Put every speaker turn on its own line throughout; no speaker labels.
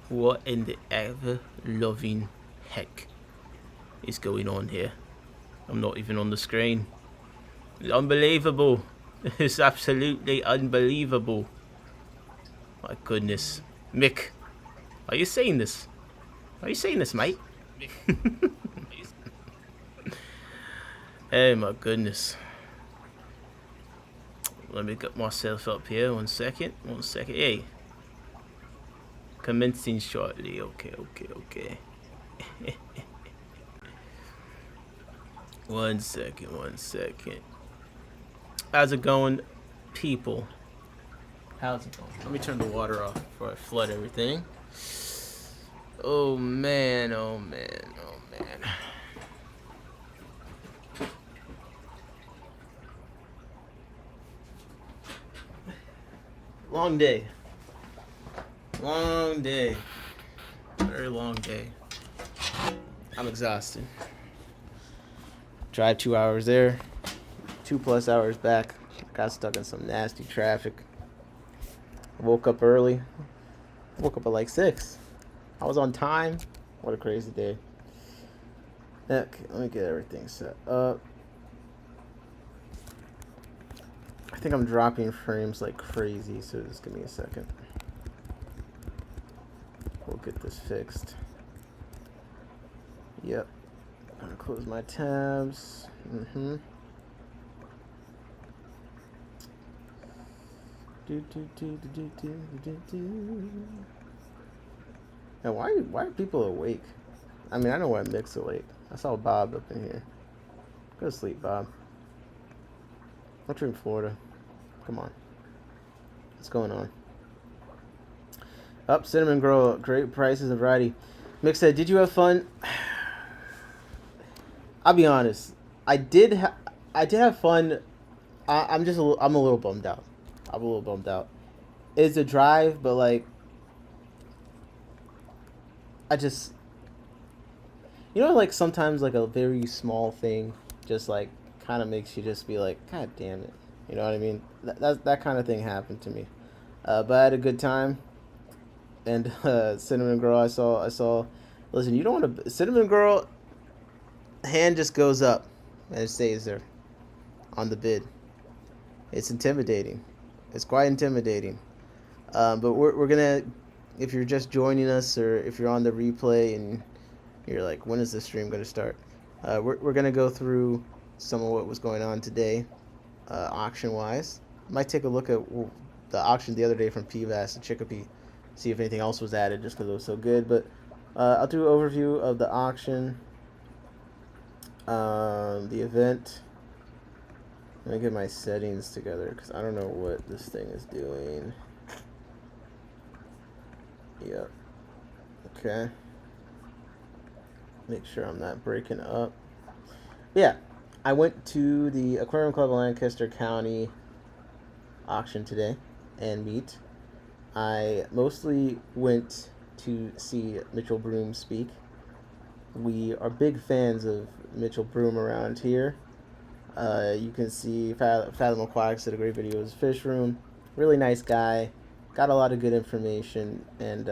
What in the ever loving heck is going on here? I'm not even on the screen. It's unbelievable. It's absolutely unbelievable. My goodness. Mick, are you seeing this? Are you seeing this, mate? Oh my goodness. Let me get myself up here. 1 second. 1 second. Hey. Commencing shortly. Okay. 1 second. 1 second. How's it going, people? How's it going? Let me turn the water off before I flood everything. Oh man. Long day. Very long day. I'm exhausted. Drive 2 hours there, 2+ hours back. Got stuck in some nasty traffic. Woke up early. Woke up at like 6. I was on time. What a crazy day. Okay, let me get everything set up. I think I'm dropping frames like crazy, so just give me a second. We'll get this fixed. Yep. I'm gonna close my tabs. And why are people awake? I mean, I know why Mick's awake. I saw Bob up in here. Go to sleep, Bob. What you're in Florida? Come on. What's going on? Up, Cinnamon Girl, great prices and variety. Mick said, "Did you have fun?" I'll be honest. I did have fun. I'm a little bummed out. It's a drive, but like, like sometimes like a very small thing just like kind of makes you just be like, God damn it. You know what I mean? That kind of thing happened to me. But I had a good time. And Cinnamon Girl, I saw. Listen, you don't want to. Cinnamon Girl, hand just goes up and it stays there on the bid. It's intimidating. It's quite intimidating. But we're gonna, if you're just joining us or if you're on the replay and you're like, when is this stream gonna start? We're gonna go through some of what was going on today, auction wise. Might take a look at the auction the other day from PVAS and Chicopee, see if anything else was added just because it was so good. But I'll do an overview of the auction, the event. Let me get my settings together because I don't know what this thing is doing. Yep. Okay. Make sure I'm not breaking up. Yeah. I went to the Aquarium Club of Lancaster County auction today and meet. I mostly went to see Mitchell Broom speak. We are big fans of Mitchell Broom around here. You can see Fathom Aquatics did a great video of his fish room. Really nice guy. Got a lot of good information. And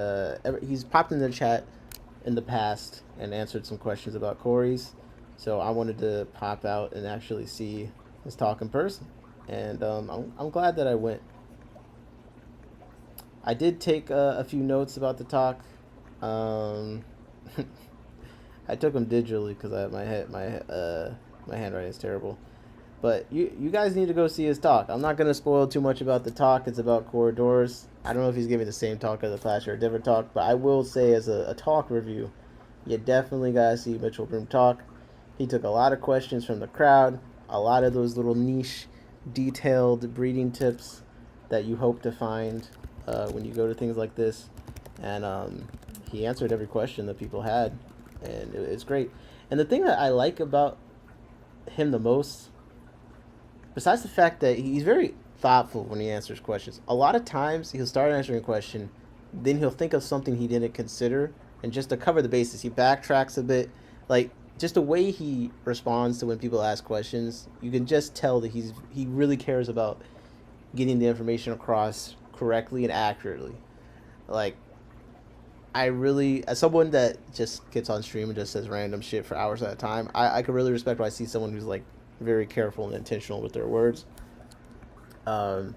he's popped in the chat in the past and answered some questions about Corey's. So I wanted to pop out and actually see his talk in person. And I'm glad that I went. I did take a few notes about the talk. I took them digitally because my handwriting is terrible. But you guys need to go see his talk. I'm not going to spoil too much about the talk. It's about corridors. I don't know if he's giving the same talk as the Flash or a different talk, but I will say as a talk review, you definitely got to see Mitchell Broom talk. He took a lot of questions from the crowd, a lot of those little niche, detailed breeding tips that you hope to find when you go to things like this. And he answered every question that people had, and it's great. And the thing that I like about him the most, besides the fact that he's very thoughtful when he answers questions, a lot of times he'll start answering a question, then he'll think of something he didn't consider, and just to cover the bases, he backtracks a bit. Like, just the way he responds to when people ask questions, you can just tell that he really cares about getting the information across correctly and accurately. Like, I really, as someone that just gets on stream and just says random shit for hours at a time, I can really respect when I see someone who's like very careful and intentional with their words. Um,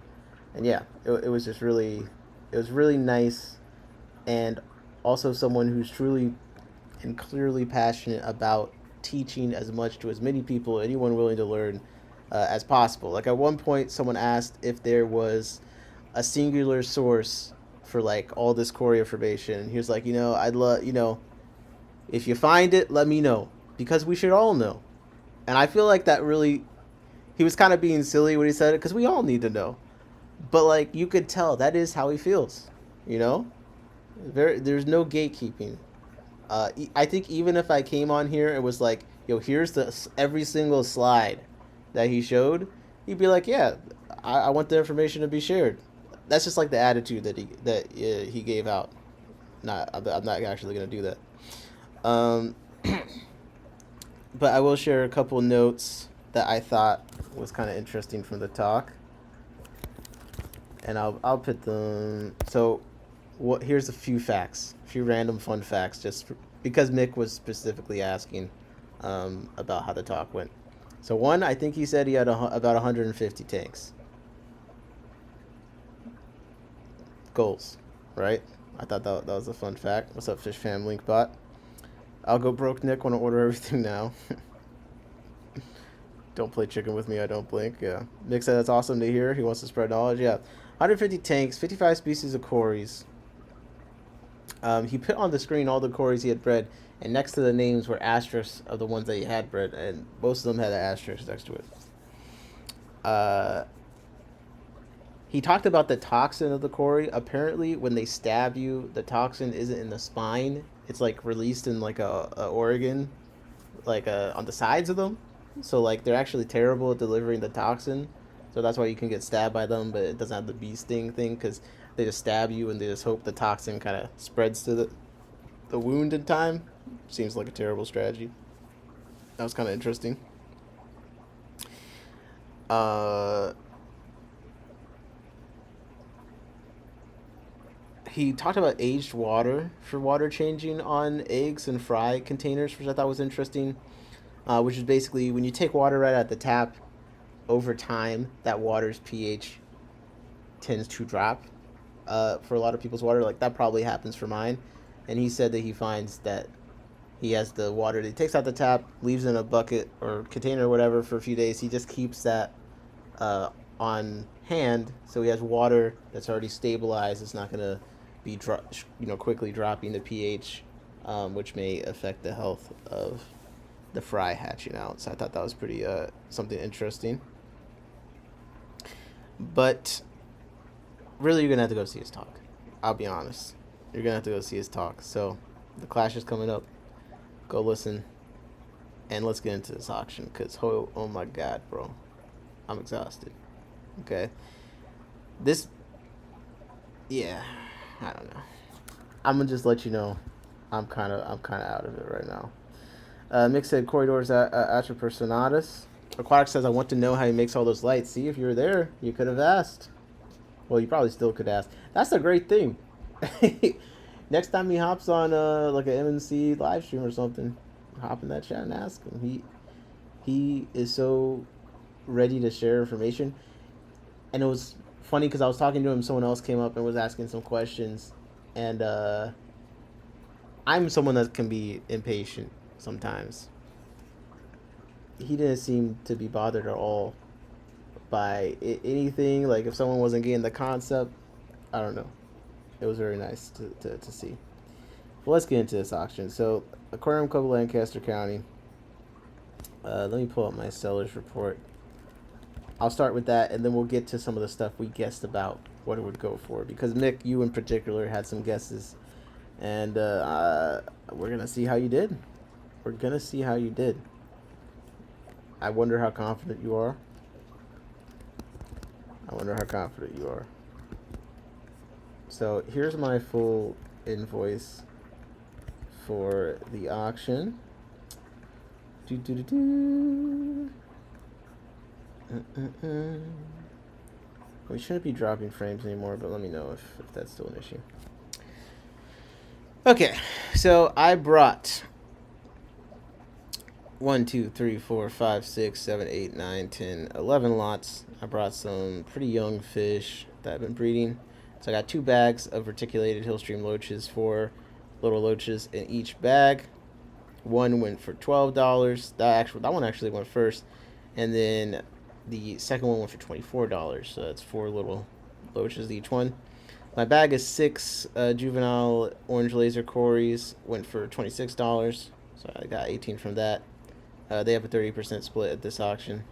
and yeah, it was just really, it was really nice, and also someone who's truly and clearly passionate about teaching as much to as many people, anyone willing to learn, as possible. Like at one point, someone asked if there was a singular source for like all this core information. And he was like, I'd love, if you find it, let me know because we should all know. And I feel like that really, he was kind of being silly when he said it because we all need to know. But like you could tell that is how he feels, you know. There's no gatekeeping. I think even if I came on here and was like, "Yo, here's the every single slide that he showed," he'd be like, "Yeah, I want the information to be shared." That's just like the attitude that he gave out. I'm not actually gonna do that. Um, but I will share a couple notes that I thought was kind of interesting from the talk, and I'll put them. So, what? Here's a few random fun facts, because Mick was specifically asking about how the talk went. So one, I think he said he had about 150 tanks. Goals, right? I thought that was a fun fact. What's up, Fish Fam Link Bot? I'll go broke, Nick. Want to order everything now. Don't play chicken with me. I don't blink. Yeah. Nick said that's awesome to hear. He wants to spread knowledge. Yeah. 150 tanks, 55 species of cories. He put on the screen all the cories he had bred, and next to the names were asterisks of the ones that he had bred, and most of them had an asterisk next to it. He talked about the toxin of the cory. Apparently, when they stab you, the toxin isn't in the spine. It's like released in like a organ, like on the sides of them. So like they're actually terrible at delivering the toxin. So that's why you can get stabbed by them, but it doesn't have the bee sting thing because they just stab you and they just hope the toxin kind of spreads to the wound in time. Seems like a terrible strategy. That was kind of interesting. He talked about aged water for water changing on eggs and fry containers, which I thought was interesting. Which is basically when you take water right out the tap, over time that water's pH tends to drop. For a lot of people's water, like that probably happens for mine. And he said that he finds that he has the water that he takes out the tap, leaves in a bucket or container or whatever for a few days. He just keeps that on hand, so he has water that's already stabilized. It's not gonna be quickly dropping the pH, which may affect the health of the fry hatching out. So I thought that was pretty something interesting. But really, you're gonna have to go see his talk. I'll be honest. You're gonna have to go see his talk. So the Clash is coming up. Go listen, and let's get into this auction. Cause oh my god, bro, I'm exhausted. Okay, yeah, I don't know. I'm gonna just let you know. I'm kind of out of it right now. Mick said corridors Atra Personatus. Aquatic says I want to know how he makes all those lights. See, if you were there, you could have asked. Well, you probably still could ask. That's a great thing. Next time he hops on like an MNC live stream or something, hop in that chat and ask him. He is so ready to share information. And it was funny because I was talking to him, someone else came up and was asking some questions, and I'm someone that can be impatient sometimes. He didn't seem to be bothered at all by anything. Like if someone wasn't getting the concept, I don't know. It was very nice to see. Well, let's get into this auction. So, Aquarium Club Lancaster County. Let me pull up my seller's report. I'll start with that, and then we'll get to some of the stuff we guessed about what it would go for. Because Mick, you in particular, had some guesses, and we're gonna see how you did. We're gonna see how you did. I wonder how confident you are. So here's my full invoice for the auction. We shouldn't be dropping frames anymore, but let me know if that's still an issue. Okay, so I brought 1, 2, 3, 4, 5, 6, 7, 8, 9, 10, 11 lots. I brought some pretty young fish that I've been breeding. So I got 2 bags of reticulated hillstream loaches, 4 little loaches in each bag. One went for $12. That one actually went first, and then the second one went for $24. So that's 4 little loaches each one. My bag is 6 juvenile orange laser cories, went for $26. So I got 18 from that. They have a 30% split at this auction.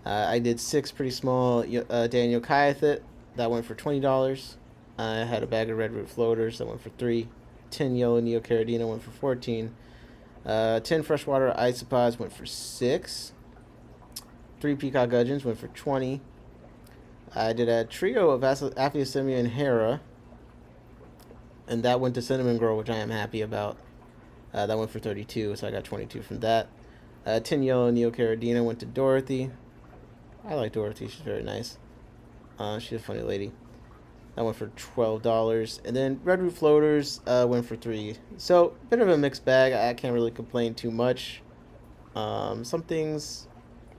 I did 6 pretty small Daniel Kyathit. That went for $20. I had a bag of red root floaters that went for 3. 10 yellow neocaridina went for 14. 10 freshwater isopods went for 6. 3 peacock gudgeons went for 20. I did a trio of Aphiosemium and Hera, and that went to Cinnamon Girl, which I am happy about. That went for 32, so I got 22 from that. 10 yellow neocaridina went to Dorothy. I like Dorothy. She's very nice. She's a funny lady. That went for $12. And then red root floaters went for 3. So, bit of a mixed bag. I can't really complain too much. Some things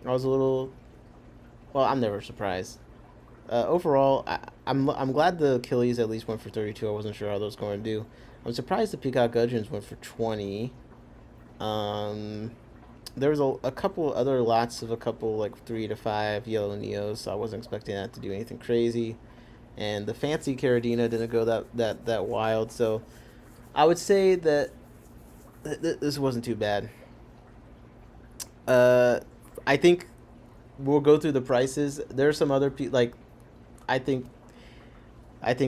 I was a little... Well, I'm never surprised. Overall, I'm glad the Achilles at least went for 32. I wasn't sure how those were going to do. I'm surprised the peacock gudgeons went for 20. There was a couple other lots of a couple like 3 to 5 yellow neos, so I wasn't expecting that to do anything crazy. And the fancy caridina didn't go that wild, so I would say that this wasn't too bad. I think we'll go through the prices. There are some other like I think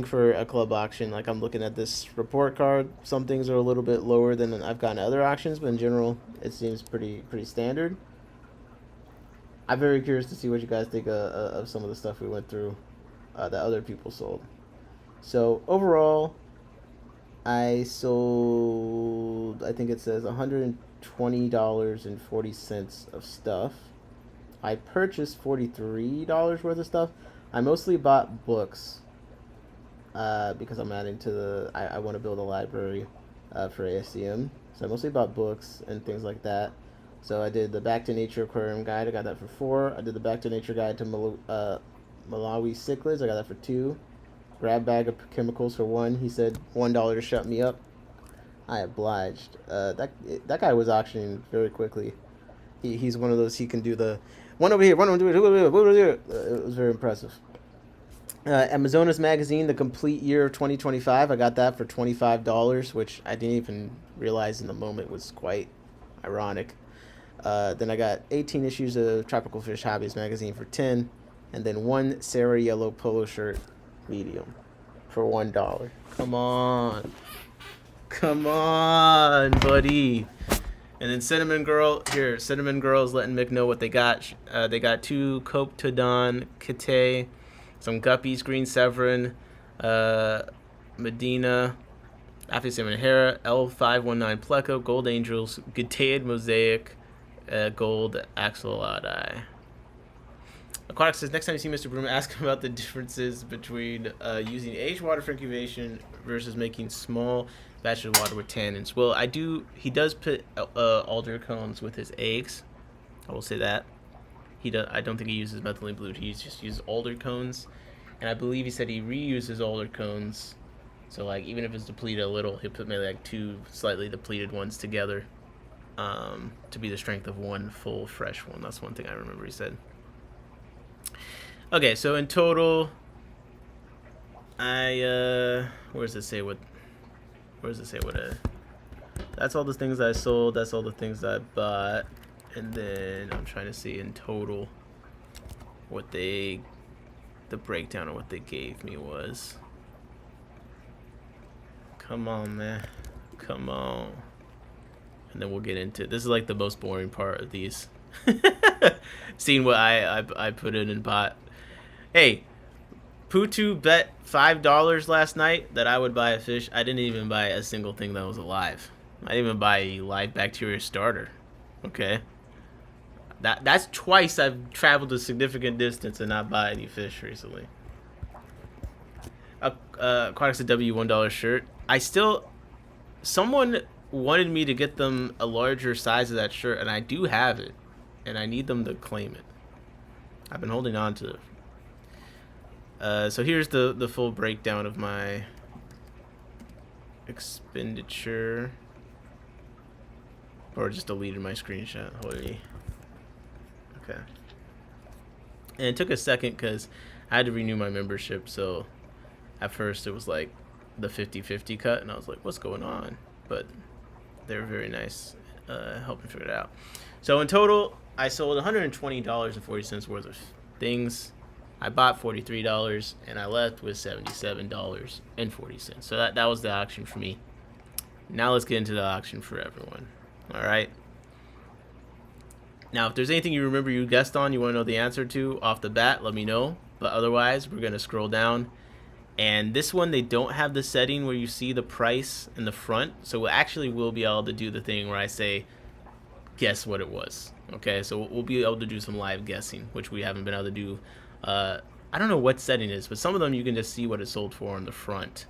for a club auction, like I'm looking at this report card, some things are a little bit lower than I've gotten at other auctions, but in general, it seems pretty standard. I'm very curious to see what you guys think of some of the stuff we went through that other people sold. So overall, I sold, I think it says $120.40 of stuff. I purchased $43 worth of stuff. I mostly bought books because I'm adding to the, I want to build a library for ASCM. So I mostly bought books and things like that. So I did the Back to Nature Aquarium Guide. I got that for 4. I did the Back to Nature Guide to Malawi cichlids. I got that for 2. Grab bag of chemicals for 1. He said $1 to shut me up. I obliged. That guy was auctioning very quickly. He's one of those, he can do the one over here, one over here. It was very impressive. Amazonas Magazine, the complete year of 2025. I got that for $25, which I didn't even realize in the moment was quite ironic. Then I got 18 issues of Tropical Fish Hobbies magazine for 10, and then 1 Sarah Yellow polo shirt medium for $1. Come on, buddy. And then Cinnamon Girl, here, Cinnamon Girl is letting Mick know what they got. They got 2 Coptodon Kite, some Guppies, Green Severin, Medina, Aphiosemium Hera, L519 Pleco, Gold Angels, Gitaid Mosaic, Gold Axolotl. Aquatic says, next time you see Mr. Broom, ask him about the differences between using aged water for incubation versus making small batches of water with tannins. Well, he does put alder cones with his eggs. I will say that. I don't think he uses methylene blue. He just uses alder cones. And I believe he said he reuses alder cones. So, like, even if it's depleted a little, he'll put maybe like 2 slightly depleted ones together to be the strength of 1 full fresh one. That's one thing I remember he said. Okay, so in total, where does it say what that's all the things I sold, that's all the things I bought, and then I'm trying to see in total what the breakdown of what they gave me was. Come on, man. Come on. And then we'll get into, this is like the most boring part of these. Seeing what I put in and bought. Hey, Putu bet $5 last night that I would buy a fish. I didn't even buy a single thing that was alive. I didn't even buy a live bacteria starter. Okay. That's twice I've traveled a significant distance and not buy any fish recently. Aquatics a W $1 shirt. I still someone wanted me to get them a larger size of that shirt, and I do have it, and I need them to claim it. I've been holding on to it. So here's the full breakdown of my expenditure. Or just deleted my screenshot. Holyyy. Okay. And it took a second because I had to renew my membership. So at first it was like the 50-50 cut. And I was like, what's going on? But they were very nice helping figure it out. So in total, I sold $120.40 worth of things. I bought $43 and I left with $77.40. So that was the auction for me. Now let's get into the auction for everyone. All right. Now, if there's anything you remember you guessed on, you want to know the answer to off the bat, let me know. But otherwise, we're going to scroll down. And this one, they don't have the setting where you see the price in the front. So we actually will be able to do the thing where I say, guess what it was. Okay, so we'll be able to do some live guessing, which we haven't been able to do. I don't know what setting it is, but some of them you can just see what it sold for on the front.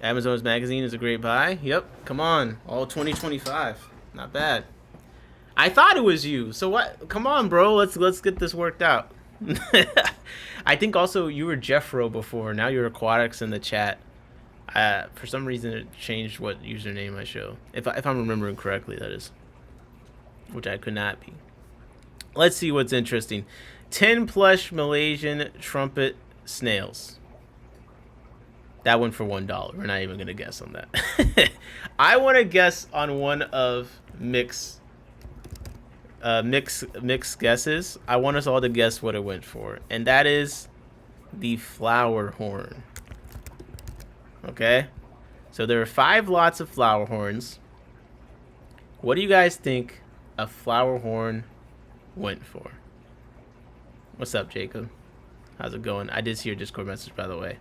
Amazon's magazine is a great buy. Yep, come on, all 2025, not bad. I thought it was you, so what? Come on, bro, let's get this worked out. I think also you were Jeffro before. Now you're Aquatics in the chat. For some reason it changed what username I show. If I'm remembering correctly, that is, which I could not be. Let's see what's interesting. 10 plush Malaysian trumpet snails. That went for $1. We're not even gonna guess on that. I want to guess on one of mix guesses. I want us all to guess what it went for, and that is the flower horn. Okay, so there are 5 lots of flower horns. What do you guys think a flower horn went for? What's up, Jacob? How's it going? I did see your Discord message, by the way.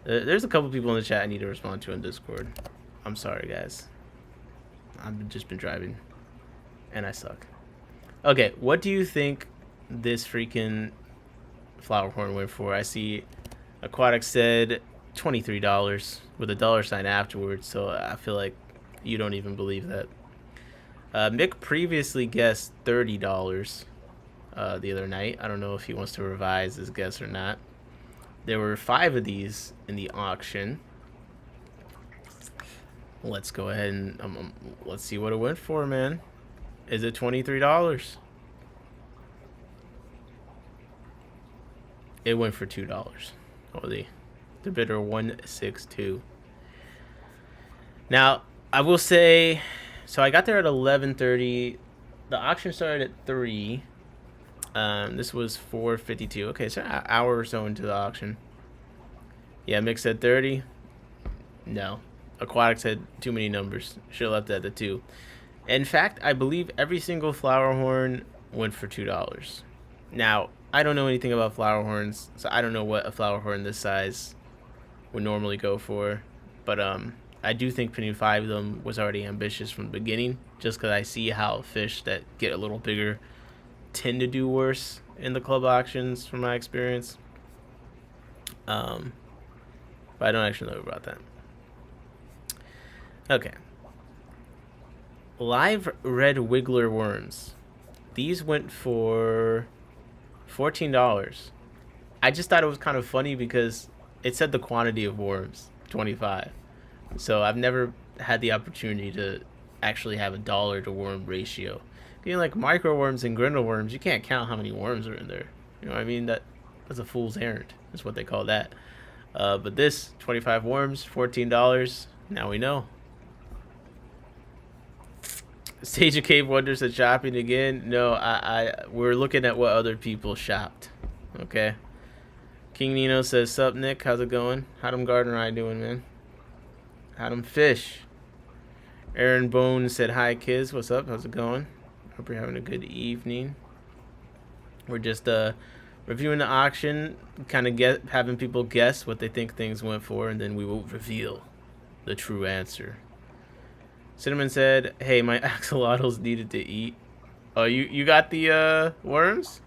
There's a couple people in the chat I need to respond to on Discord. I'm sorry, guys. I've just been driving, and I suck. Okay, what do you think this freaking flower horn went for? I see Aquatic said $23 with a $sign afterwards, so I feel like you don't even believe that. Mick previously guessed $30 the other night. I don't know if he wants to revise his guess or not. There were 5 of these in the auction. Let's go ahead and let's see what it went for, man. Is it $23? It went for $2. Oh, the bidder 162. Now, I will say, so I got there at 11:30. The auction started at 3. This was 4:52. Okay, so an hour or so into the auction. Yeah, Mick said 30. No, Aquatic said too many numbers. Should have left it at the 2. In fact, I believe every single flower horn went for $2. Now, I don't know anything about flower horns, so I don't know what a flower horn this size would normally go for. But I do think putting 5 of them was already ambitious from the beginning, just because I see how fish that get a little bigger tend to do worse in the club auctions from my experience. But I don't actually know about that. Okay. Live red wiggler worms. These went for $14. I just thought it was kind of funny because it said the quantity of worms, 25. So I've never had the opportunity to actually have a dollar to worm ratio. Being like micro worms and grindle worms, you can't count how many worms are in there. You know what I mean? That's a fool's errand. That's what they call that. But this, 25 worms, $14. Now we know. Stage of Cave Wonders said shopping again. No, we're looking at what other people shopped. Okay. King Nino says, sup, Nick? How's it going? How them Gardner Eye doing, man? How them fish? Aaron Bone said, hi, kids. What's up? How's it going? Hope you're having a good evening. We're just reviewing the auction, kind of having people guess what they think things went for, and then we will reveal the true answer. Cinnamon said, hey, my axolotls needed to eat. Oh, you got the worms?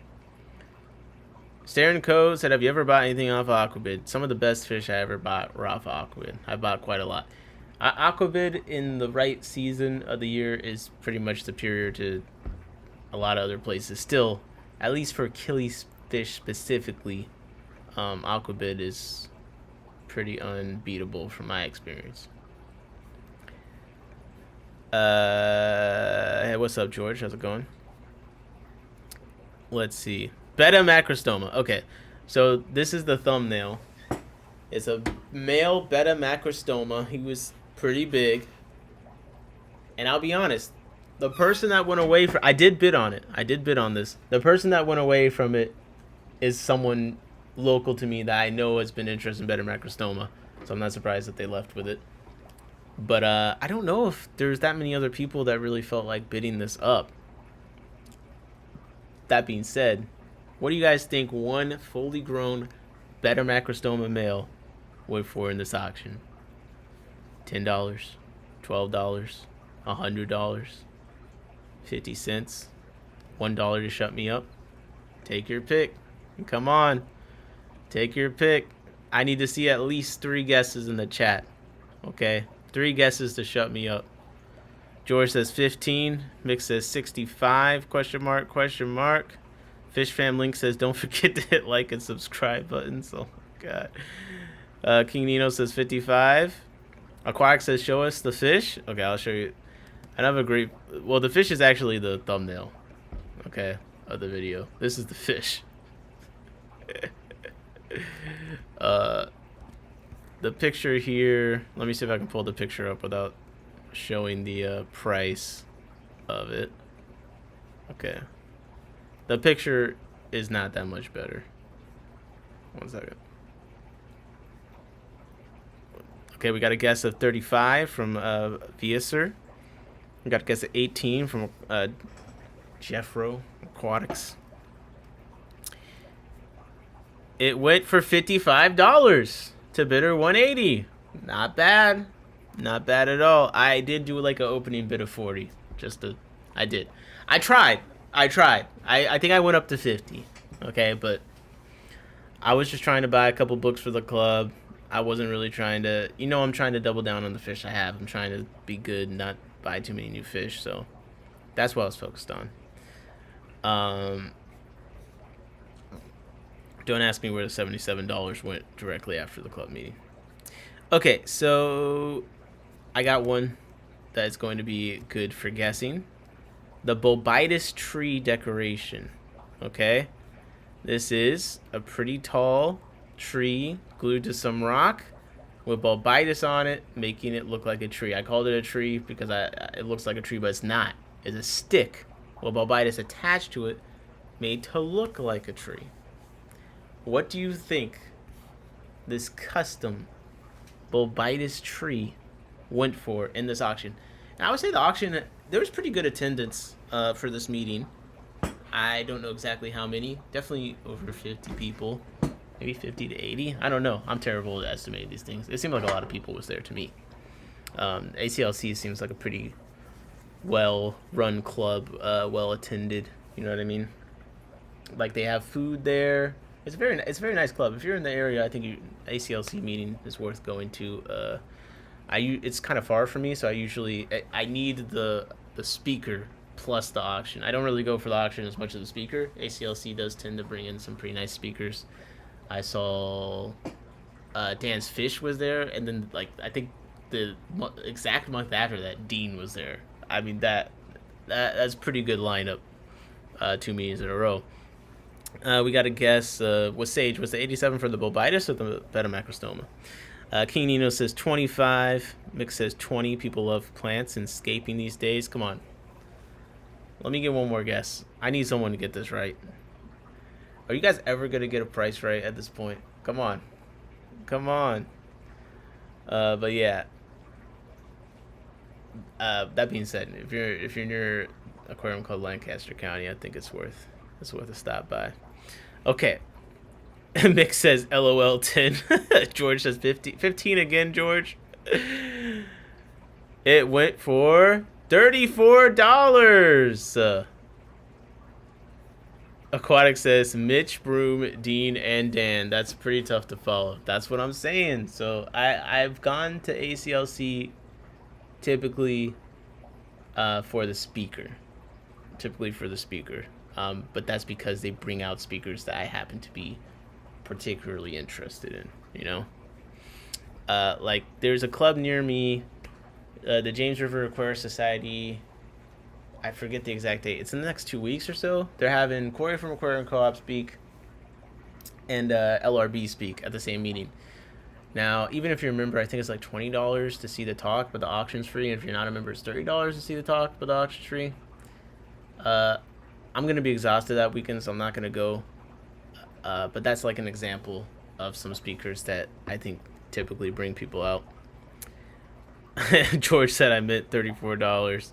Staren Code said, have you ever bought anything off of Aquabid? Some of the best fish I ever bought were off of Aquabid. I bought quite a lot. Aquabid in the right season of the year is pretty much superior to a lot of other places. Still, at least for killies fish specifically, Aquabid is pretty unbeatable from my experience. Hey, what's up, George? How's it going? Let's see. Betta macrostoma. Okay, so this is the thumbnail. It's a male Betta macrostoma. He was pretty big. And I'll be honest, the person that went away from... I did bid on it. I did bid on this. The person that went away from it is someone local to me that I know has been interested in Betta macrostoma. So I'm not surprised that they left with it. But I don't know if there's that many other people that really felt like bidding this up. That being said, what do you guys think one fully grown Betta macrostoma male went for in this auction? $10, $12, $100, 50 cents, $1 to shut me up? Take your pick. Come on. Take your pick. I need to see at least 3 guesses in the chat. Okay? 3 guesses to shut me up. George says 15. Mick says 65. Question mark, question mark. Fish Fam Link says don't forget to hit like and subscribe buttons. Oh my god. King Nino says 55. Aquatic says show us the fish. Okay, I'll show you. I have a great... Well, the fish is actually the thumbnail, okay, of the video. This is the fish. The picture here... Let me see if I can pull the picture up without showing the price of it. Okay. The picture is not that much better. 1 second. Okay, we got a guess of 35 from Vieser. We got a guess of 18 from Jeffro Aquatics. It went for $55 to bidder 180. Not bad. Not bad at all. I did do like an opening bid of 40. I did. I tried. I think I went up to 50. Okay, but I was just trying to buy a couple books for the club. I wasn't really trying to, I'm trying to double down on the fish I have. I'm trying to be good and not buy too many new fish. So that's what I was focused on. Don't ask me where the $77 went directly after the club meeting. Okay, so I got one that's going to be good for guessing. The bulbitis tree decoration. Okay, this is a pretty tall tree glued to some rock with bulbitis on it, making it look like a tree. I called it a tree because it looks like a tree, but it's not. It's a stick with bulbitis attached to it, made to look like a tree. What do you think this custom bulbitis tree went for in this auction? And I would say the auction, there was pretty good attendance for this meeting. I don't know exactly how many. Definitely over 50 people. Maybe 50 to 80. I don't know. I'm terrible at estimating these things. It seemed like a lot of people was there to me. ACLC seems like a pretty well-run club, well-attended. You know what I mean? Like, they have food there. It's a very nice club. If you're in the area, I think ACLC meeting is worth going to. It's kind of far for me, so I need the speaker plus the auction. I don't really go for the auction as much as the speaker. ACLC does tend to bring in some pretty nice speakers. I saw Dan's Fish was there, and then I think the exact month after that, Dean was there. I mean that's pretty good lineup. 2 meetings in a row. We got to guess. Was Sage, was the 87 for the bulbitis or the Betta macrostoma? King Nino says 25. Mick says 20. People love plants and scaping these days. Come on. Let me get one more guess. I need someone to get this right. Are you guys ever going to get a price right at this point? Come on. Come on. But yeah. That being said, if you're near Aquarium Club Lancaster County, I think it's worth a stop by. Okay. Mick says LOL 10. George says 15 again, George. It went for $34. Aquatic says Mitch, Broom, Dean, and Dan. That's pretty tough to follow. That's what I'm saying. So I've gone to ACLC typically for the speaker. Typically for the speaker. But that's because they bring out speakers that I happen to be particularly interested in, you know? Like, there's a club near me, the James River Aquarium Society. I forget the exact date. It's in the next 2 weeks or so. They're having Corey from Aquarium Co-op speak and LRB speak at the same meeting. Now, even if you're a member, I think it's like $20 to see the talk, but the auction's free. And if you're not a member, it's $30 to see the talk, but the auction's free. I'm going to be exhausted that weekend, so I'm not going to go. But that's like an example of some speakers that I think typically bring people out. George said I meant $34.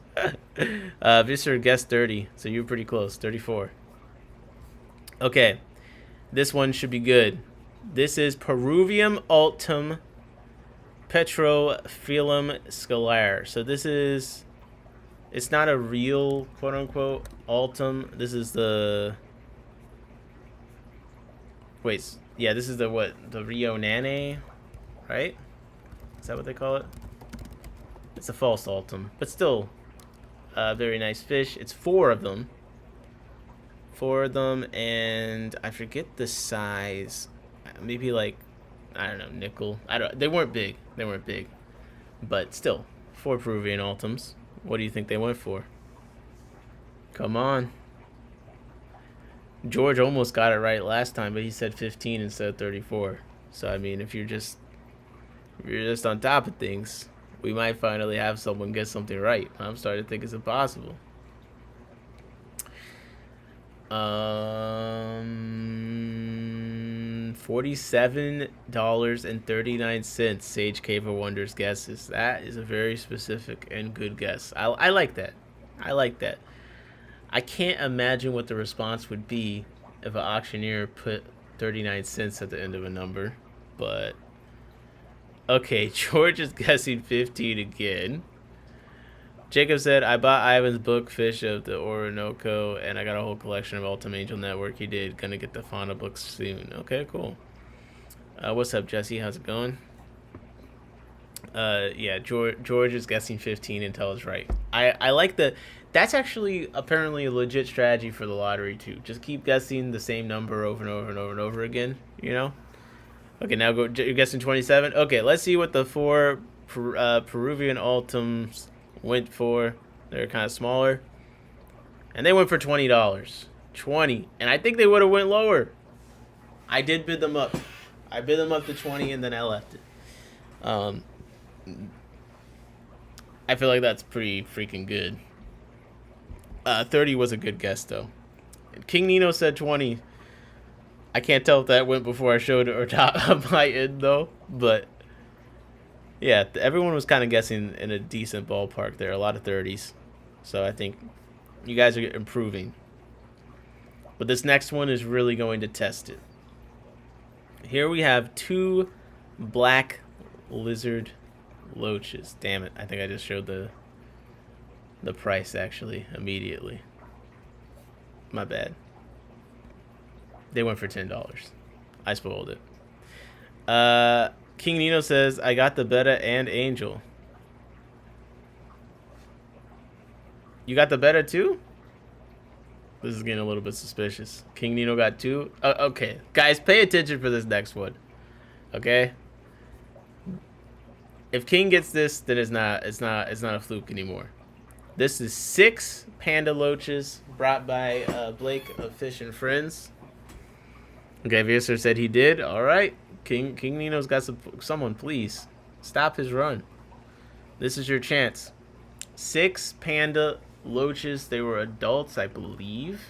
Visser guessed 30, so you were pretty close. 34. Okay, this one should be good. This is Peruvium altum petrophyllum scalare. So this is, it's not a real quote unquote altum. This is the, wait, yeah, this is the what? The Rio Nane, right? Is that what they call it? It's a false altum, but still a very nice fish. It's 4 of them. 4 of them, and I forget the size. Maybe like, I don't know, nickel. They weren't big. They weren't big. But still, 4 Peruvian altums. What do you think they went for? Come on. George almost got it right last time, but he said 15 instead of 34. So I mean, if you're just on top of things, we might finally have someone get something right. I'm starting to think it's impossible. $47.39. Sage Cave of Wonders guesses. That is a very specific and good guess. I like that. I like that. I can't imagine what the response would be if an auctioneer put 39 cents at the end of a number, but okay, George is guessing 15 again. Jacob said, I bought Ivan's book, Fish of the Orinoco, and I got a whole collection of Ultimate Angel Network. He did. Gonna get the Fauna books soon. Okay, cool. What's up, Jesse? How's it going? Yeah, George is guessing 15 until it's right. I like the... That's actually apparently a legit strategy for the lottery, too. Just keep guessing the same number over and over and over and over again, you know? Okay, now you're guessing 27? Okay, let's see what the 4 Peruvian altums went for. They're kind of smaller. And they went for $20. 20. And I think they would have went lower. I did bid them up. I bid them up to 20 and then I left it. I feel like that's pretty freaking good. 30 was a good guess, though. King Nino said 20. I can't tell if that went before I showed it or not on my end, though. But, yeah, everyone was kind of guessing in a decent ballpark there. A lot of 30s. So I think you guys are improving. But this next one is really going to test it. Here we have 2 black lizard loaches. Damn it. I think I just showed the price, actually, immediately. My bad. They went for $10. I spoiled it. King Nino says, I got the betta and angel. You got the betta too? This is getting a little bit suspicious. King Nino got 2. Okay, guys, pay attention for this next one. Okay? If King gets this, then it's not a fluke anymore. This is 6 panda loaches brought by Blake of Fish and Friends. Okay, Visser said he did. All right, King Nino's got someone. Please stop his run. This is your chance. 6 panda loaches. They were adults, I believe.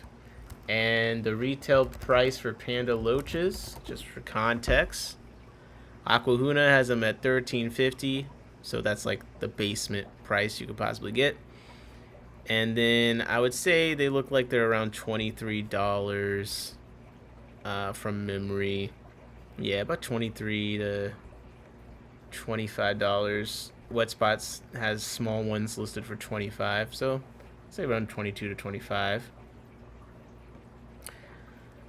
And the retail price for panda loaches, just for context, Aquahuna has them at $13.50. So that's like the basement price you could possibly get. And then I would say they look like they're around $23 from memory. Yeah, about $23 to $25. Wet Spots has small ones listed for $25, so I'd say around $22 to $25.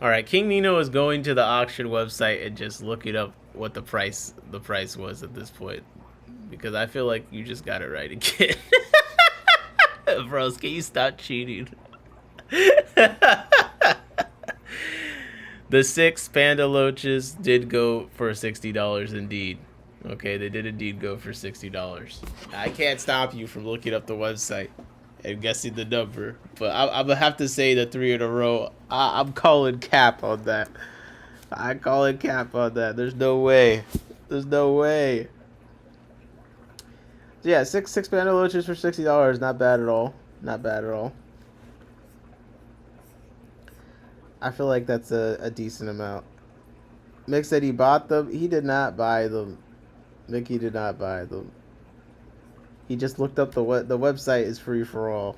All right, King Nino is going to the auction website and just looking up what the price was at this point, because I feel like you just got it right again. Bros, can you stop cheating? The 6 panda loaches did go for $60 indeed. Okay, they did indeed go for $60. I can't stop you from looking up the website and guessing the number, but I'm gonna have to say the 3 in a row. I'm calling cap on that. I call it cap on that. There's no way. There's no way. So yeah, six panda loaches for $60. Not bad at all. Not bad at all. I feel like that's a decent amount. Mick said he bought them. He did not buy them. Mickey did not buy them. He just looked up the website is free for all.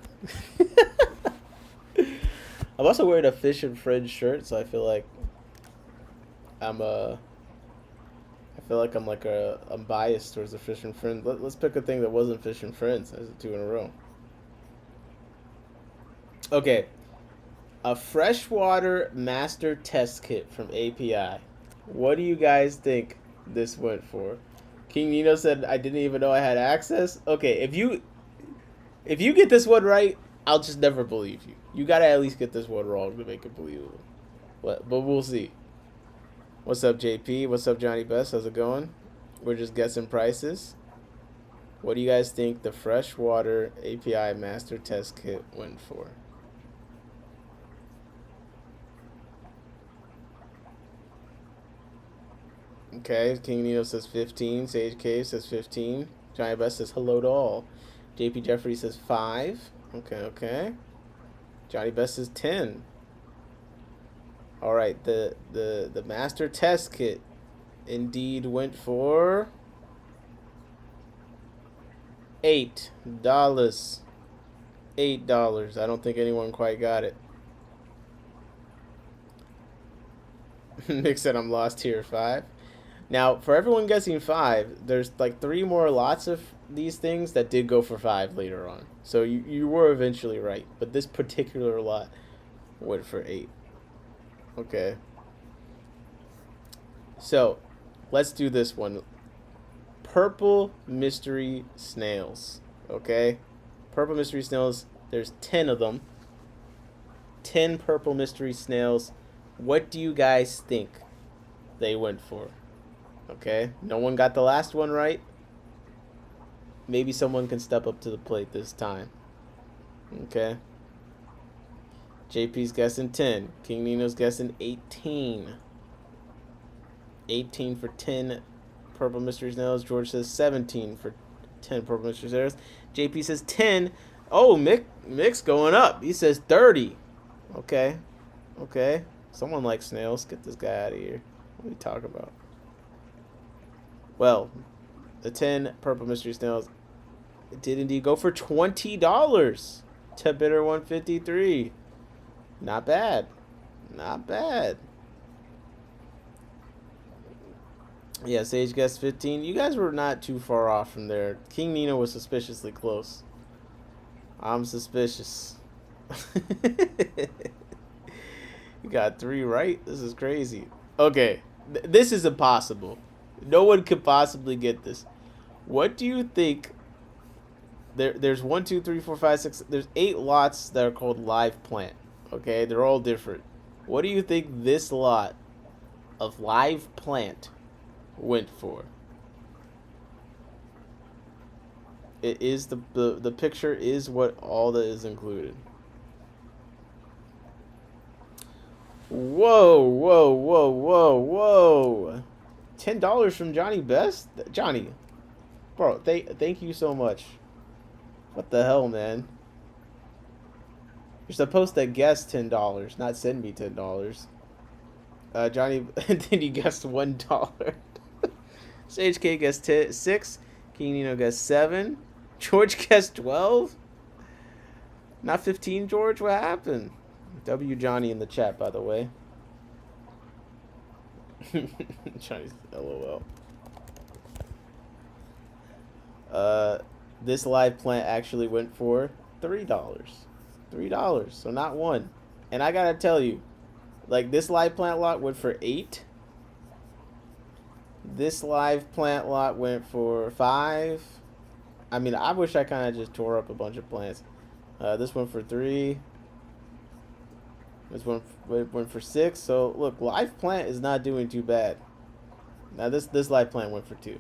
I'm also wearing a Fish and Friends shirt, so I feel like I'm biased towards the Fish and Friends. Let's pick a thing that wasn't Fish and Friends as a 2 in a row. Okay. A freshwater master test kit from API. What do you guys think this went for? King Nino said, I didn't even know I had access. Okay, if you get this one right, I'll just never believe you. You gotta at least get this one wrong to make it believable. But we'll see. What's up, JP? What's up, Johnny Best? How's it going? We're just guessing prices. What do you guys think the freshwater API master test kit went for? Okay, King Nino says 15. Sage Cave says 15. Johnny Best says hello to all. JP Jeffrey says 5. Okay. Johnny Best says 10. All right, the master test kit indeed went for $8. $8. I don't think anyone quite got it. Nick said I'm lost here. 5. Now, for everyone guessing 5, there's like 3 more lots of these things that did go for 5 later on. So you were eventually right, but this particular lot went for 8. Okay. So, let's do this one. Purple mystery snails. Okay? Purple mystery snails, there's 10 of them. 10 purple mystery snails. What do you guys think they went for? Okay, no one got the last one right. Maybe someone can step up to the plate this time. Okay. JP's guessing 10. King Nino's guessing 18. 18 for 10 purple mystery snails. George says 17 for 10 purple mystery snails. JP says 10. Oh, Mick's going up. He says 30. Okay. Someone likes snails. Get this guy out of here. What are you talking about? Well, the 10 purple mystery snails did indeed go for $20 to bidder 153. Not bad. Yeah, Sage guessed 15. You guys were not too far off from there. King Nino was suspiciously close. I'm suspicious. You got 3 right? This is crazy. Okay, this is impossible. No one could possibly get this. What do you think? There's 1, 2, 3, 4, 5, 6. There's 8 lots that are called live plant. Okay, they're all different. What do you think this lot of live plant went for? It is the picture is what all that is included. Whoa. $10 from Johnny Best? Johnny, bro, thank you so much. What the hell, man? You're supposed to guess $10, not send me $10. Johnny, then you guessed $1. Sage K guessed 6. King Nino guessed 7. George guessed 12. Not 15, George? What happened? W Johnny in the chat, by the way. Johnny's LOL. This live plant actually went for $3. $3, so not 1. And I gotta tell you, Like this live plant lot went for 8. This live plant lot went for 5. I mean, I wish I kind of just tore up a bunch of plants. This went for 3. This one went for 6. So look, live plant is not doing too bad. Now this live plant went for 2.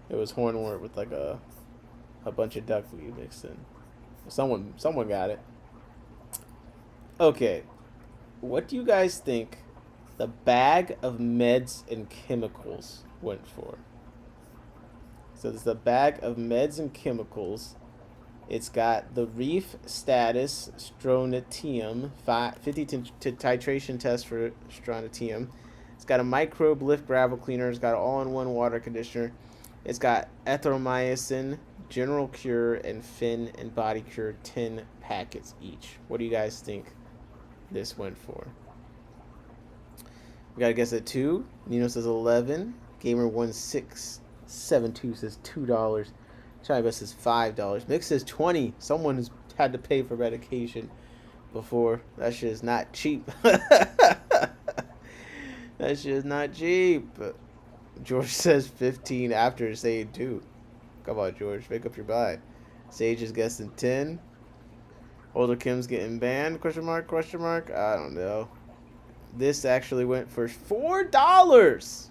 It was hornwort with like a bunch of duckweed mixed in. Someone got it. Okay, what do you guys think the bag of meds and chemicals went for? So there's a bag of meds and chemicals. It's got the Reef Status Strontium, 50 to titration test for Strontium. It's got a microbe lift gravel cleaner. It's got an all-in-one water conditioner. It's got erythromycin, General Cure, and Fin and Body Cure, 10 packets each. What do you guys think this went for? We gotta guess at 2. Nino says 11. Gamer1672 says $2. China says $5. Mick says 20. Someone has had to pay for medication before. That shit is not cheap. That shit is not cheap. George says 15 after saying 2. Come on, George. Make up your mind. Sage is guessing 10. Older Kim's getting banned? Question mark? Question mark? I don't know. This actually went for $4.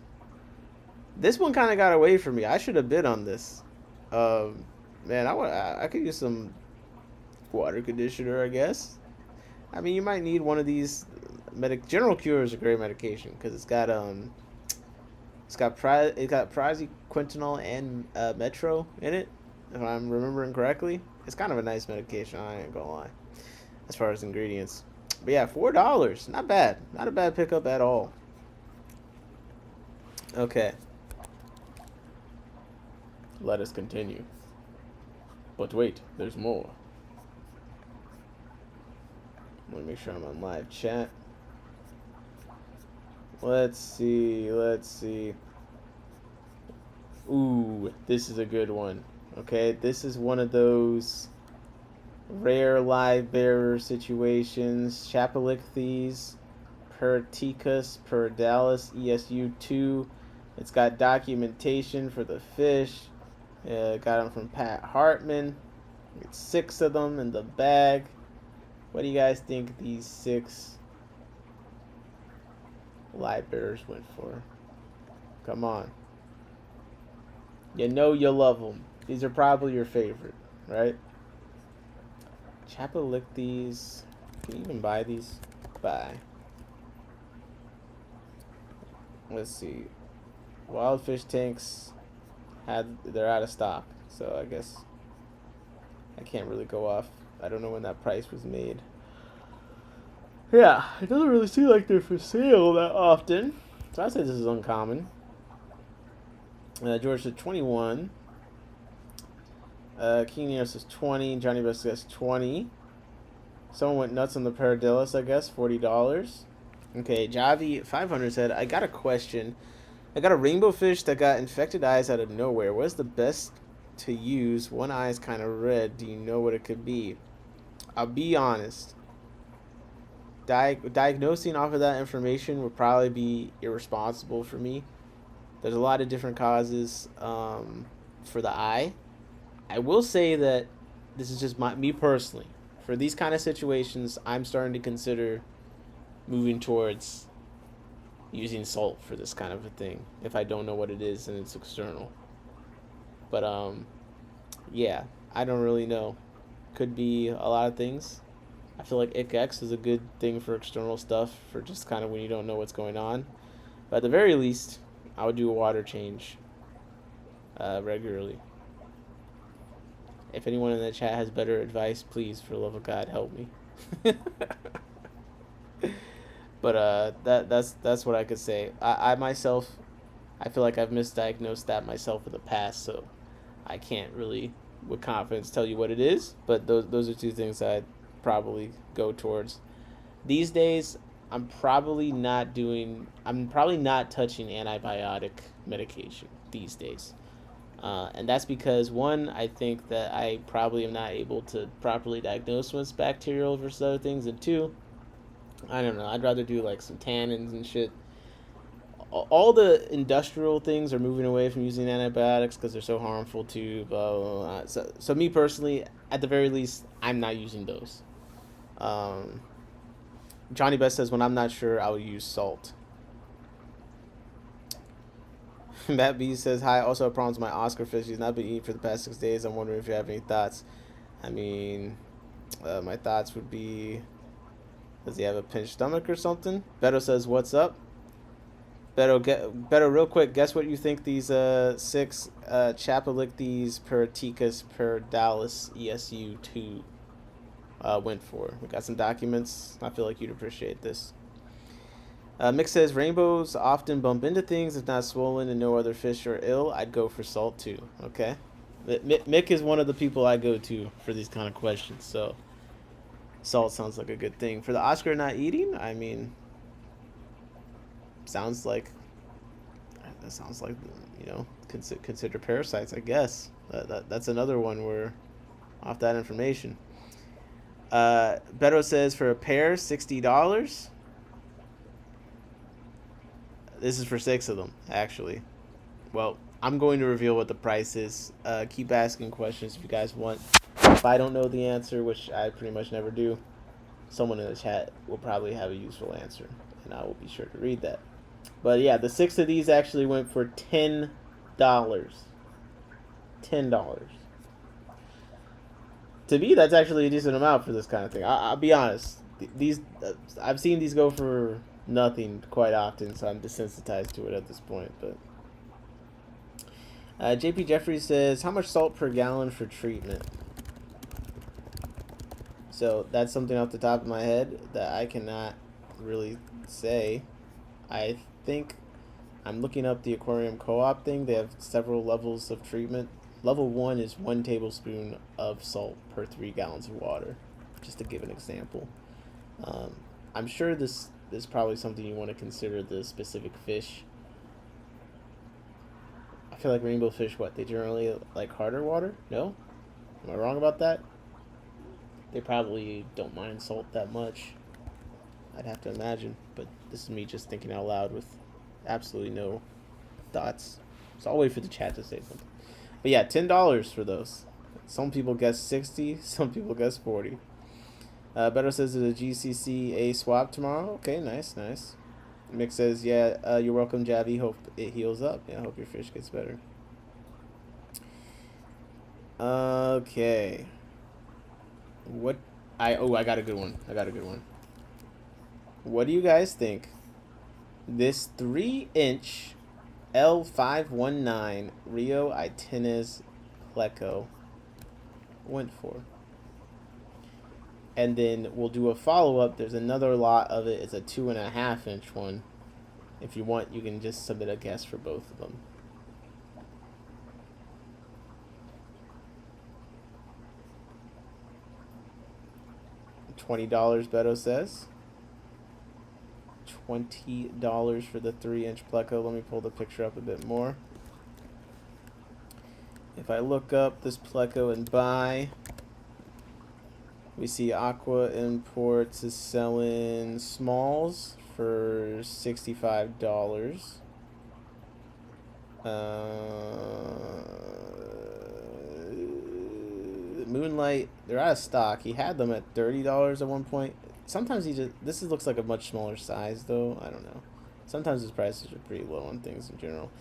This one kind of got away from me. I should have bid on this. Man, I could use some water conditioner, I guess. I mean, you might need one of these. General Cure is a great medication because it's got praziquantel and Metro in it, if I'm remembering correctly. It's kind of a nice medication, I ain't gonna lie, as far as ingredients. But yeah, $4, not bad, not a bad pickup at all. Okay, let us continue. But wait, there's more. Let me make sure I'm on live chat. Let's see. Ooh, this is a good one. Okay, this is one of those rare live bearer situations. Chapelixes, Perticus, Perdalis, ESU2. It's got documentation for the fish. Got them from Pat Hartman. It's 6 of them in the bag. What do you guys think these 6 live bearers went for? Come on. You know you love them. These are probably your favorite, right? Chapelixes. Can you even buy these? Buy. Let's see. Wild fish tanks they're out of stock, so I guess I can't really go off. I don't know when that price was made. Yeah, it doesn't really seem like they're for sale that often, so I'd say this is uncommon. George said 21. King Neo says 20. Johnny Best says 20. Someone went nuts on the Paradillas, I guess, $40. Okay, Javi 500 said, I got a question. I got a rainbow fish that got infected eyes out of nowhere. What's the best to use? One eye is kind of red. Do you know what it could be? I'll be honest. Diagnosing off of that information would probably be irresponsible for me. There's a lot of different causes for the eye. I will say that this is just me personally. For these kind of situations, I'm starting to consider moving towards using salt for this kind of a thing if I don't know what it is and it's external. But yeah, I don't really know. Could be a lot of things. I feel like ICX is a good thing for external stuff, for just kind of when you don't know what's going on. But at the very least, I would do a water change regularly. If anyone in the chat has better advice, please, for the love of God, help me. But that's what I could say. I myself, I feel like I've misdiagnosed that myself in the past, so I can't really, with confidence, tell you what it is. But those are 2 things I'd probably go towards. These days, I'm probably not touching antibiotic medication these days. And that's because, 1, I think that I probably am not able to properly diagnose when it's bacterial versus other things, and 2, I don't know. I'd rather do like some tannins and shit. All the industrial things are moving away from using antibiotics because they're so harmful to blah, blah, blah. So me personally, at the very least, I'm not using those. Um, Johnny Best says, when I'm not sure, I will use salt. Matt B says, hi, also have problems with my Oscar fish. He's not been eating for the past 6 days. I'm wondering if you have any thoughts. I mean, my thoughts would be, does he have a pinched stomach or something? Beto says, what's up? Beto, real quick, guess what you think these 6 Chapalictes per Ticus per Dallas ESU 2 went for? We got some documents. I feel like you'd appreciate this. Mick says, rainbows often bump into things. If not swollen and no other fish are ill, I'd go for salt too. Okay. Mick is one of the people I go to for these kind of questions. So salt sounds like a good thing. For the Oscar not eating, I mean, sounds like, you know, consider parasites, I guess. That's another one where off that information. Beto says, for a pair, $60. This is for 6 of them, actually. Well, I'm going to reveal what the price is. Keep asking questions if you guys want. If I don't know the answer, which I pretty much never do, someone in the chat will probably have a useful answer, and I will be sure to read that. But yeah, the 6 of these actually went for $10. $10. To me, that's actually a decent amount for this kind of thing. I'll be honest. These I've seen these go for nothing quite often, so I'm desensitized to it at this point. But JP Jeffries says, how much salt per gallon for treatment? So that's something off the top of my head that I cannot really say. I think I'm looking up the aquarium co-op thing. They have several levels of treatment. Level 1 is 1 tablespoon of salt per 3 gallons of water, just to give an example. I'm sure this is probably something you want to consider the specific fish. I feel like rainbow fish, what, they generally like harder water? No? Am I wrong about that? They probably don't mind salt that much, I'd have to imagine. But this is me just thinking out loud with absolutely no thoughts. So I'll wait for the chat to say something. But yeah, $10 for those. Some people guess 60, some people guess 40. Beto says there's a GCCA swap tomorrow. Okay, nice. Mick says, yeah, you're welcome, Javi. Hope it heals up. Yeah, I hope your fish gets better. Okay. I got a good one. What do you guys think this 3-inch L519 Rio Itennes Pleco went for? And then we'll do a follow-up. There's another lot of it. It's a 2.5-inch one. If you want, you can just submit a guess for both of them. $20, Beto says. $20 for the 3-inch Pleco. Let me pull the picture up a bit more. If I look up this Pleco and buy, we see Aqua Imports is selling smalls for $65. Moonlight, they're out of stock. He had them at $30 at one point. Sometimes this looks like a much smaller size though. I don't know. Sometimes his prices are pretty low on things in general.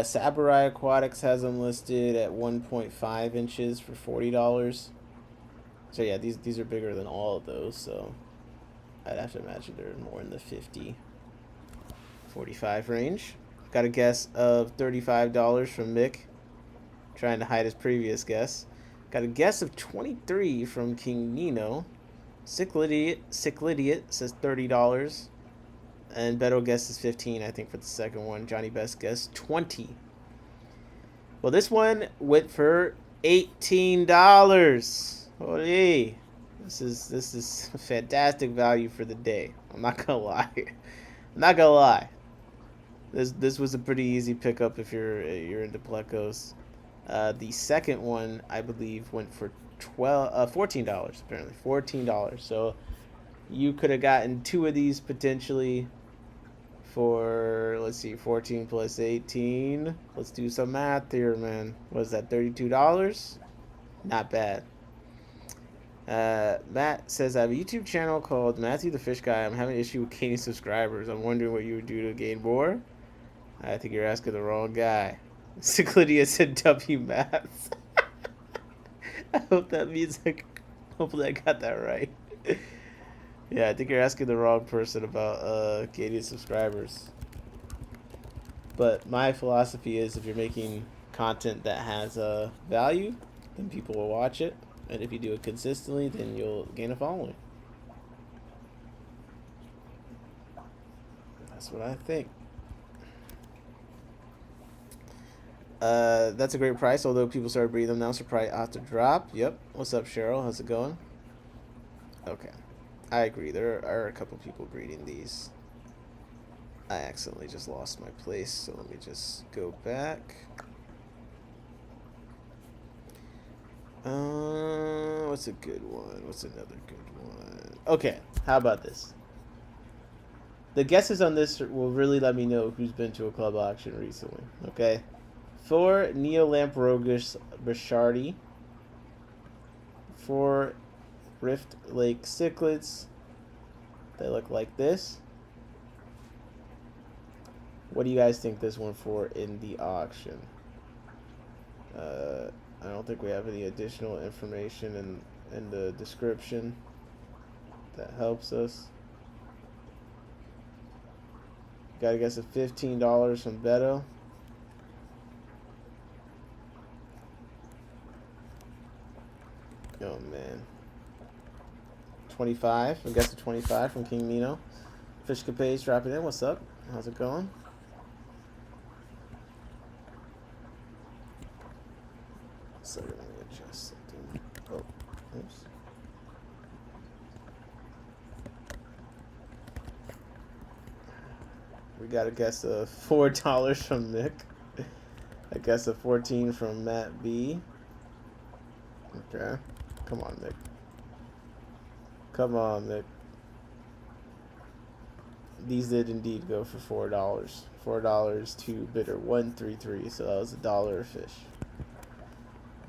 Saburai Aquatics has them listed at 1.5 inches for $40. So yeah, these are bigger than all of those, so I'd have to imagine they're more in the 50, 45 range. Got a guess of $35 from Mick, trying to hide his previous guess. Got a guess of $23 from King Nino. Sicklidiot says $30. And Beto guesses 15, I think, for the second one. Johnny Best guessed 20. Well, this one went for $18. Holyyy. This is fantastic value for the day. I'm not gonna lie. This was a pretty easy pickup if you're into Plecos. The second one, I believe, went for $14 apparently. $14. So you could have gotten 2 of these potentially for, let's see, 14 plus 18. Let's do some math here, man. What is that, $32? Not bad. Matt says, I have a YouTube channel called Matthew the Fish Guy. I'm having an issue with gaining subscribers. I'm wondering what you would do to gain more. I think you're asking the wrong guy. Cyclidia said W Maths. I hope that means, like, hopefully I got that right. Yeah, I think you're asking the wrong person about gaining subscribers. But my philosophy is if you're making content that has value, then people will watch it. And if you do it consistently, then you'll gain a following. That's what I think. That's a great price, although people started breeding them now, so probably ought to drop. Yep. What's up, Cheryl? How's it going? Okay. I agree. There are a couple people breeding these. I accidentally just lost my place, so let me just go back. What's a good one? What's another good one? Okay, how about this? The guesses on this will really let me know who's been to a club auction recently, okay? For Neolamprogus Bishardi, for Rift Lake Cichlids, they look like this. What do you guys think this one for in the auction? I don't think we have any additional information in the description that helps us. Gotta guess at $15 from Beto. Oh man. 25. I guess a 25 from King Nino. Fishcapades dropping in. What's up? How's it going? So let me adjust something. Oh, oops. We got a guess of $4 from Nick. I guess a 14 from Matt B. Okay. Come on, Nick. Come on, Nick. These did indeed go for $4. $4 to bidder 133, so that was $1 a fish.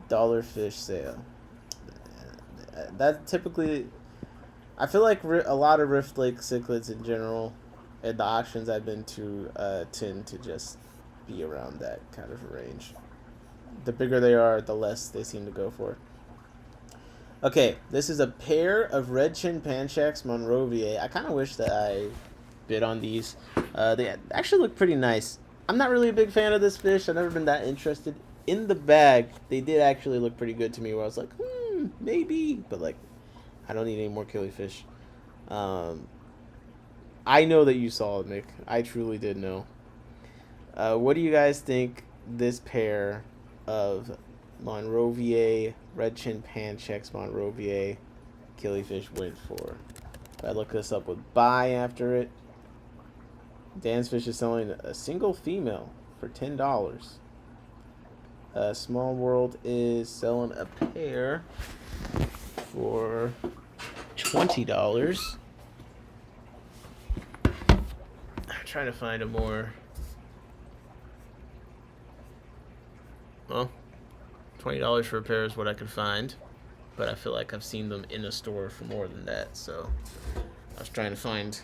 Dollar fish sale. That typically, I feel like a lot of Rift Lake cichlids in general, and the auctions I've been to tend to just be around that kind of range. The bigger they are, the less they seem to go for. Okay, this is a pair of red chin panchaks Monrovier. I kind of wish that I bid on these. They actually look pretty nice. I'm not really a big fan of this fish. I've never been that interested. In the bag, they did actually look pretty good to me, where I was like, maybe. But, like, I don't need any more killifish. I know that you saw it, Nick. I truly did know. What do you guys think this pair of Monrovier, red chin panchaks Monrovier killifish went for? I look this up with buy after it. Dan's Fish is selling a single female for $10. Small World is selling a pair for $20. I'm trying to find a more. Well, $20 for a pair is what I could find, but I feel like I've seen them in a store for more than that. So I was trying to find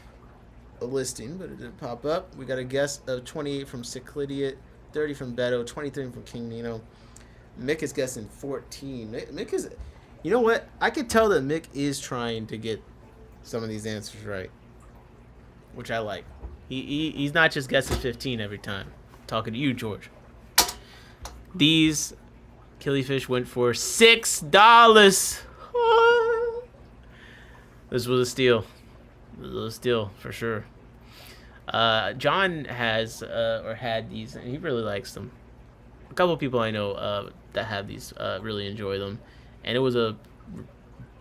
a listing, but it didn't pop up. We got a guess of 28 from Cyclidiot. 30 from Beto, 23 from King Nino. Mick is guessing 14. Mick is, you know what? I could tell that Mick is trying to get some of these answers right, which I like. He's not just guessing 15 every time. Talking to you, George. These killifish went for $6. This was a steal. This was a steal for sure. John has or had these, and he really likes them. A couple of people I know that have these really enjoy them, and it was a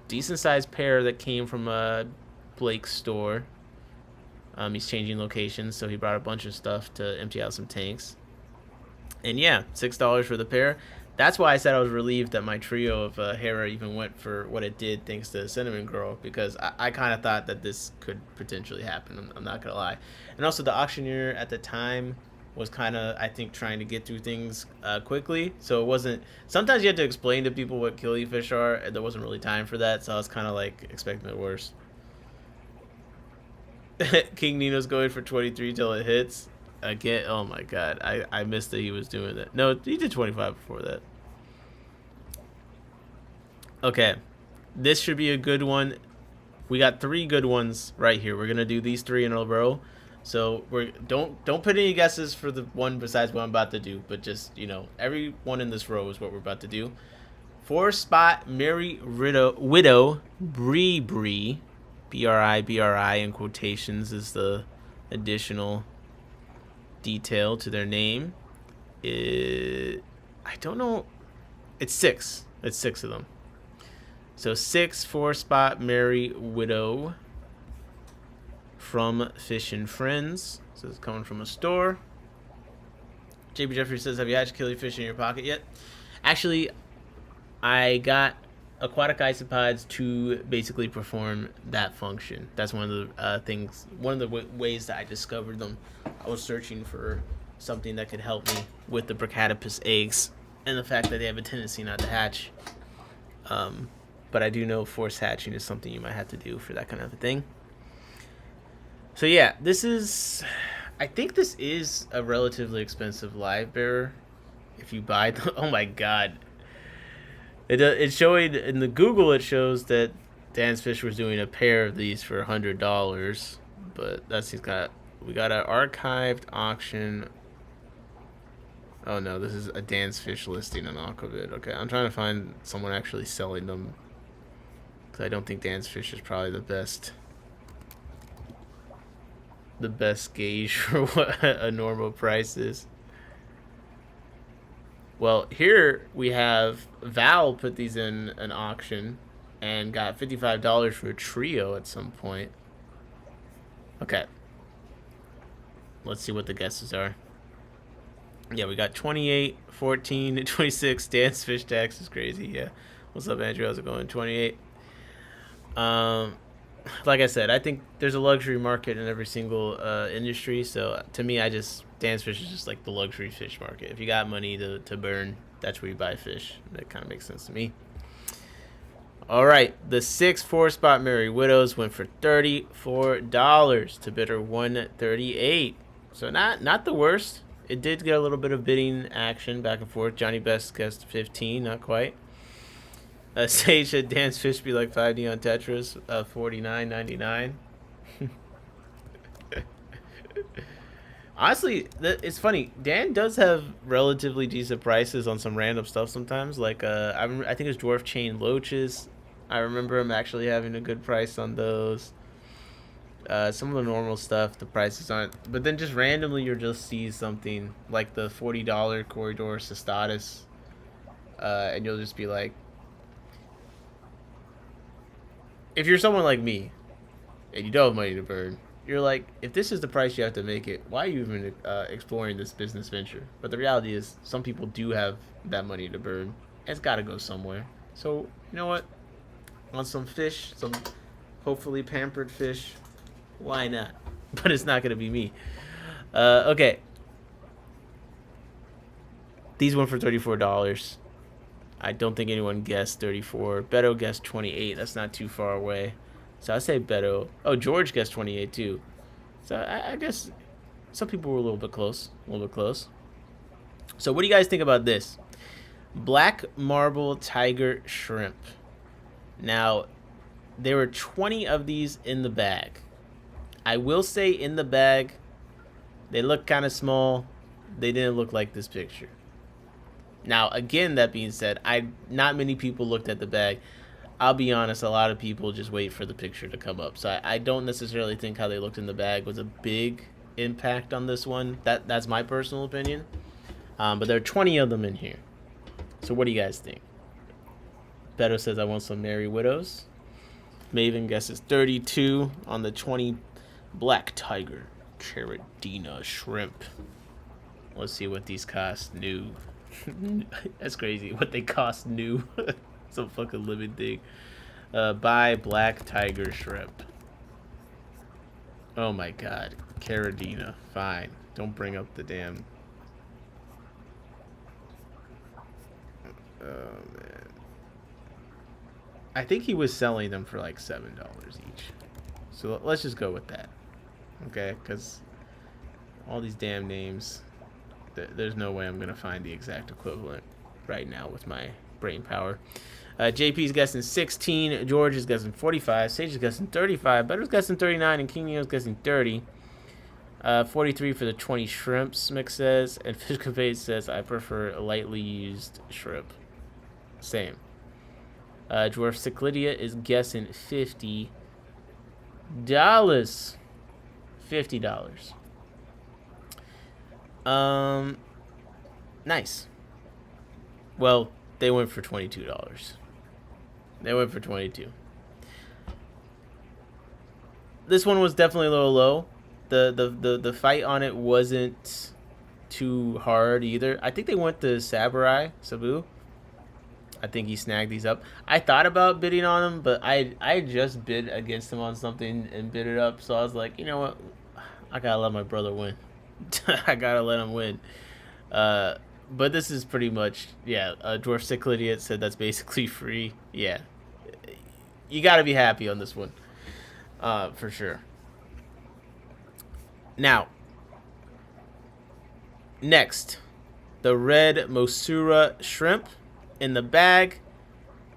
decent sized pair that came from Blake's store. He's changing locations, so he brought a bunch of stuff to empty out some tanks. And yeah, $6 for the pair. That's why I said I was relieved that my trio of Hera even went for what it did, thanks to Cinnamon Girl, because I kind of thought that this could potentially happen. I'm not gonna lie, and also the auctioneer at the time was kind of, I think, trying to get through things quickly, so it wasn't. Sometimes you had to explain to people what killifish are, and there wasn't really time for that, so I was kind of like expecting the worst. King Nino's going for 23 till it hits. Again, oh my god, I missed that he was doing that. No, he did 25 before that. Okay, this should be a good one. We got 3 good ones right here. We're gonna do these 3 in a row. So don't put any guesses for the one besides what I'm about to do, but just, you know, every one in this row is what we're about to do. 4-spot Merry Widow Bree, BRI in quotations is the additional detail to their name. I don't know. It's 6. It's 6 of them. So 6 4-spot Merry Widow from Fish and Friends. So it's coming from a store. JP Jeffrey says, have you hatched killifish in your pocket yet? Actually, I got aquatic isopods to basically perform that function. That's one of the things, one of the ways that I discovered them. I was searching for something that could help me with the Brachytopus eggs and the fact that they have a tendency not to hatch. But I do know force hatching is something you might have to do for that kind of a thing. So yeah, this is, I think this is a relatively expensive live bearer if you buy them. Oh my god. It's showing in the Google, it shows that Dan's Fish was doing a pair of these for $100, but that's we got an archived auction. Oh no, this is a Dan's Fish listing on Aquavid. Okay, I'm trying to find someone actually selling them, because I don't think Dan's Fish is probably the best gauge for what a normal price is. Well, here we have Val put these in an auction and got $55 for a trio at some point. Okay. Let's see what the guesses are. Yeah, we got 28, 14, 26. Dan's Fish tax is crazy. Yeah. What's up, Andrew? How's it going? 28. Like I said, I think there's a luxury market in every single industry. So to me, Dan's Fish is just like the luxury fish market. If you got money to burn, that's where you buy fish. That kind of makes sense to me. All right, the 6 4-spot Merry Widows went for $34 to bidder 138. So not the worst. It did get a little bit of bidding action back and forth. Johnny Best guessed 15, not quite. Sage said Dan's Fish be like 5D on Tetris, $49.99. Honestly, it's funny. Dan does have relatively decent prices on some random stuff sometimes. Like I think it's Dwarf Chain Loaches. I remember him actually having a good price on those. Some of the normal stuff, the prices aren't. But then just randomly, you'll just see something like the $40 Corridor Cystatus, and you'll just be like, if you're someone like me, and you don't have money to burn, you're like, if this is the price you have to make it, why are you even exploring this business venture? But the reality is, some people do have that money to burn. It's got to go somewhere. So, you know what? On some fish, some hopefully pampered fish, why not? But it's not going to be me. Okay. These went for $34. I don't think anyone guessed 34. Beto guessed 28. That's not too far away. So I say Beto. Oh, George guessed 28 too. So I guess some people were a little bit close. So what do you guys think about this? Black Marble Tiger Shrimp. Now, there were 20 of these in the bag. I will say in the bag, they look kind of small. They didn't look like this picture. Now, again, that being said, not many people looked at the bag. I'll be honest, a lot of people just wait for the picture to come up. So I don't necessarily think how they looked in the bag was a big impact on this one. That's my personal opinion. But there are 20 of them in here. So what do you guys think? Beto says, I want some Merry Widows. Maven guesses 32 on the 20 Black Tiger Caradina Shrimp. Let's see what these cost new. That's crazy. What they cost new. Some fucking living thing. Buy black tiger shrimp. Oh my god. Carradina. Fine. Don't bring up the damn... Oh man. I think he was selling them for like $7 each. So let's just go with that. Okay? Because all these damn names, there's no way I'm going to find the exact equivalent right now with my brain power. JP's guessing 16. George is guessing 45. Sage is guessing 35. Better's guessing 39. And King Neo's guessing 30. 43 for the 20 shrimps, Mick says. And Fish Cafe says, I prefer lightly used shrimp. Same. Dwarf Cyclidia is guessing $50. $50. Nice. Well, they went for $22. They went for 22. This one was definitely a little low. The fight on it wasn't too hard either. I think they went to Sabu. I think he snagged these up. I thought about bidding on him, but I just bid against him on something and bid it up. So I was like, you know what? I gotta let my brother win. I gotta let him win. But this is pretty much, yeah, Dwarf Cyclidiot said that's basically free. Yeah. You gotta be happy on this one. For sure. Now, next, the red Mosura shrimp in the bag.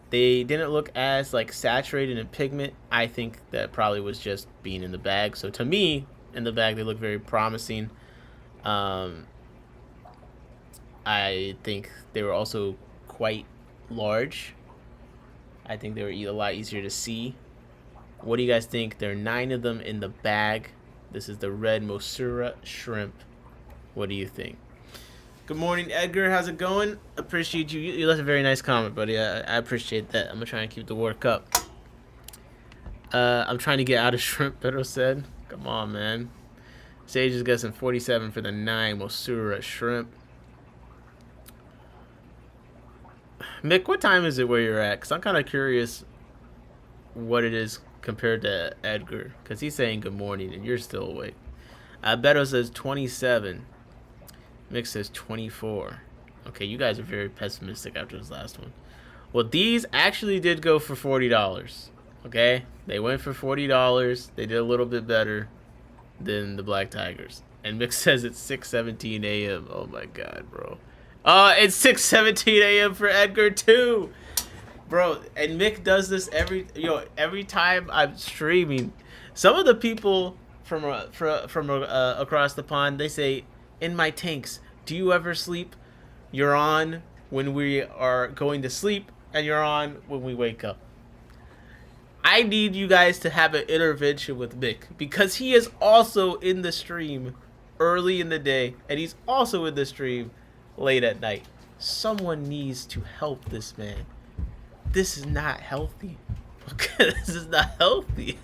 They didn't look as like saturated in pigment. I think that probably was just being in the bag. So to me, in the bag, they look very promising. I think they were also quite large. I think they were a lot easier to see. What do you guys think? There are 9 of them in the bag. This is the red Mosura shrimp. What do you think? Good morning, Edgar. How's it going? Appreciate you. You left a very nice comment, buddy. I appreciate that. I'm going to try and keep the work up. I'm trying to get out of shrimp, Pedro said. Come on, man. Sage is guessing 47 for the 9 Mosura shrimp. Mick, what time is it where you're at? Because I'm kind of curious what it is compared to Edgar. Because he's saying good morning and you're still awake. Beto says 27. Mick says 24. Okay, you guys are very pessimistic after this last one. Well, these actually did go for $40. Okay? They went for $40. They did a little bit better than the Black Tigers. And Mick says it's 6:17 a.m. Oh my god, bro. It's 6:17 a.m. for Edgar too. Bro, and Mick does this every time I'm streaming. Some of the people from across the pond, they say, in my tanks, do you ever sleep? You're on when we are going to sleep, and you're on when we wake up. I need you guys to have an intervention with Mick, because he is also in the stream early in the day, and he's also in the stream late at night. Someone needs to help this man. This is not healthy. Okay, this is not healthy.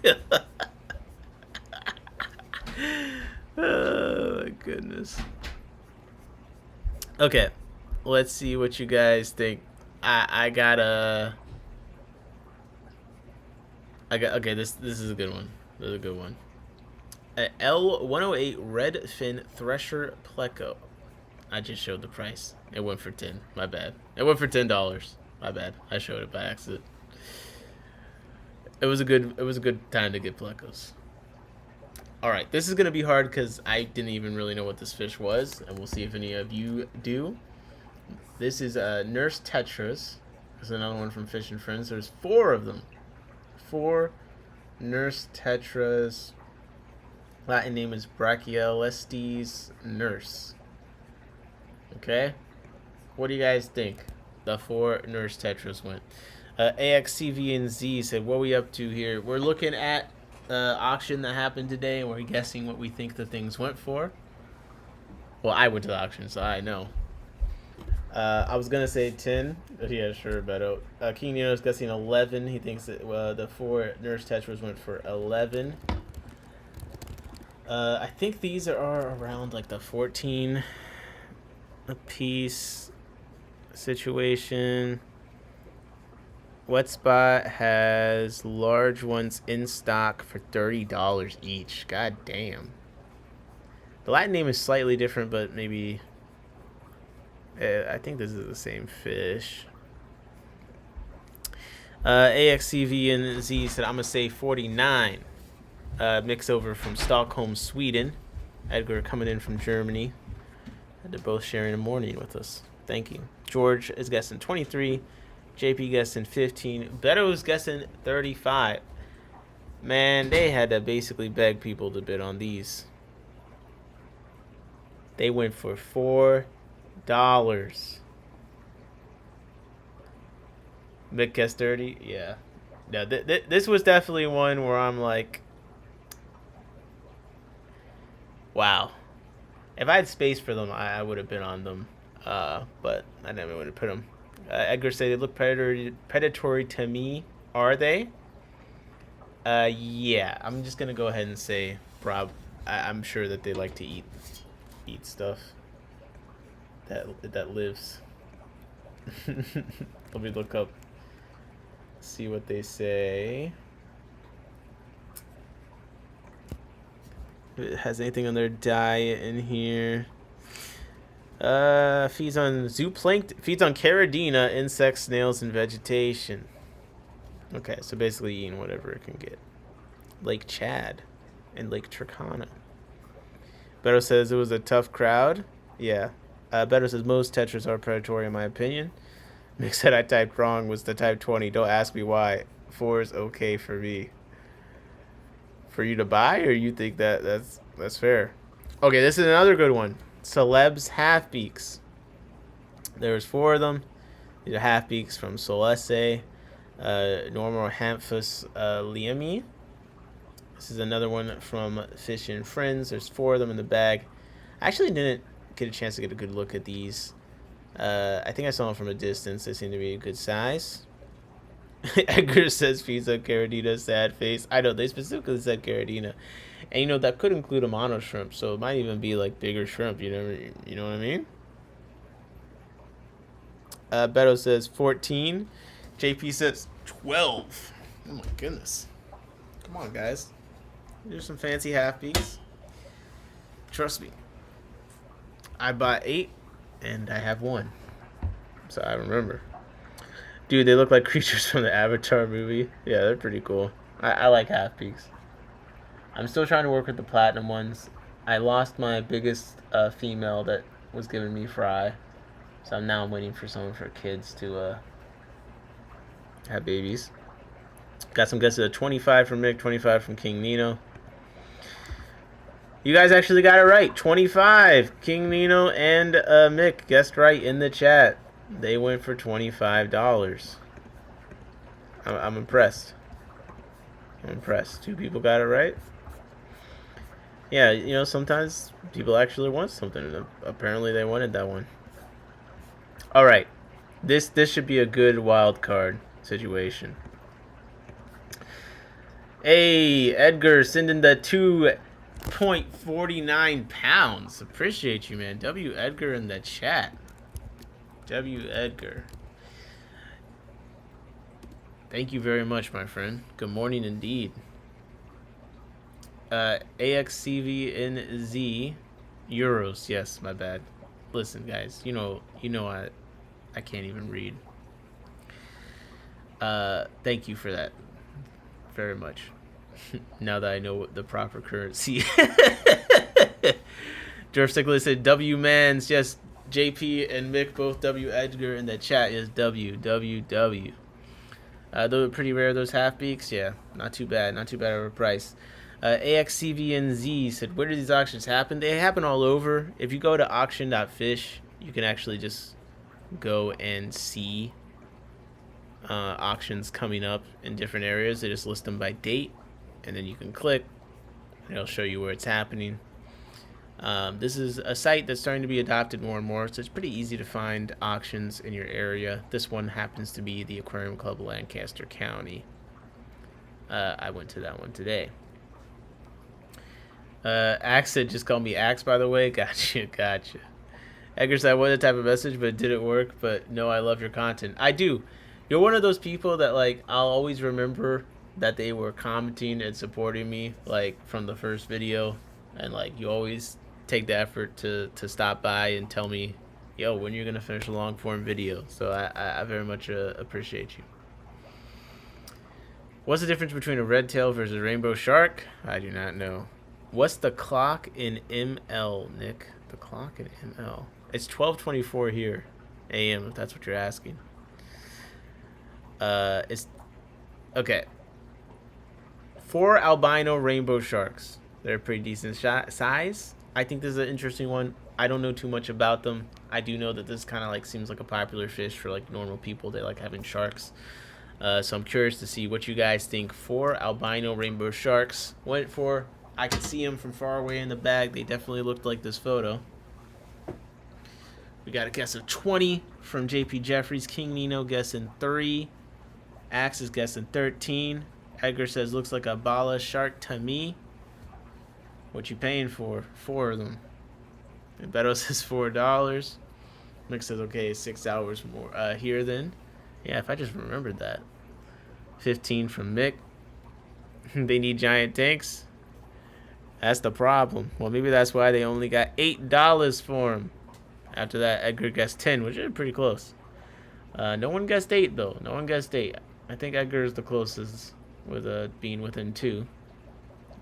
Oh my goodness. Okay, let's see what you guys think. I got okay, this is a good one. This is a good one. L108 Red Fin Thresher Pleco. I just showed the price. It went for 10. My bad. It went for $10. My bad. I showed it by accident. It was a good time to get Plecos. All right, this is gonna be hard because I didn't even really know what this fish was, and we'll see if any of you do. This is Nurse Tetras. There's another one from Fish and Friends. There's 4 of them. 4 Nurse Tetras. Latin name is Brachyolestes nurse. Okay, what do you guys think? The 4 Nurse Tetras went. AXCVNZ said, what are we up to here? We're looking at the auction that happened today, and we're guessing what we think the things went for. Well, I went to the auction, so I know. I was gonna say 10, but yeah, sure, Beto. King Nino's guessing 11. He thinks that the 4 Nurse Tetras went for 11. I think these are around like the 14 a piece. situation. What spot has large ones in stock for $30 each? God damn. The Latin name is slightly different, but maybe... I think this is the same fish. AXCV and Z said, I'm going to say 49. Mix over from Stockholm, Sweden. Edgar coming in from Germany. They're both sharing a morning with us. Thank you. George is guessing 23. JP guessing 15. Beto is guessing 35. Man, they had to basically beg people to bid on these. They went for $4. Mick guessed 30. Yeah. No, this was definitely one where I'm like, wow. If I had space for them, I would have been on them. But I never would have put them. Edgar said they look predatory to me. Are they? Yeah. I'm just gonna go ahead and say, I'm sure that they like to eat stuff that lives. Let me look up. See what they say. If it has anything on their diet in here. Feeds on zooplankton, feeds on caridina, insects, snails, and vegetation. Okay, so basically eating whatever it can get. Lake Chad and Lake Turkana. Beto says it was a tough crowd. Yeah. Beto says most tetras are predatory in my opinion. Mick said I typed wrong, was the type 20. Don't ask me why. 4 is okay for me. For you to buy, or you think that's fair? Okay, this is another good one. Celebs half-beaks. There's 4 of them. These are half-beaks from Solese, Normorhamphus liemi. This is another one from Fish and Friends. There's 4 of them in the bag. I actually didn't get a chance to get a good look at these. I think I saw them from a distance. They seem to be a good size. Edgar says pizza, caridina, sad face. I know, they specifically said caridina. And, you know, that could include a mono shrimp, so it might even be, like, bigger shrimp, you know what I mean? Beto says 14. JP says 12. Oh, my goodness. Come on, guys. There's some fancy half-beaks. Trust me. I bought 8, and I have 1. So I remember. Dude, they look like creatures from the Avatar movie. Yeah, they're pretty cool. I like half-beaks. I'm still trying to work with the platinum ones. I lost my biggest female that was giving me fry. So now I'm waiting for someone for kids to have babies. Got some guesses at 25 from Mick, 25 from King Nino. You guys actually got it right. 25. King Nino and Mick guessed right in the chat. They went for $25. I'm impressed. I'm impressed. 2 people got it right. Yeah, you know, sometimes people actually want something, and apparently they wanted that one. All right, this should be a good wild card situation. Hey, Edgar, sending the 2.49 pounds. Appreciate you, man. W. Edgar in the chat. W. Edgar. Thank you very much, my friend. Good morning indeed. AXCVNZ euros. Yes, my bad. Listen, guys, you know I can't even read. Thank you for that very much. Now that I know the proper currency. Durf Stickler said W Mans. Yes, JP and Mick both W. Edgar in the chat is WWW. Those are pretty rare, those half-beaks. Yeah, not too bad. Not too bad of a price. AXCVNZ said, where do these auctions happen? They happen all over. If you go to auction.fish, you can actually just go and see auctions coming up in different areas. They just list them by date, and then you can click, and it'll show you where it's happening. This is a site that's starting to be adopted more and more, so it's pretty easy to find auctions in your area. This one happens to be the Aquarium Club Lancaster County. I went to that one today. Axe said, just call me Axe, by the way. Gotcha. Edgar said, "What the type of message?" But it didn't work. But no, I love your content. I do. You're one of those people that like I'll always remember that they were commenting and supporting me like from the first video, and like you always take the effort to stop by and tell me, "Yo, when you're gonna finish a long form video." So I very much appreciate you. What's the difference between a red tail versus a rainbow shark? I do not know. What's the clock in ML, Nick? The clock in ML. It's 12:24 here, AM. If that's what you're asking. It's okay. 4 albino rainbow sharks. They're pretty decent size. I think this is an interesting one. I don't know too much about them. I do know that this kind of like seems like a popular fish for like normal people. They like having sharks. So I'm curious to see what you guys think 4 albino rainbow sharks went for. I could see them from far away in the bag. They definitely looked like this photo. We got a guess of 20 from JP Jeffries. King Nino guessing 3. Axe is guessing 13. Edgar says looks like a bala shark to me. What you paying for? 4 of them. And Beto says $4. Nick says okay, $6 more here then. Yeah, if I just remembered that. 15 from Mick. They need giant tanks. That's the problem. Well, maybe that's why they only got $8 for them. After that, Edgar guessed 10, which is pretty close. No one guessed 8, though. No one guessed 8. I think Edgar is the closest, with being within 2.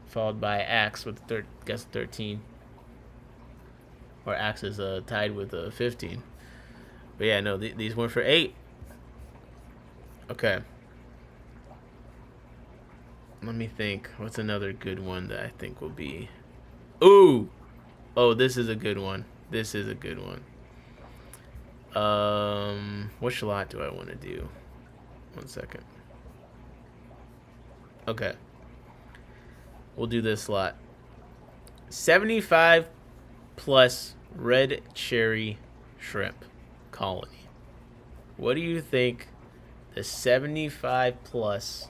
Followed by Axe with guess 13. Or Axe is tied with 15. But yeah, no, these went for 8. Okay. Let me think. What's another good one that I think will be? Ooh! Oh, this is a good one. This is a good one. Which lot do I want to do? 1 second. Okay. We'll do this lot. 75 plus red cherry shrimp colony. What do you think the 75 plus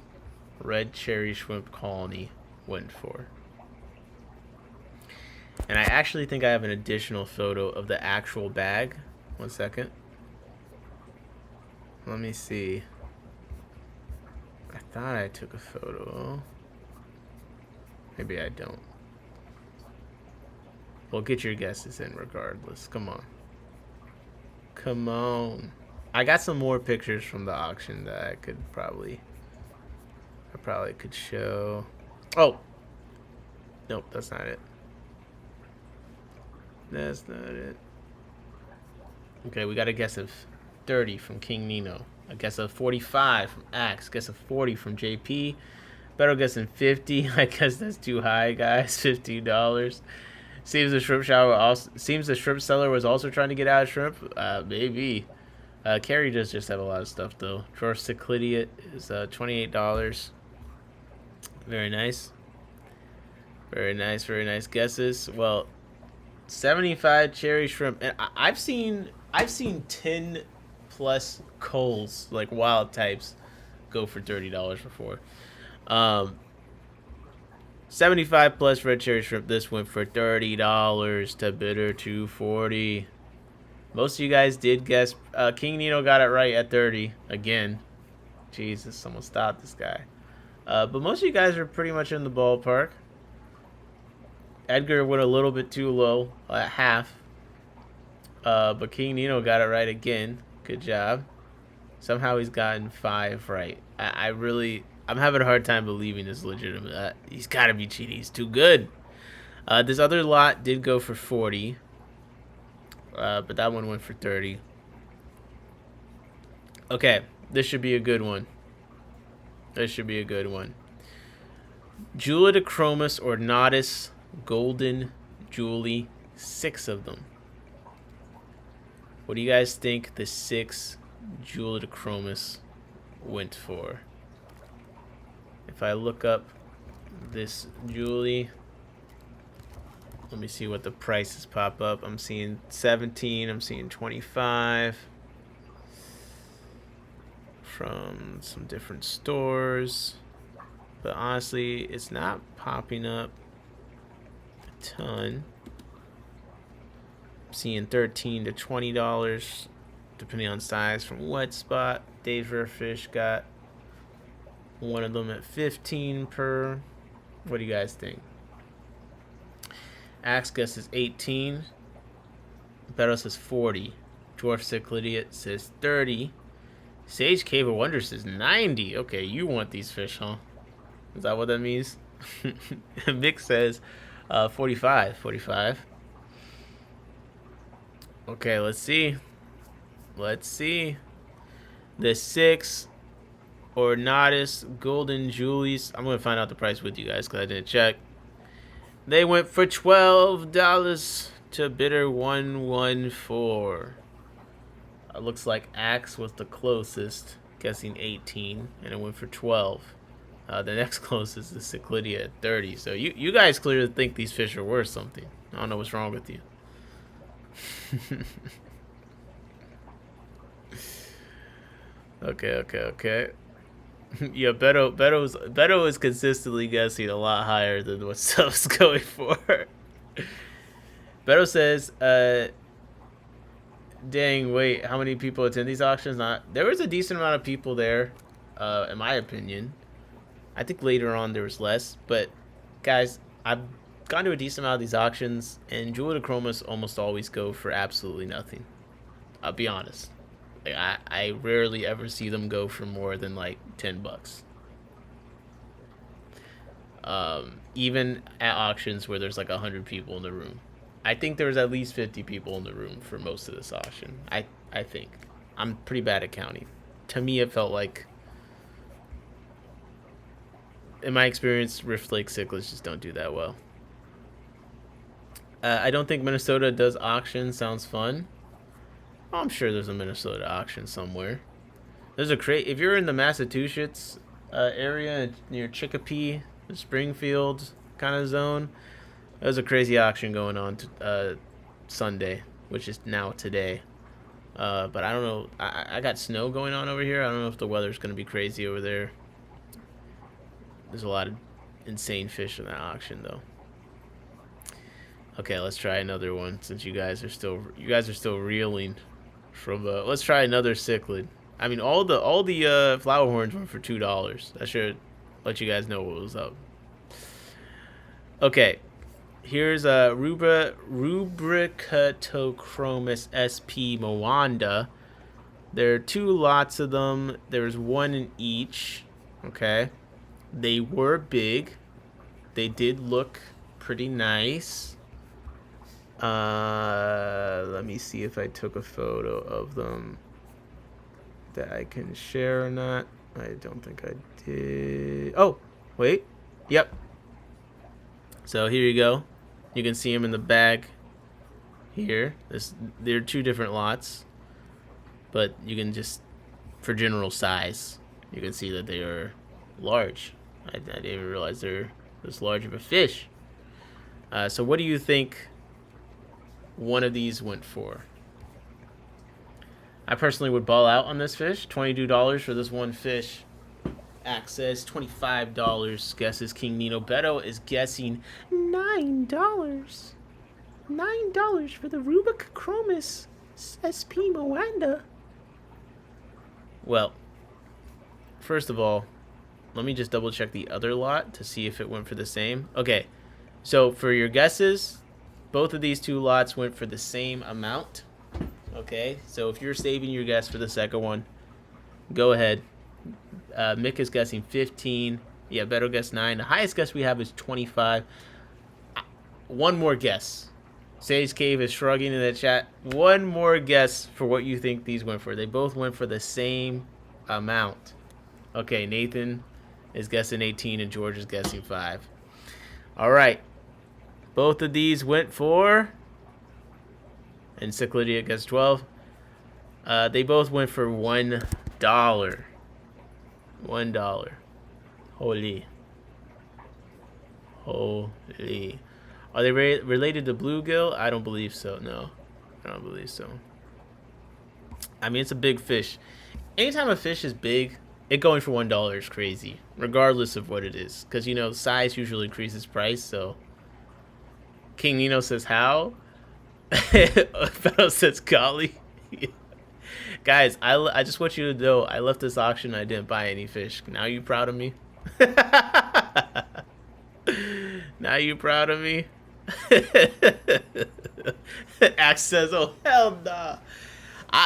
red cherry shrimp colony went for? And I actually think I have an additional photo of the actual bag. 1 second. Let me see. I thought I took a photo. Maybe I don't. Well, get your guesses in regardless. Come on. Come on. I got some more pictures from the auction that I probably could show. Oh. Nope, that's not it. That's not it. Okay, we got a guess of 30 from King Nino. A guess of 45 from Axe. Guess of 40 from JP. Better guessing 50. I guess that's too high, guys. $15. Seems the shrimp seller was also trying to get out of shrimp. Maybe. Carrie does just have a lot of stuff though. George Ciclidiot is $28. Very nice. Very nice. Very nice guesses. Well, 75 cherry shrimp, and I've seen 10 plus coals, like wild types, go for $30 before. 75 plus red cherry shrimp. This went for $30 to bidder 240. Most of you guys did guess. King Nino got it right at 30 again. Jesus, someone stop this guy. But most of you guys are pretty much in the ballpark. Edgar went a little bit too low at half. But King Nino got it right again. Good job. Somehow he's gotten 5 right. I'm having a hard time believing this legitimate. He's got to be cheating. He's too good. This other lot did go for 40. But that one went for 30. Okay, this should be a good one. This should be a good one. Julidachromis ornatus golden Julie, 6 of them. What do you guys think the 6 Julidachromis went for? If I look up this Julie, let me see what the prices pop up. I'm seeing 17, I'm seeing 25 from some different stores. But honestly, it's not popping up a ton.
seeing $13 to $20 depending on size from Wet Spot. Dave's Rare Fish got one of them at 15 per. What do you guys think? Axe guesses 18. Beto says 40. Dwarf Cyclidiot says 30. Sage Cave of Wonder says 90. Okay, you want these fish, huh? Is that what that means? Mick says 45. 45. Okay, let's see. Let's see. The 6 Ornatus Golden Julies. I'm going to find out the price with you guys because I didn't check. They went for $12 to bidder 114. Looks like Axe was the closest, guessing 18, and it went for 12. The next closest is Cyclidia at 30. So you guys clearly think these fish are worth something. I don't know what's wrong with you. Okay. Yeah, Beto is consistently guessing a lot higher than what Sub's going for. Beto says, dang, wait, how many people attend these auctions? There was a decent amount of people there, in my opinion. I think later on there was less, but guys, I've gone to a decent amount of these auctions, and Jewel de Chromas almost always go for absolutely nothing. I'll be honest. Like, I rarely ever see them go for more than like $10. Even at auctions where there's like 100 people in the room. I think there was at least 50 people in the room for most of this auction. I think. I'm pretty bad at counting. To me, it felt like, in my experience, Rift Lake cichlids just don't do that well. I don't think Minnesota does auctions. Sounds fun. Oh, I'm sure there's a Minnesota auction somewhere. There's a crate. If you're in the Massachusetts area near Chicopee, Springfield kind of zone, there's a crazy auction going on Sunday, which is now today. But I don't know. I got snow going on over here. I don't know if the weather's going to be crazy over there. There's a lot of insane fish in that auction, though. Okay, let's try another one since you guys are still reeling from. Let's try another cichlid. I mean, all the flower horns were for $2. I should let you guys know what was up. Okay, here's a Rubricatochromis SP Moanda. There are 2 lots of them. There's 1 in each. Okay, they were big. They did look pretty nice. Let me see if I took a photo of them that I can share or not. I don't think I did. Oh, wait. Yep. So here you go. You can see them in the bag here. They're 2 different lots, but you can just, for general size, you can see that they are large. I didn't even realize they're this large of a fish. So what do you think one of these went for? I personally would ball out on this fish. $22 for this one fish. Access $25. Guesses King Nino. Beto is guessing $9. $9 for the Rubricatochromis SP Moanda. Well, first of all, let me just double check the other lot to see if it went for the same. Okay, so for your guesses, both of these 2 lots went for the same amount. Okay, so if you're saving your guess for the second one, go ahead. Mick is guessing 15. Yeah, Beto guessed 9. The highest guess we have is 25. One more guess. Sage Cave is shrugging in the chat. One more guess for what you think these went for. They both went for the same amount. Okay, Nathan is guessing 18 and George is guessing 5. All right. Both of these went for, and Cyclidia gets 12. They both went for $1. $1. Holyyy. Holyyy. Are they related to bluegill? I don't believe so. No, I don't believe so. I mean, it's a big fish. Anytime a fish is big, it going for $1 is crazy, regardless of what it is. Because, you know, size usually increases price, so. King Nino says, how? Beto says golly. Guys, I just want you to know I left this auction. I didn't buy any fish. Now you proud of me? Now you proud of me? Axe says, "Oh hell nah."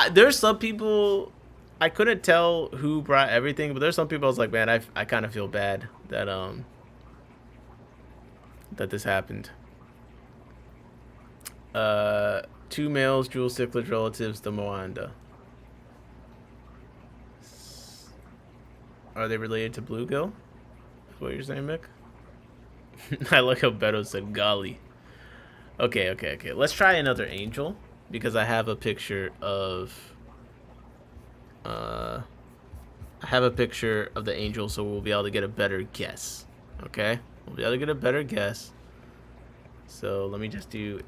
There's some people I couldn't tell who brought everything, but there's some people I was like, man, I kind of feel bad that this happened. Two males, dual cichlid relatives, the Moanda. Are they related to bluegill? Is what you're saying, Mick? I like how Beto said golly. Okay. Let's try another angel because I have a picture of the angel, so we'll be able to get a better guess. Okay? We'll be able to get a better guess. So let me just do.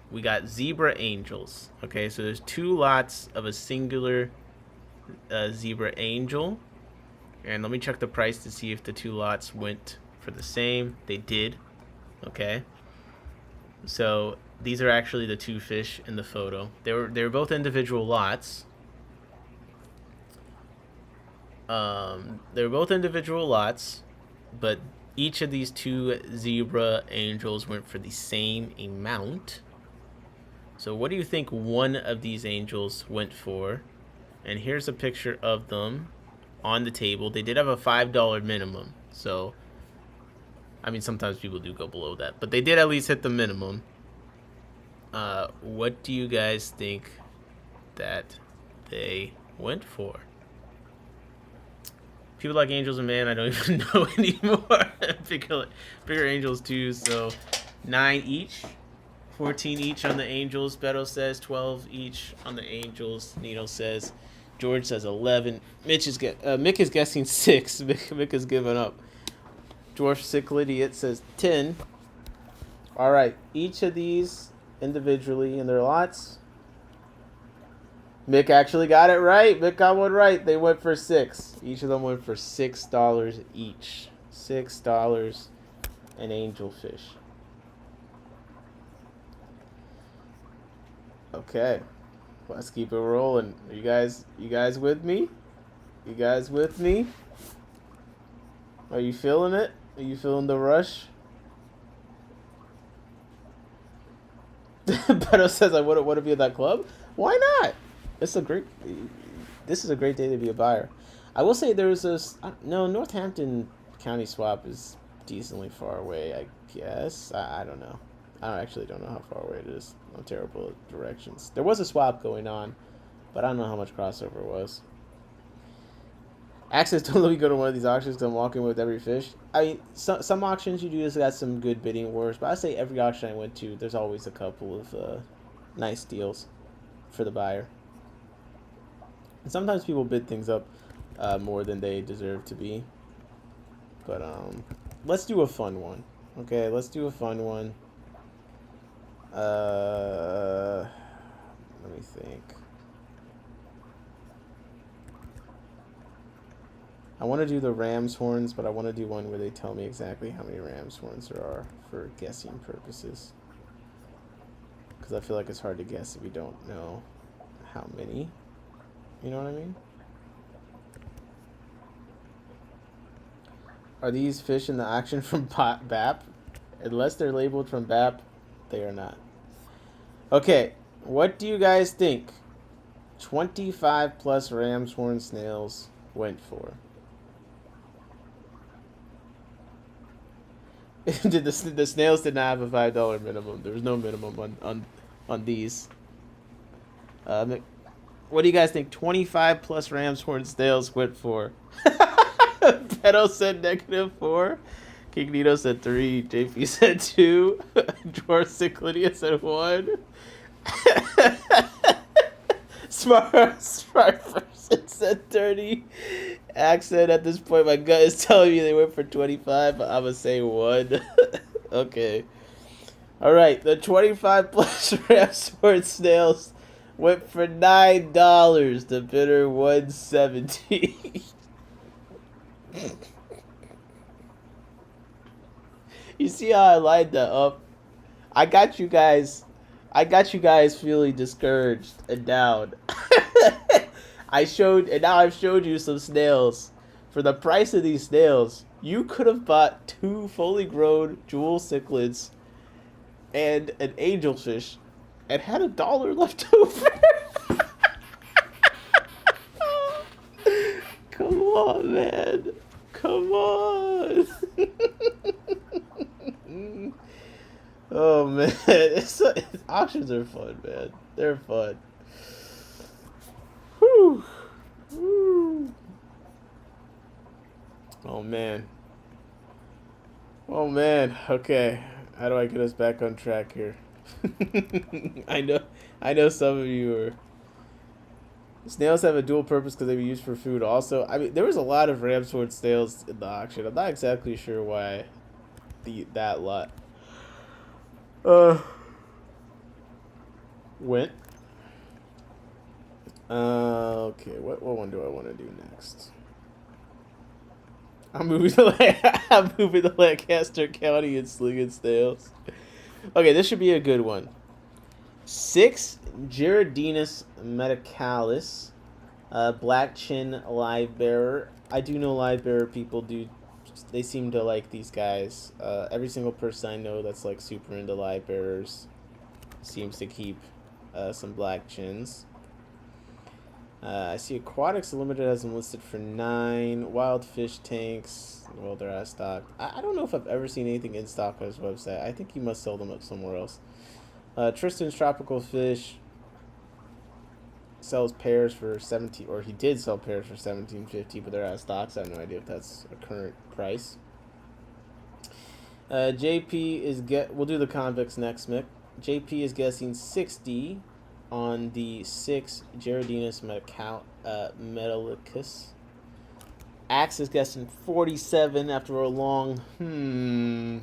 We got zebra angels. Okay, so there's two lots of a singular zebra angel. And let me check the price to see if the two lots went for the same. They did. Okay. So these are actually the two fish in the photo. They were both individual lots. They were both individual lots, but each of these two zebra angels went for the same amount. So what do you think one of these angels went for? And here's a picture of them on the table. They did have a $5 minimum. So, I mean, sometimes people do go below that, but they did at least hit the minimum. What do you guys think that they went for? People like angels and man, I don't even know anymore. bigger angels too. So 9 each, 14 each on the angels. Beto says 12 each on the angels. Nino says. George says 11. Mick is guessing 6. Mick is giving up. Dwarf Sickle Idiot says 10. All right, each of these individually in their lots. Mick actually got it right. Mick got one right. They went for 6. Each of them went for $6 each. $6 an angelfish. Okay. Let's keep it rolling. You guys with me? You guys with me? Are you feeling it? Are you feeling the rush? Beto says I wouldn't want to be at that club. Why not? This is a great day to be a buyer. I will say there was Northampton County swap is decently far away, I guess. I don't know. I actually don't know how far away it is. I'm terrible at directions. There was a swap going on, but I don't know how much crossover it was. Access, don't let me go to one of these auctions because I'm walking with every fish. I mean, some auctions you do just got some good bidding wars, but I say every auction I went to, there's always a couple of nice deals for the buyer. And sometimes people bid things up more than they deserve to be. But let's do a fun one. Okay, let's do a fun one. Let me think. I want to do the ram's horns, but I want to do one where they tell me exactly how many ram's horns there are for guessing purposes. Because I feel like it's hard to guess if you don't know how many. You know what I mean? Are these fish in the auction from BAP? Unless they're labeled from BAP, they are not. Okay, what do you guys think 25 plus ram's horn snails went for? The snails did not have a $5 minimum. There was no minimum on these. What do you guys think 25 plus ram's horn snails went for? Beto said -4. King Nito said 3. JP said 2. George Cyclidia said 1. Smart person said 30. Axe said at this point, my gut is telling me they went for 25, but I'm going to say 1. Okay. All right. The 25 plus ram's horn snails went for $9. The bidder 170. You see how I lined that up? I got you guys
I got you guys feeling discouraged and down. And now I've showed you some snails. For the price of these snails, you could have bought 2 fully grown jewel cichlids and an angelfish and had $1 left over. Come on, man. Come on. Oh man, auctions are fun, man. They're fun. Whew. Whew. Oh man. Oh man. Okay. How do I get us back on track here? I know some of you are. Snails have a dual purpose because they be used for food. Also, I mean, there was a lot of Ramsword snails in the auction. I'm not exactly sure why that lot went. Okay, what one do I want to do next? I'm moving to Lancaster County and slinging snails. Okay, this should be a good one. 6 Girardinus medicalis, black chin live bearer. I do know live bearer people do. They seem to like these guys. Every single person I know that's like super into live bearers seems to keep some black chins. I see aquatics limited has them listed for 9. Wild fish tanks, well, they're out of stock. I don't know if I've ever seen anything in stock on his website. I think he must sell them up somewhere else. Tristan's tropical fish sells pairs for 17, or he did sell pairs for $17.50, but they're out of stock, so I have no idea if that's a current price. JP is we'll do the convicts next, Mick. JP is guessing 60 on the 6 Girardinus metallicus. Axe is guessing 47 after a long We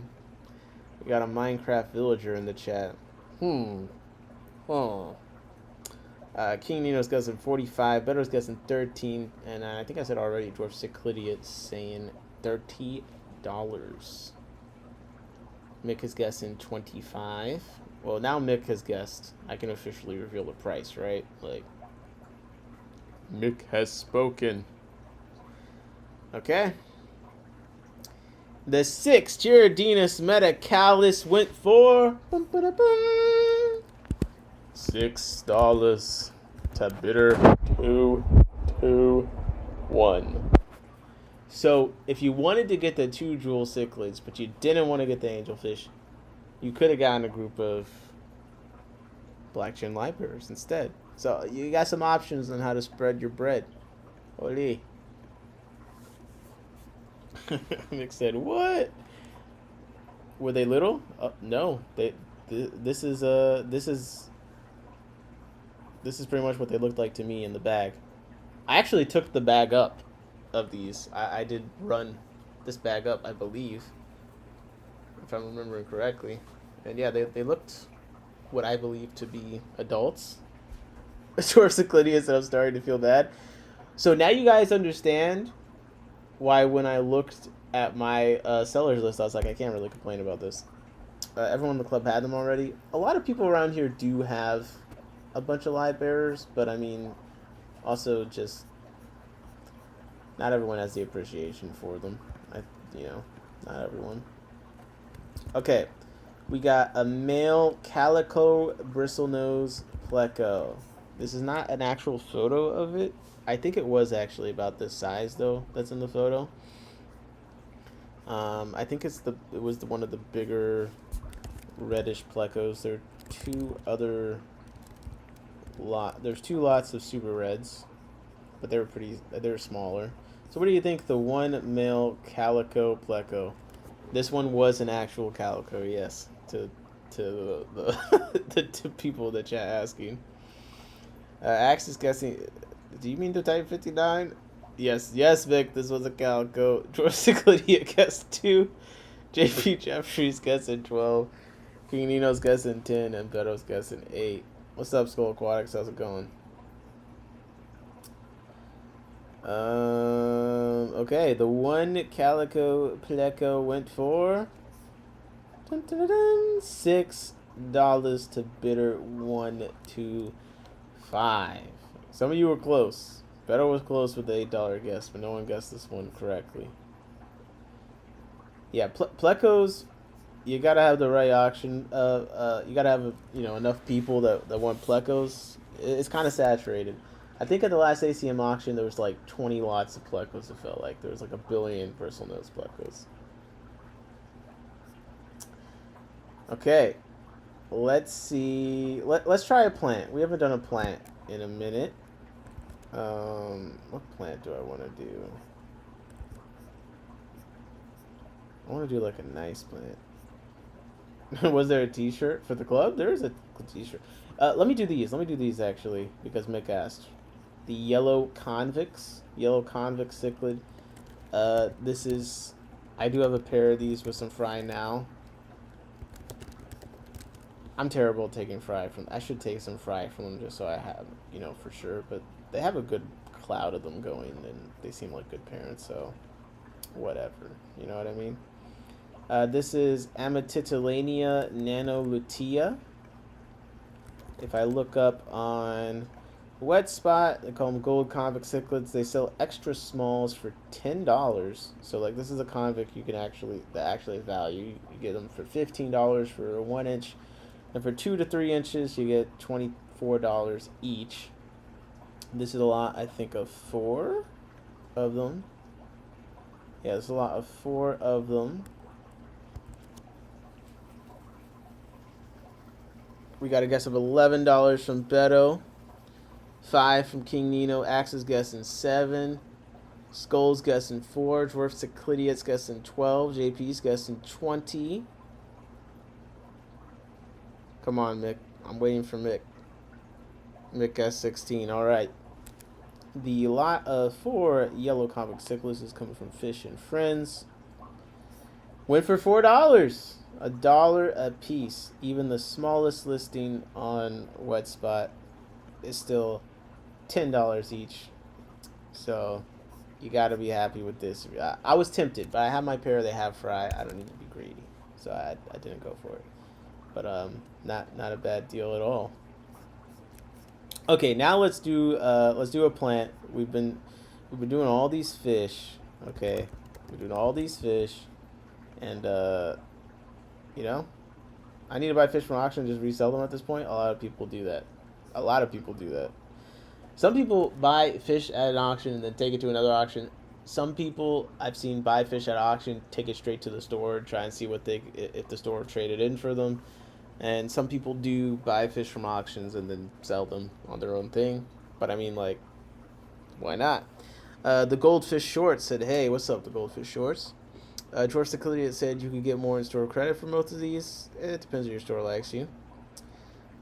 got a Minecraft villager in the chat. Oh. King Nino's guessing 45. Better's guessing 13. And I think I said already, Dwarf Cyclidiot saying $30. Mick is guessing 25. Well, now Mick has guessed. I can officially reveal the price, right? Like, Mick has spoken. Okay. The 6 Girardinus medicalis went for $6 to bidder 221. So if you wanted to get the 2 jewel cichlids, but you didn't want to get the angelfish, you could have gotten a group of black chin live bearers instead. So you got some options on how to spread your bread. Holyyy. Nick said, "What? Were they little? No. This is pretty much what they looked like to me in the bag. I actually took the bag up of these. I did run this bag up, I believe, if I'm remembering correctly. And yeah, they looked what I believe to be adults. Dwarf Cyclidius, and I'm starting to feel bad. So now you guys understand why when I looked at my sellers list, I was like, I can't really complain about this. Everyone in the club had them already. A lot of people around here do have a bunch of live bearers, but I mean, also just not everyone has the appreciation for them. Not everyone. Okay, we got a male calico bristlenose pleco. This is not an actual photo of it. I think it was actually about this size though. That's in the photo. I think it was one of the bigger reddish plecos. There are 2 other There's 2 lots of super reds, but they're smaller. So what do you think? The 1 male calico pleco. This one was an actual calico, yes. To the to people that you're asking. Axe is guessing. Do you mean the Type 59? Yes, Vic. This was a calico. George Cyclidia guessed 2. JP Jeffries guessing 12. King Nino's guessing 10, and Beto's guessing 8. What's up, Skull Aquatics? How's it going? Okay, the 1 calico pleco went for $6. to bidder 125. Some of you were close. Beto was close with the $8 guess, but no one guessed this one correctly. Yeah, Plecos, you gotta have the right auction. You gotta have enough people that want Plecos. It's kind of saturated. I think at the last ACM auction there was like 20 lots of Plecos. It felt like there was like a billion personal notes Plecos. Okay, let's see. Let's try a plant. We haven't done a plant in a minute. What plant do I want to do? I want to do like a nice plant. Was there a t-shirt for the club? There is a t-shirt. Let me do these. Let me do these actually, because Mick asked. The yellow convicts cichlid. This is, I do have a pair of these with some fry now. I'm terrible at taking fry from. I should take some fry from them just so I have, for sure. But they have a good cloud of them going, and they seem like good parents. So, whatever. You know what I mean? This is Amatitilania nanolutea. If I look up on Wet Spot, they call them gold convict cichlids. They sell extra smalls for $10. So like this is a convict you can actually value. You get them for $15 for a 1 inch, and for 2 to 3 inches you get $24 each. This is a lot, I think, of 4 of them. Yeah, there's a lot of 4 of them. We got a guess of $11 from Beto. 5 from King Nino. Axe's guessing 7. Skull's guessing 4. Dwarf Ciclidia's guessing 12. JP's guessing 20. Come on, Mick. I'm waiting for Mick. Mick guessed 16. All right. The lot of 4 yellow convict cichlids is coming from Fish and Friends. Went for $4. $1 a piece. Even the smallest listing on Wet Spot is still $10 each. So you got to be happy with this. I was tempted, but I have my pair. They have fry. I don't need to be greedy, so I didn't go for it. But not a bad deal at all. Okay, now let's do a plant. We've been doing all these fish. Okay, we're doing all these fish, and I need to buy fish from auction and just resell them at this point. A lot of people do that. Some people buy fish at an auction and then take it to another auction. Some people I've seen buy fish at auction, take it straight to the store, try and see if the store traded in for them. And some people do buy fish from auctions and then sell them on their own thing. But I mean, like, why not? The Goldfish Shorts said, hey, what's up, the Goldfish Shorts? George Ciclidia said you can get more in-store credit for most of these. It depends on your store likes you.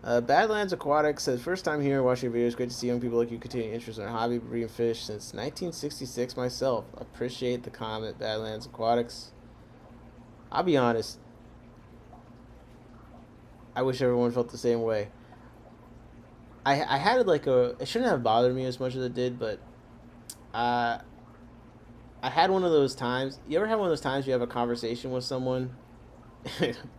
Badlands Aquatic says, first time here, watching your videos. Great to see young people like you continue interest in our hobby, breeding fish since 1966 myself. Appreciate the comment, Badlands Aquatics. I'll be honest. I wish everyone felt the same way. I had it shouldn't have bothered me as much as it did, but I had one of those times. You ever have one of those times you have a conversation with someone?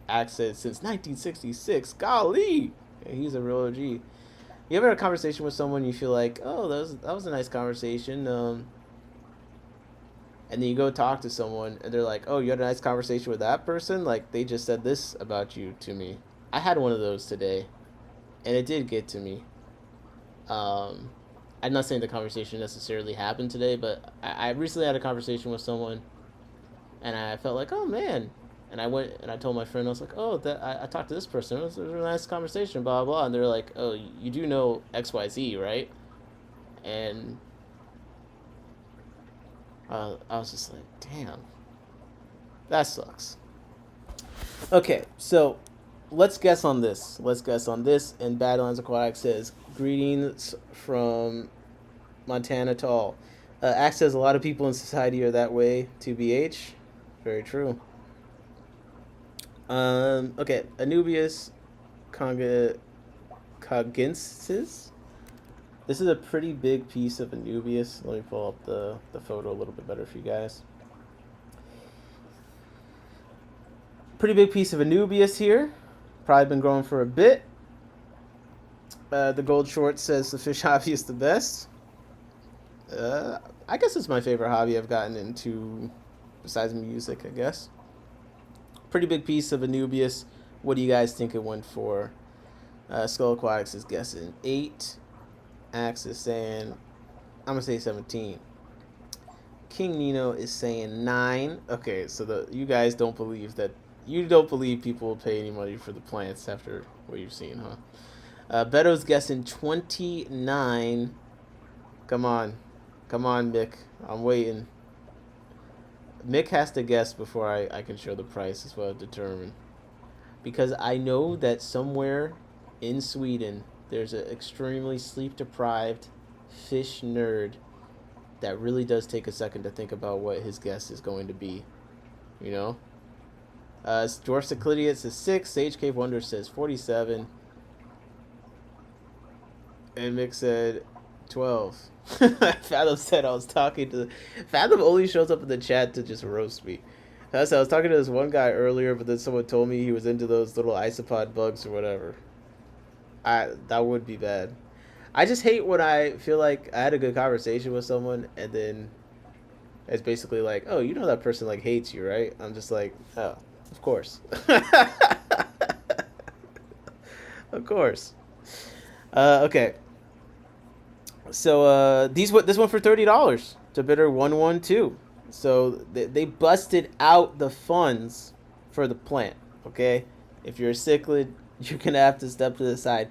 Axe said, since 1966, golly! Yeah, he's a real OG. You ever had a conversation with someone you feel like, oh, that was a nice conversation, and then you go talk to someone, and they're like, oh, you had a nice conversation with that person? Like, they just said this about you to me. I had one of those today, and it did get to me. I'm not saying the conversation necessarily happened today, but I recently had a conversation with someone, and I felt like, oh, man. And I went and I told my friend, I was like, oh, I talked to this person. It was a really nice conversation, blah, blah, blah. And they're like, oh, you do know XYZ, right? And I was just like, damn, that sucks. Okay, so let's guess on this. And Badlands Aquatic says, greetings from Montana Tall. Axe says a lot of people in society are that way, 2BH. Very true. Okay, Anubius Cogensis. This is a pretty big piece of Anubius. Let me pull up the photo a little bit better for you guys. Pretty big piece of Anubius here. Probably been growing for a bit. The gold short says the fish hobby is the best. I guess it's my favorite hobby I've gotten into besides music, I guess. Pretty big piece of Anubius. What do you guys think it went for? Skull Aquatics is guessing 8. Axe is saying, I'm going to say 17. King Nino is saying 9. Okay, so you guys don't believe that. You don't believe people will pay any money for the plants after what you've seen, huh? Beto's guessing 29. Come on. Come on, Mick. I'm waiting. Mick has to guess before I can show the price is what I've determined. Because I know that somewhere in Sweden, there's an extremely sleep-deprived fish nerd that really does take a second to think about what his guess is going to be. You know? Dwarf Cyclidius says 6. Sage Cave Wonder says 47. And Mick said 12. Fathom said I was talking to... Fathom only shows up in the chat to just roast me. I was talking to this one guy earlier, but then someone told me he was into those little isopod bugs or whatever. That would be bad. I just hate when I feel like I had a good conversation with someone and then it's basically like, oh, you know that person like hates you, right? I'm just like, oh, of course. Of course. Okay. So this one for $30 to bidder 112. So they busted out the funds for the plant. Okay, if you're a cichlid, you're gonna have to step to the side.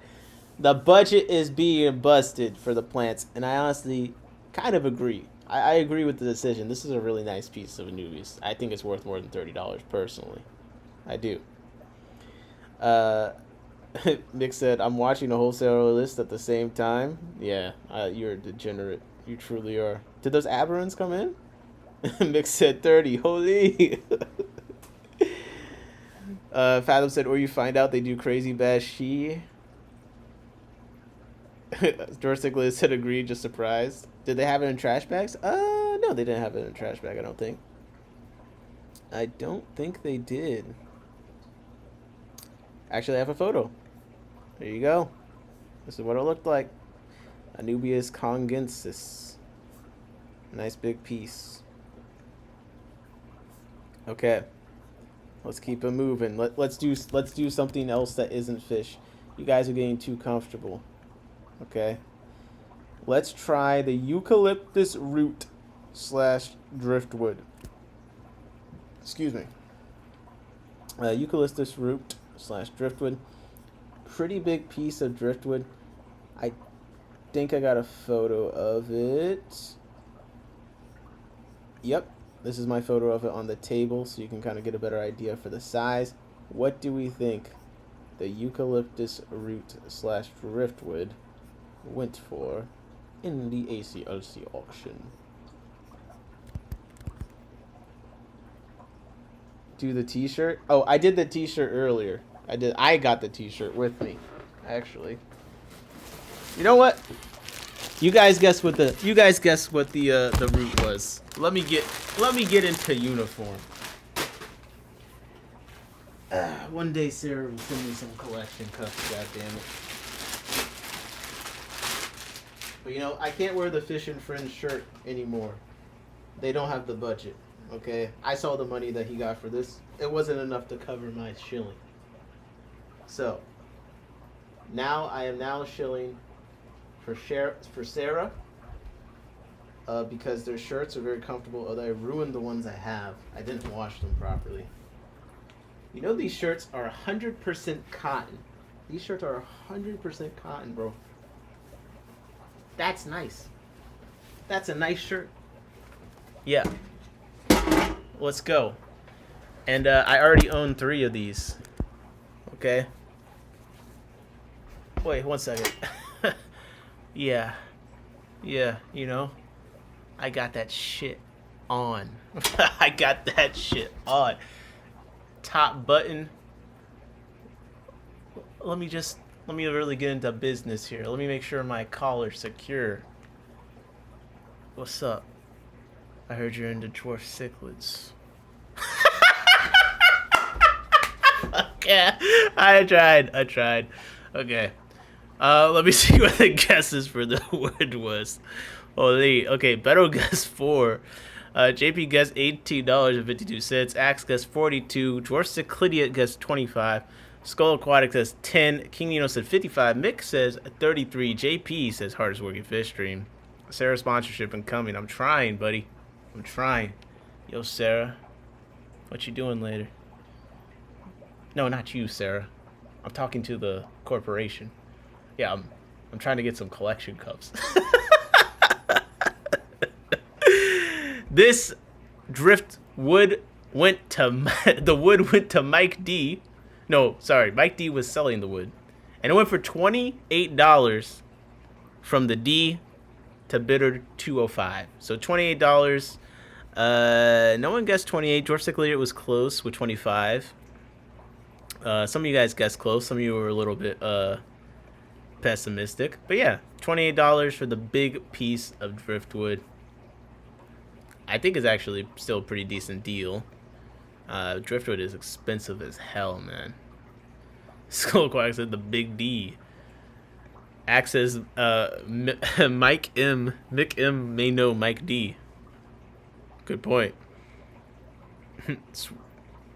The budget is being busted for the plants, and I honestly kind of agree. I agree with the decision. This is a really nice piece of Anubius. I think it's worth more than $30 personally. I do. Nick said, I'm watching a wholesaler list at the same time. Yeah, you're a degenerate. You truly are. Did those aberrants come in? Mick said 30. Holy. Fathom said, or you find out they do crazy bashi. Dorsiglitz said agreed, just surprised. Did they have it in trash bags? No, they didn't have it in a trash bag, I don't think. I don't think they did. Actually, I have a photo. There you go. This is what it looked like. Anubius congensis. Nice big piece. Okay. Let's keep it moving. Let's do something else that isn't fish. You guys are getting too comfortable. Okay. Let's try the eucalyptus root / driftwood. Excuse me. Eucalyptus root / driftwood. Pretty big piece of driftwood. I think I got a photo of it. Yep. This is my photo of it on the table, so you can kind of get a better idea for the size. What do we think the eucalyptus root / driftwood went for in the ACLC auction? Do the t-shirt? Oh, I did the t-shirt earlier. I got the t-shirt with me, actually. You know what? You guys guess what the root was. Let me get into uniform. One day Sarah will send me some collection cuffs, goddammit. But you know, I can't wear the Fish and Friends shirt anymore. They don't have the budget, okay? I saw the money that he got for this. It wasn't enough to cover my shilling. So, now I am now shilling for Sarah. Because their shirts are very comfortable, although I ruined the ones I have. I didn't wash them properly. You know these shirts are 100% cotton. These shirts are 100% cotton, bro. That's nice. That's a nice shirt. Yeah. Let's go. And I already own 3 of these. Okay. Wait, 1 second. Yeah. Yeah, you know. I got that shit on. I got that shit on. Top button. Let me really get into business here. Let me make sure my collar's secure. What's up? I heard you're into dwarf cichlids. Fuck.
Yeah, I tried. Okay. Let me see what the guesses for the word was. Holy. Okay, Beto guessed 4. JP guessed $18.52. Axe guessed 42. Dwarf Cyclidiot guessed 25. Skull Aquatic says 10. King Nino said 55. Mick says 33. JP says hardest working fish stream. Sarah sponsorship incoming. I'm trying, buddy. I'm trying. Yo, Sarah. What you doing later? No, not you, Sarah. I'm talking to the corporation. Yeah, I'm trying to get some collection cups. This drift wood went to the wood went to Mike D. No, sorry, Mike D was selling the wood, and it went for $28 from the D to bidder 205. So $28. No one guessed 28. George Sickler was close with 25. Some of you guys guessed close. Some of you were a little bit pessimistic, but yeah, $28 for the big piece of driftwood. I think is actually still a pretty decent deal. Driftwood is expensive as hell, man. Skullquack said the big D. Axe says Mike M. Mick M may know Mike D. Good point.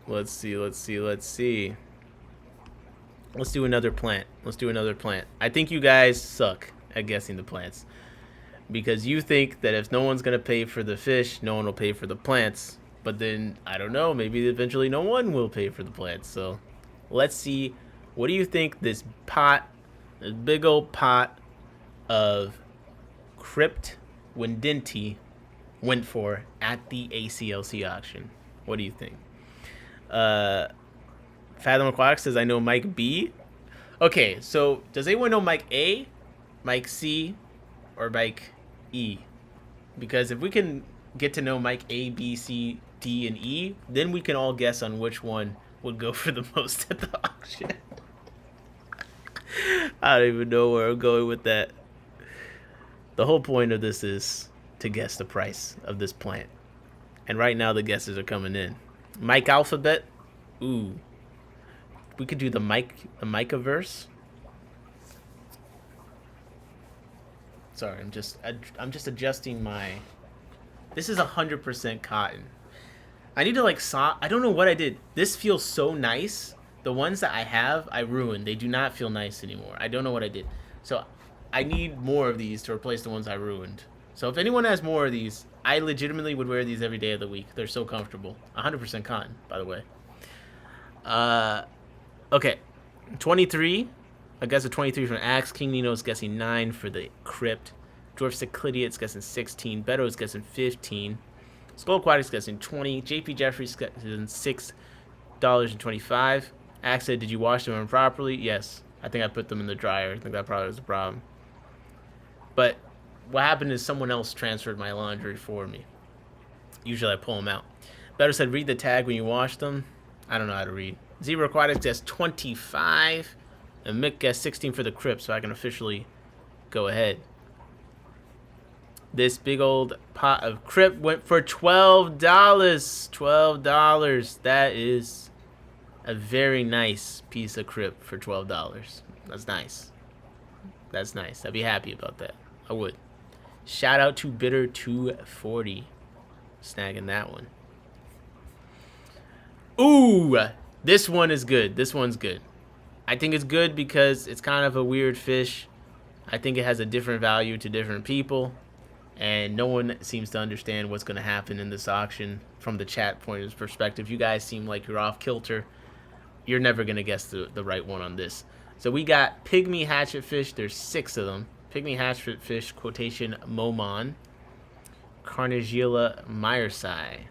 Let's see. Let's do another plant. I think you guys suck at guessing the plants. Because you think that if no one's going to pay for the fish, no one will pay for the plants. But then, I don't know, maybe eventually no one will pay for the plants. So, let's see. What do you think this big old pot of Crypt Wendenti went for at the ACLC auction? What do you think? Fathom Aquatic says, I know Mike B. Okay, so does anyone know Mike A, Mike C, or Mike E? Because if we can get to know Mike A, B, C, D, and E, then we can all guess on which one would go for the most at the auction. I don't even know where I'm going with that. The whole point of this is to guess the price of this plant. And right now the guesses are coming in. Mike Alphabet. Ooh. We could do the Mike-averse. Sorry, I'm just adjusting my. This is 100% cotton. I need to I don't know what I did. This feels so nice. The ones that I have, I ruined. They do not feel nice anymore. I don't know what I did. So I need more of these to replace the ones I ruined. So if anyone has more of these, I legitimately would wear these every day of the week. They're so comfortable. 100% cotton, by the way. Okay. 23. I guess a 23 from Axe. King Nino is guessing 9 for the Crypt. Dwarf Cyclidiot's guessing 16. Beto is guessing 15. Skull Aquatic's guessing 20. JP Jeffries guessing $6.25. Axe said, did you wash them improperly? Yes. I think I put them in the dryer. I think that probably was the problem. But what happened is someone else transferred my laundry for me. Usually I pull them out. Beto said, read the tag when you wash them. I don't know how to read. Zebra Aquatics guessed 25. And Mick guessed 16 for the Crypt, so I can officially go ahead. This big old pot of Crypt went for $12. $12. That is a very nice piece of Crypt for $12. That's nice. That's nice. I'd be happy about that. I would. Shout out to Bidder 240. Snagging that one. Ooh, this one is good. This one's good. I think it's good because it's kind of a weird fish. I think it has a different value to different people. And no one seems to understand what's going to happen in this auction from the chat point of perspective. You guys seem like you're off kilter. You're never going to guess the right one on this. So we got pygmy hatchet fish. There's 6 of them. Pygmy hatchet fish, quotation, Momon. Carnegilla myersii.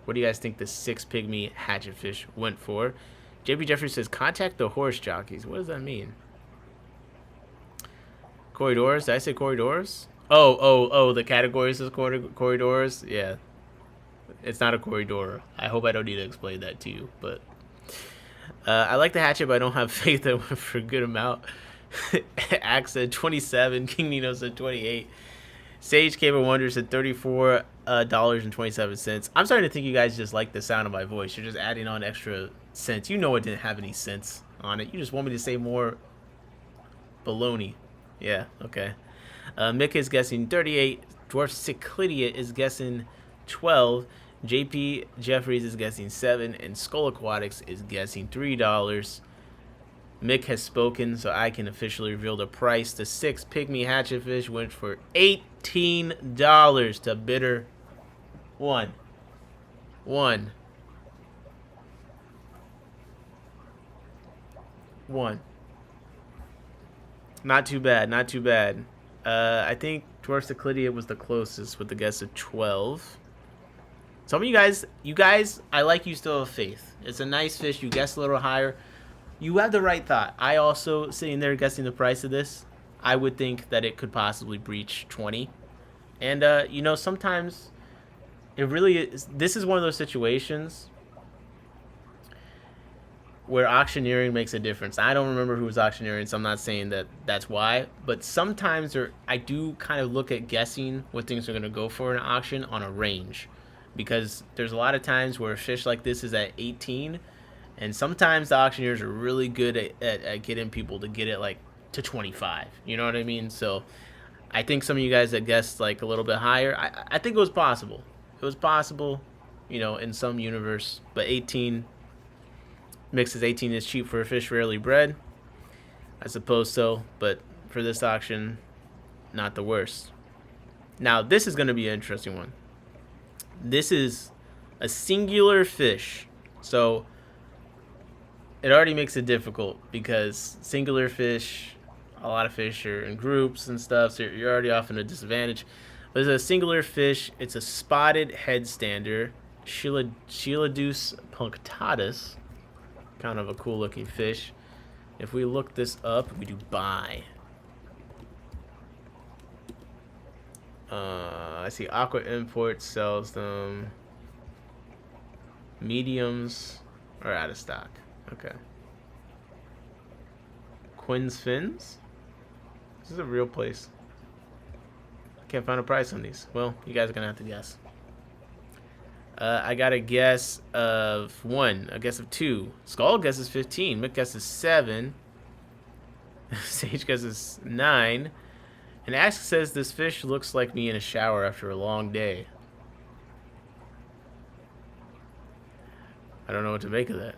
What do you guys think the 6 pygmy hatchet fish went for? JP Jeffries says, contact the horse jockeys. What does that mean? Corridors? Did I say corridors? Oh, the categories is corridors? Yeah. It's not a corridor. I hope I don't need to explain that to you, but I like the hatchet, but I don't have faith that went for a good amount. Axe said 27. King Nino said 28. Sage Cable Wonder said $34.27. I'm starting to think you guys just like the sound of my voice. You're just adding on extra cents. You know it didn't have any cents on it. You just want me to say more baloney. Yeah, okay. Mick is guessing 38. Dwarf Cyclidia is guessing 12. JP Jeffries is guessing 7. And Skull Aquatics is guessing $3. Mick has spoken, so I can officially reveal the price. The 6 Pygmy Hatchetfish went for $18 to bidder 1. Not too bad, not too bad. I think Dwarf Cyclidia was the closest with the guess of 12. Some of you guys, I like you still have faith. It's a nice fish. You guess a little higher. You have the right thought. I also, sitting there guessing the price of this, I would think that it could possibly breach 20. And, sometimes it really is. This is one of those situations where auctioneering makes a difference. I don't remember who was auctioneering, so I'm not saying that that's why. But sometimes I do kind of look at guessing what things are going to go for in an auction on a range. Because there's a lot of times where a fish like this is at 18, and sometimes the auctioneers are really good at getting people to get it like to 25. You know what I mean? So I think some of you guys that guessed like a little bit higher, I think it was possible. It was possible, in some universe. But 18, mixes 18 is cheap for a fish rarely bred. I suppose so. But for this auction, not the worst. Now, this is going to be an interesting one. This is a singular fish. So it already makes it difficult because singular fish, a lot of fish are in groups and stuff, so you're already off in a disadvantage. But it's a singular fish. It's a spotted headstander, Chiladus punctatus. Kind of a cool looking fish. If we look this up, we do buy. I see Aqua Imports sells them. Mediums are out of stock. Okay. Quinn's Fins. This is a real place. Can't find a price on these. Well, you guys are gonna have to guess. I got a guess of 1. A guess of 2. Skull guesses 15. Mick guesses 7. Sage guesses 9. And Ask says this fish looks like me in a shower after a long day. I don't know what to make of that.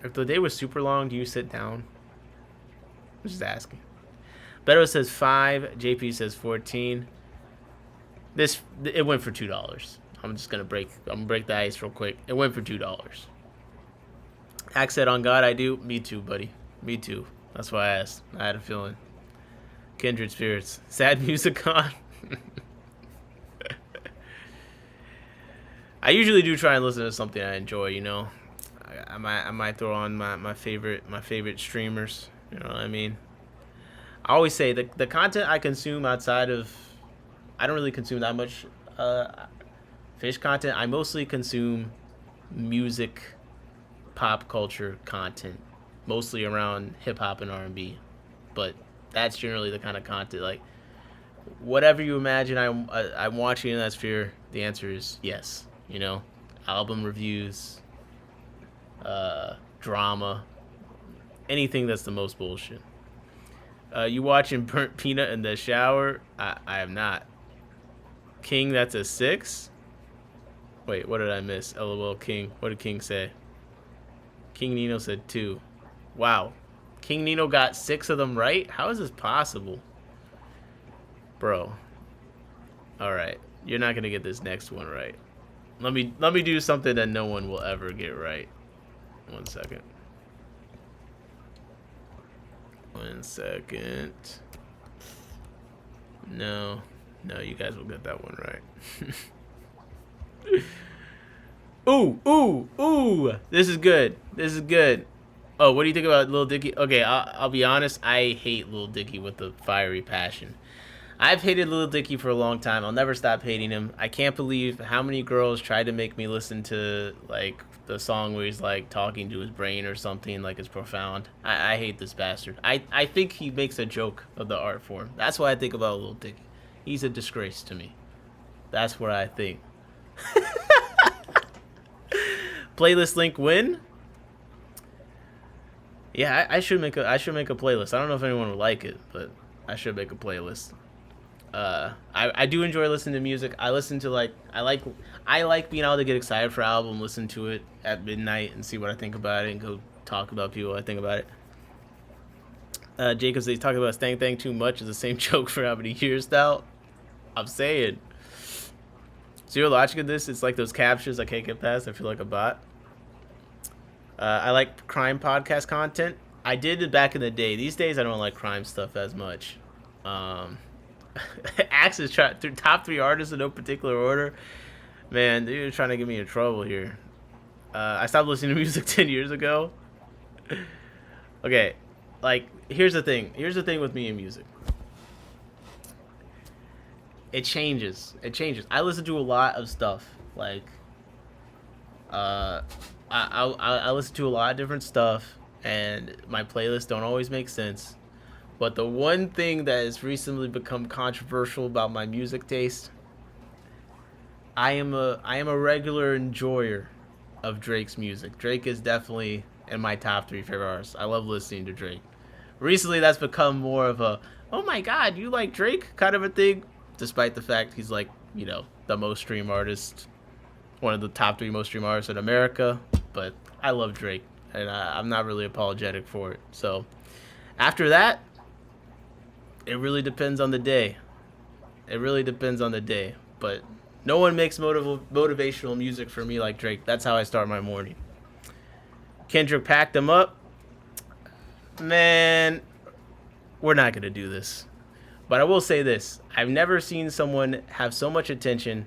If the day was super long, do you sit down? I'm just asking. Beto says 5. JP says 14. It went for $2. I'm gonna break the ice real quick. It went for $2. Axe said, on God I do. Me too, buddy. Me too. That's why I asked. I had a feeling. Kindred Spirits. Sad music on. I usually do try and listen to something I enjoy, I might throw on my favorite streamers. You know what I mean? I always say the content I consume outside of, I don't really consume that much fish content. I mostly consume music, pop culture content, mostly around hip hop and R&B. But that's generally the kind of content, like whatever you imagine I'm watching in that sphere. The answer is yes. Album reviews, drama, anything that's the most bullshit. You watching Burnt Peanut in the shower? I am not. King, that's a 6. Wait, what did I miss? LOL King. What did King say? King Nino said 2. Wow. King Nino got 6 of them right? How is this possible? Bro. Alright. You're not gonna get this next one right. Let me do something that no one will ever get right. 1 second. 1 second. No, you guys will get that one right. Ooh! This is good. Oh, what do you think about Lil Dicky? Okay, I'll be honest. I hate Lil Dicky with a fiery passion. I've hated Lil Dicky for a long time. I'll never stop hating him. I can't believe how many girls tried to make me listen to like the song where he's like talking to his brain or something, like it's profound. I hate this bastard. I think he makes a joke of the art form. That's what I think about Lil Dicky. He's a disgrace to me. That's what I think. Playlist link win. Yeah, I should make a playlist. I don't know if anyone would like it, but I should make a playlist. I do enjoy listening to music. I listen to I like being able to get excited for an album, listen to it at midnight, and see what I think about it, and go talk about people I think about it. Jacob says he's talking about Stang Thang too much is the same joke for how many years now. I'm saying. So your logic of this, it's like those captures I can't get past. I feel like a bot. I like crime podcast content. I did it back in the day. These days I don't like crime stuff as much. Axe is top 3 artists in no particular order. Man, you're trying to get me in trouble here. I stopped listening to music 10 years ago. Okay, like here's the thing. Here's the thing with me and music. It changes. I listen to a lot of stuff. Like, I listen to a lot of different stuff, and my playlists don't always make sense. But the one thing that has recently become controversial about my music taste, I am a regular enjoyer of Drake's music. Drake is definitely in my top 3 favorite artists. I love listening to Drake. Recently, that's become more of a, oh my god, you like Drake kind of a thing, despite the fact he's like, the most streamed artist, one of the top 3 most streamed artists in America. But I love Drake, and I'm not really apologetic for it. So after that, it really depends on the day. But no one makes motivational music for me like Drake. That's how I start my morning. Kendrick packed them up. Man, we're not going to do this. But I will say this. I've never seen someone have so much attention,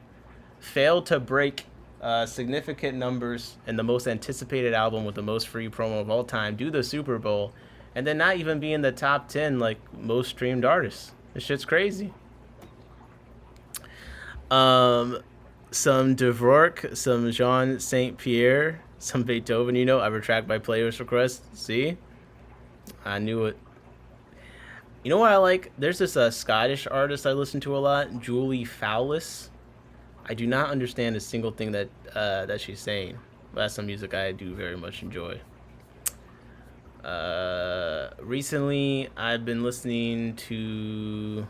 fail to break significant numbers in the most anticipated album with the most free promo of all time, do the Super Bowl, and then not even be in the top 10 like most streamed artists. This shit's crazy. Some Dvorak, some Jean Saint Pierre, some Beethoven. I retract my playlist request. See, I knew it. You know what I like? There's this Scottish artist I listen to a lot, Julie Fowlis. I do not understand a single thing that she's saying, but that's some music I do very much enjoy. Recently, I've been listening to...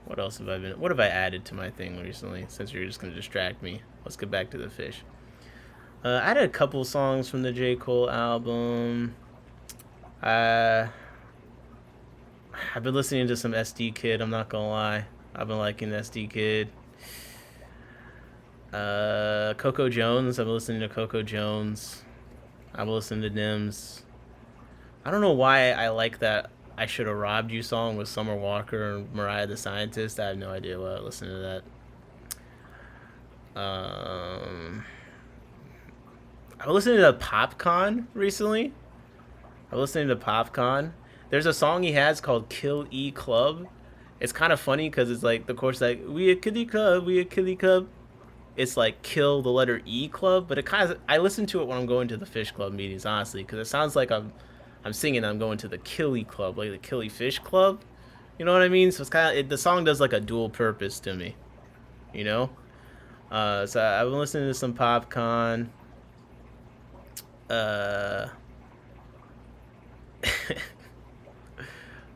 What else have I been... What have I added to my thing recently, since you're just going to distract me? Let's get back to the fish. I added a couple songs from the J. Cole album. I've been listening to some SD Kid, I'm not gonna lie. I've been liking SD Kid. Coco Jones, I've been listening to Coco Jones. I've been listening to Nims. I don't know why I like that I Should Have Robbed You song with Summer Walker and Mariah the Scientist. I have no idea why I listened to that. I've been listening to Popcorn recently. There's a song he has called Kill E Club. It's kind of funny because it's like the chorus like, we a kitty club. It's like kill the letter E club, but it kind of, I listen to it when I'm going to the fish club meetings, honestly, because it sounds like I'm singing I'm going to the Killy club, like the Killy Fish Club. You know what I mean? So it's kind of, the song does like a dual purpose to me, So I've been listening to some Popcorn.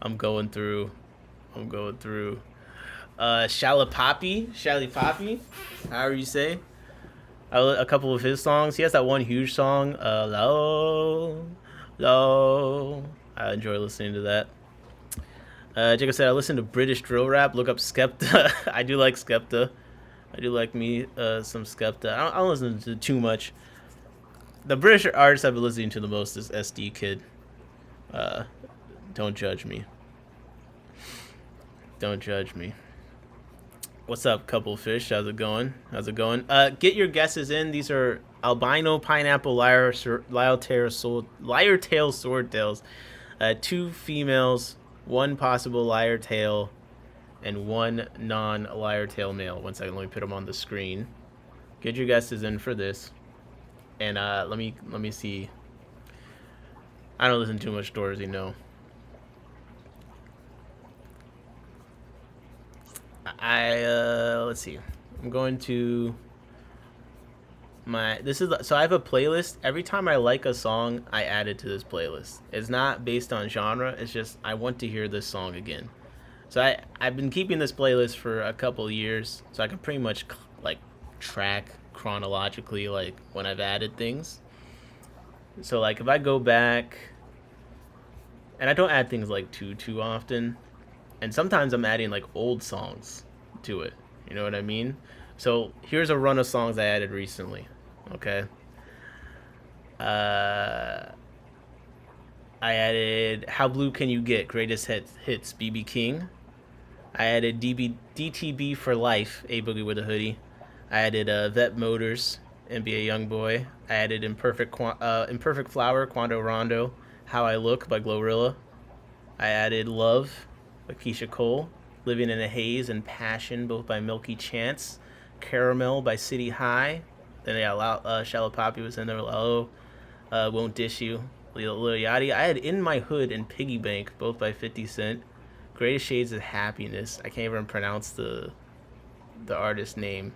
I'm going through. Shally however you say. A couple of his songs. He has that one huge song, Low. I enjoy listening to that. Jacob said, I listen to British drill rap. Look up Skepta. I do like Skepta. I do like me some Skepta. I don't listen to too much. The British artist I've been listening to the most is SD Kid. Don't judge me. What's up, couple fish? How's it going? Get your guesses in. These are albino pineapple lyre tail swordtails. 2 females, 1 possible lyre tail, and 1 non-lyre tail male. 1 second, let me put them on the screen. Get your guesses in for this. And let me see. I don't listen to too much Dorsey, no. Let's see. I'm going to so I have a playlist. Every time I like a song, I add it to this playlist. It's not based on genre. It's just I want to hear this song again. So I've been keeping this playlist for a couple of years, so I can pretty much like track chronologically like when I've added things. So like if I go back, and I don't add things like too often, and sometimes I'm adding like old songs to it. You know what I mean? So here's a run of songs I added recently. Okay. I added "How Blue Can You Get?" Greatest hits BB King. I added DTB for Life, A Boogie with a Hoodie. I added Vet Motors, NBA Youngboy. I added Imperfect Flower, Quando Rondo, How I Look by Glorilla. I added Love by Keisha Cole, Living in a Haze and Passion, both by Milky Chance, Caramel by City High. Then Shallow Poppy was in there. Lalo, Won't Dish You, Lil Yachty. I had In My Hood and Piggy Bank, both by 50 Cent. Greatest Shades of Happiness. I can't even pronounce the artist name.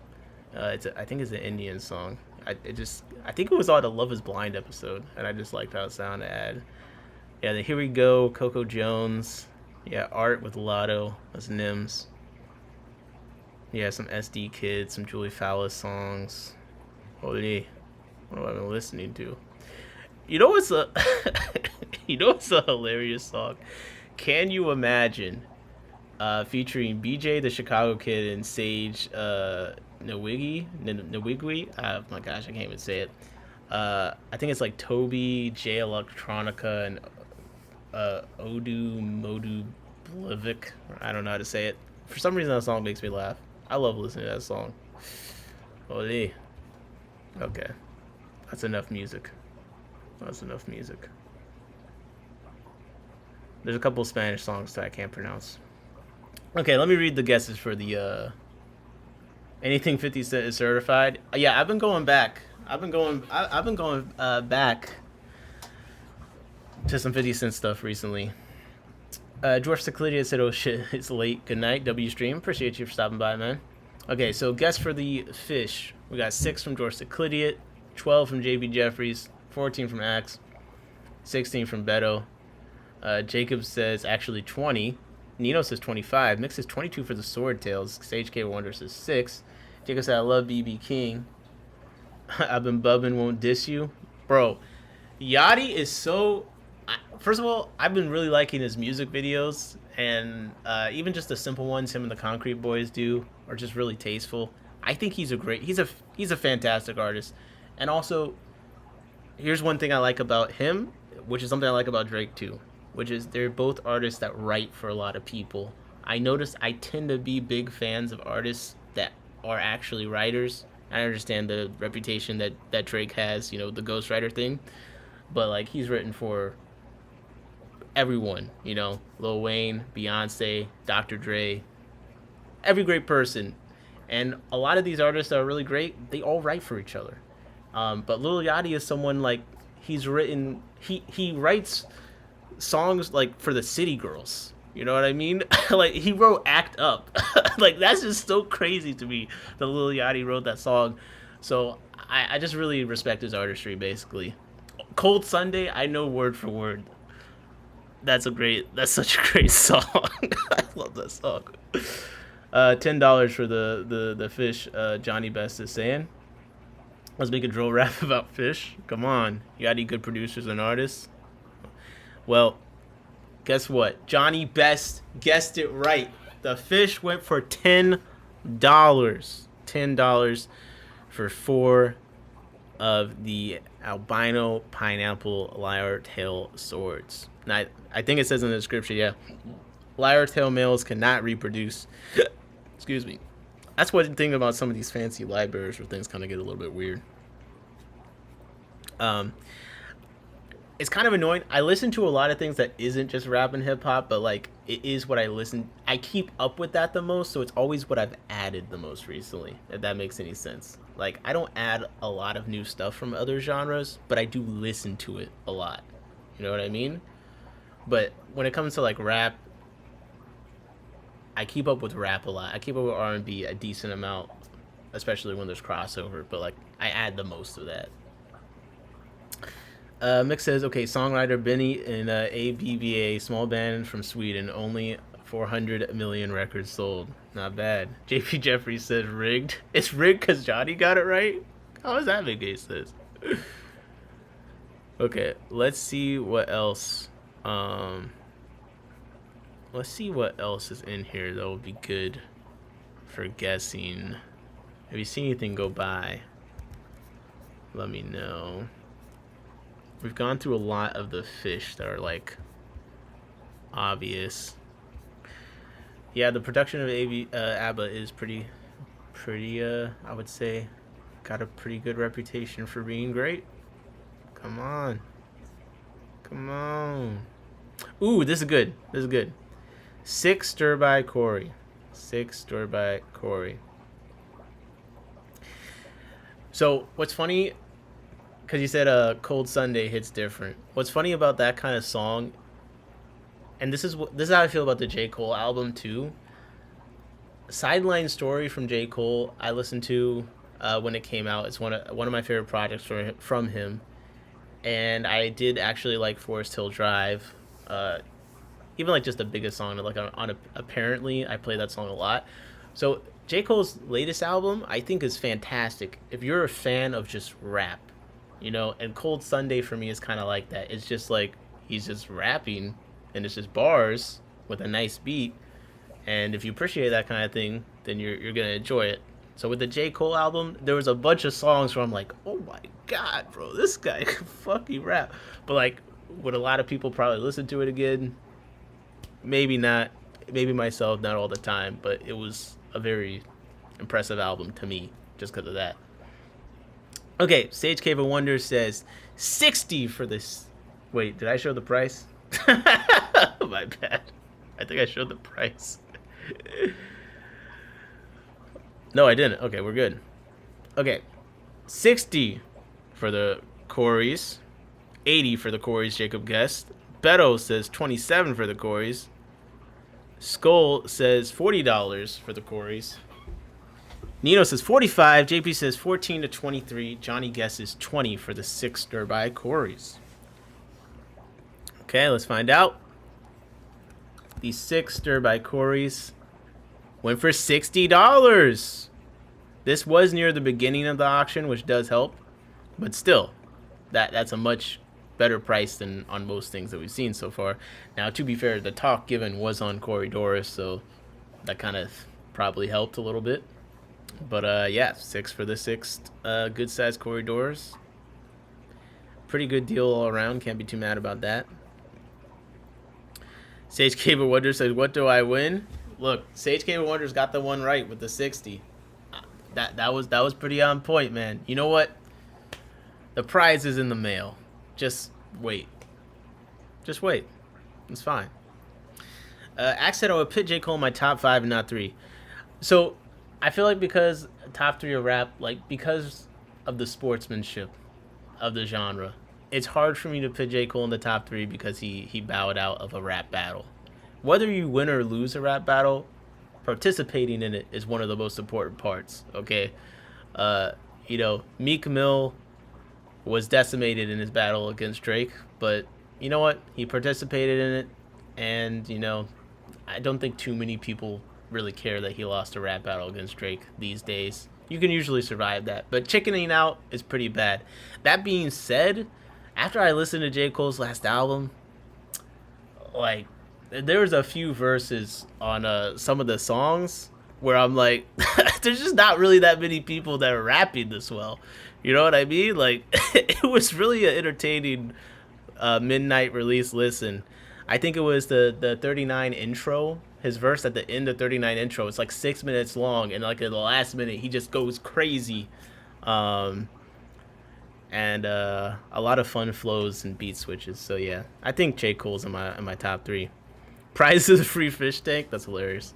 I think it's an Indian song. I think it was on the Love Is Blind episode, and I just liked how it sounded. Yeah, the Here We Go, Coco Jones. Yeah, Art with Lotto. That's Nims. Yeah, some SD Kids, some Julie Fowler songs. Holyyy. What have I been listening to? You know what's a hilarious song? Can You Imagine? Featuring BJ the Chicago Kid and Sage Nwigwe. Oh my gosh, I can't even say it. I think it's like Toby, J Electronica, and Odu Modu Blivik. I don't know how to say it. For some reason, that song makes me laugh. I love listening to that song. Holyyy. Okay. That's enough music. There's a couple Spanish songs that I can't pronounce. Okay, let me read the guesses for the anything 50 Cent is certified. Yeah, I've been going back. I've been going back to some 50 Cent stuff recently. George Ciclidia said, "Oh shit, it's late. Good night, W Stream. Appreciate you for stopping by, man." Okay, so guess for the fish. We got 6 from George Ciclidia, 12 from JB Jeffries, 14 from Axe, 16 from Beto. Jacob says actually 20. Nino says 25. Mick says 22 for the Sword Tails. Sage K Wonder says 6. Jacob said I love BB King. I've been bubbing, won't diss you. Bro, Yachty is so... First of all, I've been really liking his music videos. And even just the simple ones him and the Concrete Boys do are just really tasteful. I think he's a fantastic artist. And also, here's one thing I like about him, which is something I like about Drake too, which is they're both artists that write for a lot of people. I notice I tend to be big fans of artists that are actually writers. I understand the reputation that Drake has, the ghostwriter thing, but like he's written for everyone, Lil Wayne, Beyonce, Dr. Dre, every great person. And a lot of these artists that are really great, they all write for each other. But Lil Yachty is someone like he writes songs like for the city girls. You know what I mean? Like he wrote Act Up. Like that's just so crazy to me that Lil Yachty wrote that song. So I just really respect his artistry basically. Cold Sunday, I know word for word. That's such a great song. I love that song. $10 for the fish. Johnny Best is saying. Let's make a drill rap about fish. Come on, you got any good producers and artists? Well, guess what? Johnny Best guessed it right. The fish went for $10. $10 for 4 of the albino pineapple lyre tail swords. Now, I think it says in the description, yeah, lyre tail males cannot reproduce. Excuse me. That's one thing about some of these fancy libraries where things kind of get a little bit weird. it's kind of annoying. I listen to a lot of things that isn't just rap and hip hop, but like it is what I listen. I keep up with that the most, so it's always what I've added the most recently. If that makes any sense. Like I don't add a lot of new stuff from other genres, but I do listen to it a lot. You know what I mean? But when it comes to like rap, I keep up with rap a lot. I keep up with R&B a decent amount, especially when there's crossover. But like I add the most of that. Mick says, okay, songwriter Benny and ABBA, small band from Sweden, only 400 million records sold. Not bad. JP Jeffries says rigged. It's rigged because Johnny got it right? How does that make any sense? Okay, let's see what else. Let's see what else is in here that would be good for guessing. Have you seen anything go by? Let me know. We've gone through a lot of the fish that are like obvious. Yeah, the production of ABBA is pretty I would say got a pretty good reputation for being great. Come on. Ooh, this is good. Six stir by Corey. So what's funny, because you said Cold Sunday hits different. What's funny about that kind of song, and this is how I feel about the J. Cole album too. Sideline Story from J. Cole I listened to when it came out. It's one of my favorite projects from him, and I did actually like Forest Hill Drive. Even like just the biggest song, like apparently I play that song a lot. So J. Cole's latest album I think is fantastic if you're a fan of just rap, you know. And Cold Sunday for me is kind of like that. It's just like he's just rapping and it's just bars with a nice beat, and if you appreciate that kind of thing, then you're gonna enjoy it. So with the J. Cole album, there was a bunch of songs where I'm like, oh my god, bro, this guy can fucking rap. But like, would a lot of people probably listen to it again? Maybe not. Maybe myself, not all the time. But it was a very impressive album to me, just because of that. Okay, Sage Cave of Wonder says 60 for this. Wait, did I show the price? My bad. I think I showed the price. No, I didn't. Okay, we're good. Okay, 60 for the Corys, 80 for the Corys. Jacob guessed. Beto says 27 for the Corys. Skull says $40 for the Corys. Nino says 45. JP says 14 to 23. Johnny guesses 20 for the 6 Derby Corys. Okay, let's find out. The 6 Derby Corys went for $60. This was near the beginning of the auction, which does help, but still, that's a much better price than on most things that we've seen so far. Now, to be fair, the talk given was on Corey Doris, so that kind of probably helped a little bit. But yeah, 6 for the 6th good sized Corey Doris. Pretty good deal all around. Can't be too mad about that. Sage Cable Wonder says, "What do I win?" Look, Sage Cable Wonder's got the one right with the 60. That was pretty on point, man. You know what? The prize is in the mail. Just wait. It's fine. Axe said I would put J. Cole in my top 5 and not 3. So I feel like because top 3 of rap, like because of the sportsmanship of the genre, it's hard for me to put J. Cole in the top 3 because he bowed out of a rap battle. Whether you win or lose a rap battle, participating in it is one of the most important parts. Okay, you know, Meek Mill was decimated in his battle against Drake, but you know what? He participated in it, and you know, I don't think too many people really care that he lost a rap battle against Drake these days. You can usually survive that, but chickening out is pretty bad. That being said, after I listened to J. Cole's last album, like, there was a few verses on some of the songs where I'm like, there's just not really that many people that are rapping this well. You know what I mean? Like, it was really an entertaining midnight release listen. I think it was the 39 intro. His verse at the end of 39 intro, it's like 6 minutes long, and like in the last minute, he just goes crazy. And and a lot of fun flows and beat switches. So yeah, I think J. Cole's in my top 3. Prize is a free fish tank. That's hilarious.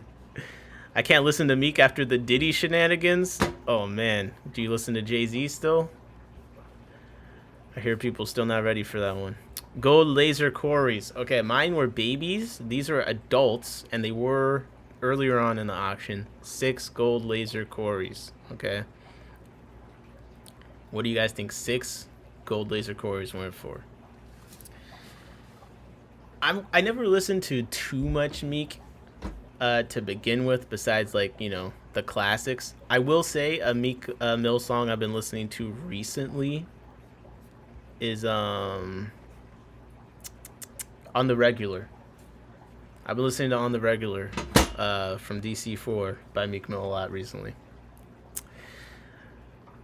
I can't listen to Meek after the Diddy shenanigans. Oh man, do you listen to Jay-Z still? I hear people still not ready for that one. Gold laser quarries. Okay, mine were babies. These are adults, and they were earlier on in the auction. 6 gold laser quarries. Okay. What do you guys think 6 gold laser quarries went for? I never listened to too much Meek to begin with, besides like, you know, the classics. I will say a Meek Mill song I've been listening to recently is On the Regular. I've been listening to On the Regular from DC4 by Meek Mill a lot recently.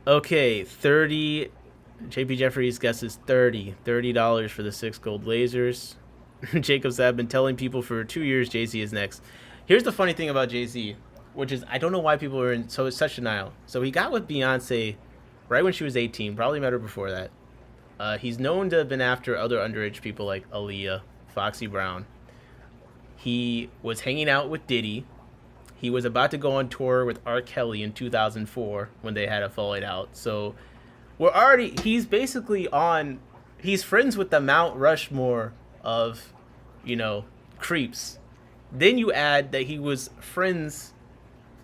Okay, 30. JP Jeffries guesses $30 for the 6 gold lasers. Jacob said, I've been telling people for 2 years Jay-Z is next. Here's the funny thing about Jay-Z, which is I don't know why people are in such denial. So he got with Beyonce right when she was 18, probably met her before that. He's known to have been after other underage people like Aaliyah, Foxy Brown. He was hanging out with Diddy. He was about to go on tour with R. Kelly in 2004 when they had a fallout out. So he's basically he's friends with the Mount Rushmore of, you know, creeps. Then you add that he was friends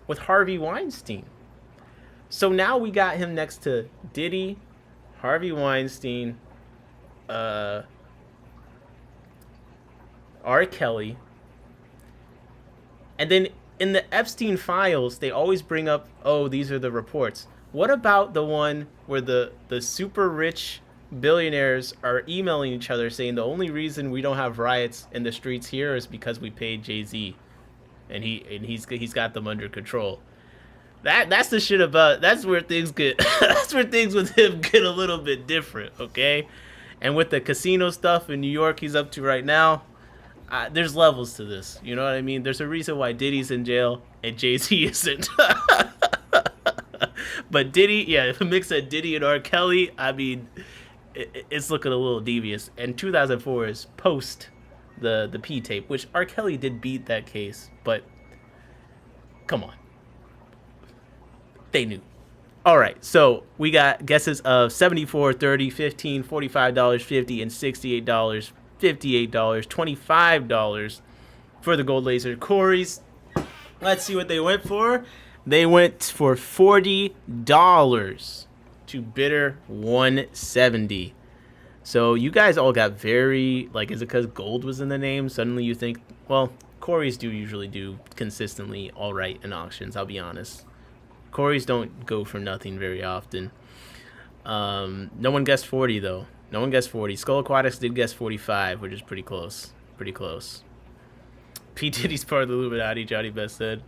with Harvey Weinstein. So now we got him next to Diddy, Harvey Weinstein, R. Kelly. And then in the Epstein files, they always bring up, oh, these are the reports. What about the one where the super rich billionaires are emailing each other saying the only reason we don't have riots in the streets here is because we paid Jay-Z, and he's got them under control. That's the shit about. That's where things get. That's where things with him get a little bit different. Okay, and with the casino stuff in New York he's up to right now, there's levels to this. You know what I mean? There's a reason why Diddy's in jail and Jay-Z isn't. But Diddy, yeah, if a mix of Diddy and R. Kelly, I mean, it's looking a little devious. And 2004 is post the P tape, which R. Kelly did beat that case, but come on. They knew. All right, so we got guesses of $74, $30, $15, $45, $50, and $68, $58, $25 for the gold laser Corys. Let's see what they went for. They went for $40 to bidder $170. So you guys all got very, like, is it because gold was in the name? Suddenly you think, well, Corys do usually do consistently all right in auctions, I'll be honest. Corys don't go for nothing very often. No one guessed 40, though. No one guessed 40. Skull Aquatics did guess 45, which is pretty close. Pretty close. P. Diddy's part of the Illuminati, Johnny Best said.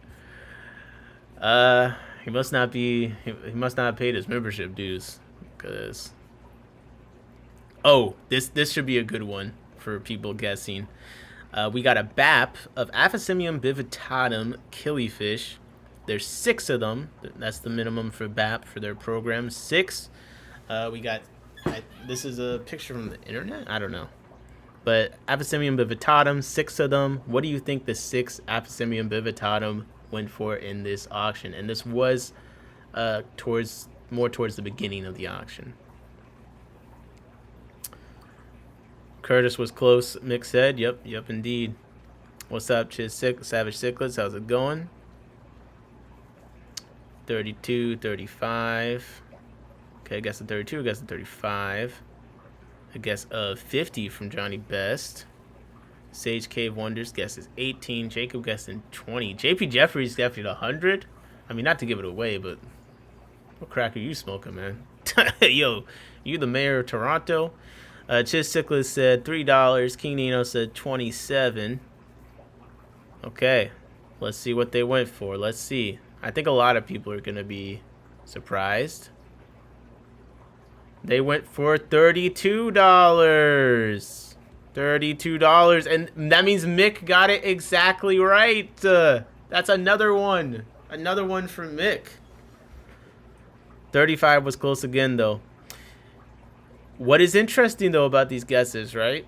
He must not have paid his membership dues. Because... oh, this should be a good one for people guessing. We got a BAP of Aphysemium bivitatum killifish. There's 6 of them. That's the minimum for BAP for their program. 6. We got... this is a picture from the internet? I don't know. But Aphysemium bivitatum, 6 of them. What do you think the 6 Aphysemium bivitatum went for in this auction? And this was towards the beginning of the auction. Curtis was close, Mick said. Yep, indeed. What's up, Savage Cichlids? How's it going? 32, 35. Okay, I guess the 32, I guess the 35. I guess 50 from Johnny Best. Sage Cave Wonders guesses 18. Jacob guessing 20. JP Jeffries guessing 100. I mean, not to give it away, but what crack are you smoking, man? Yo, you the mayor of Toronto? Chiz Cichlids said $3. King Nino said 27. Okay, let's see what they went for. Let's see. I think a lot of people are going to be surprised. They went for $32. $32. And that means Mick got it exactly right. That's another one. Another one from Mick. 35 was close again, though. What is interesting though about these guesses, right?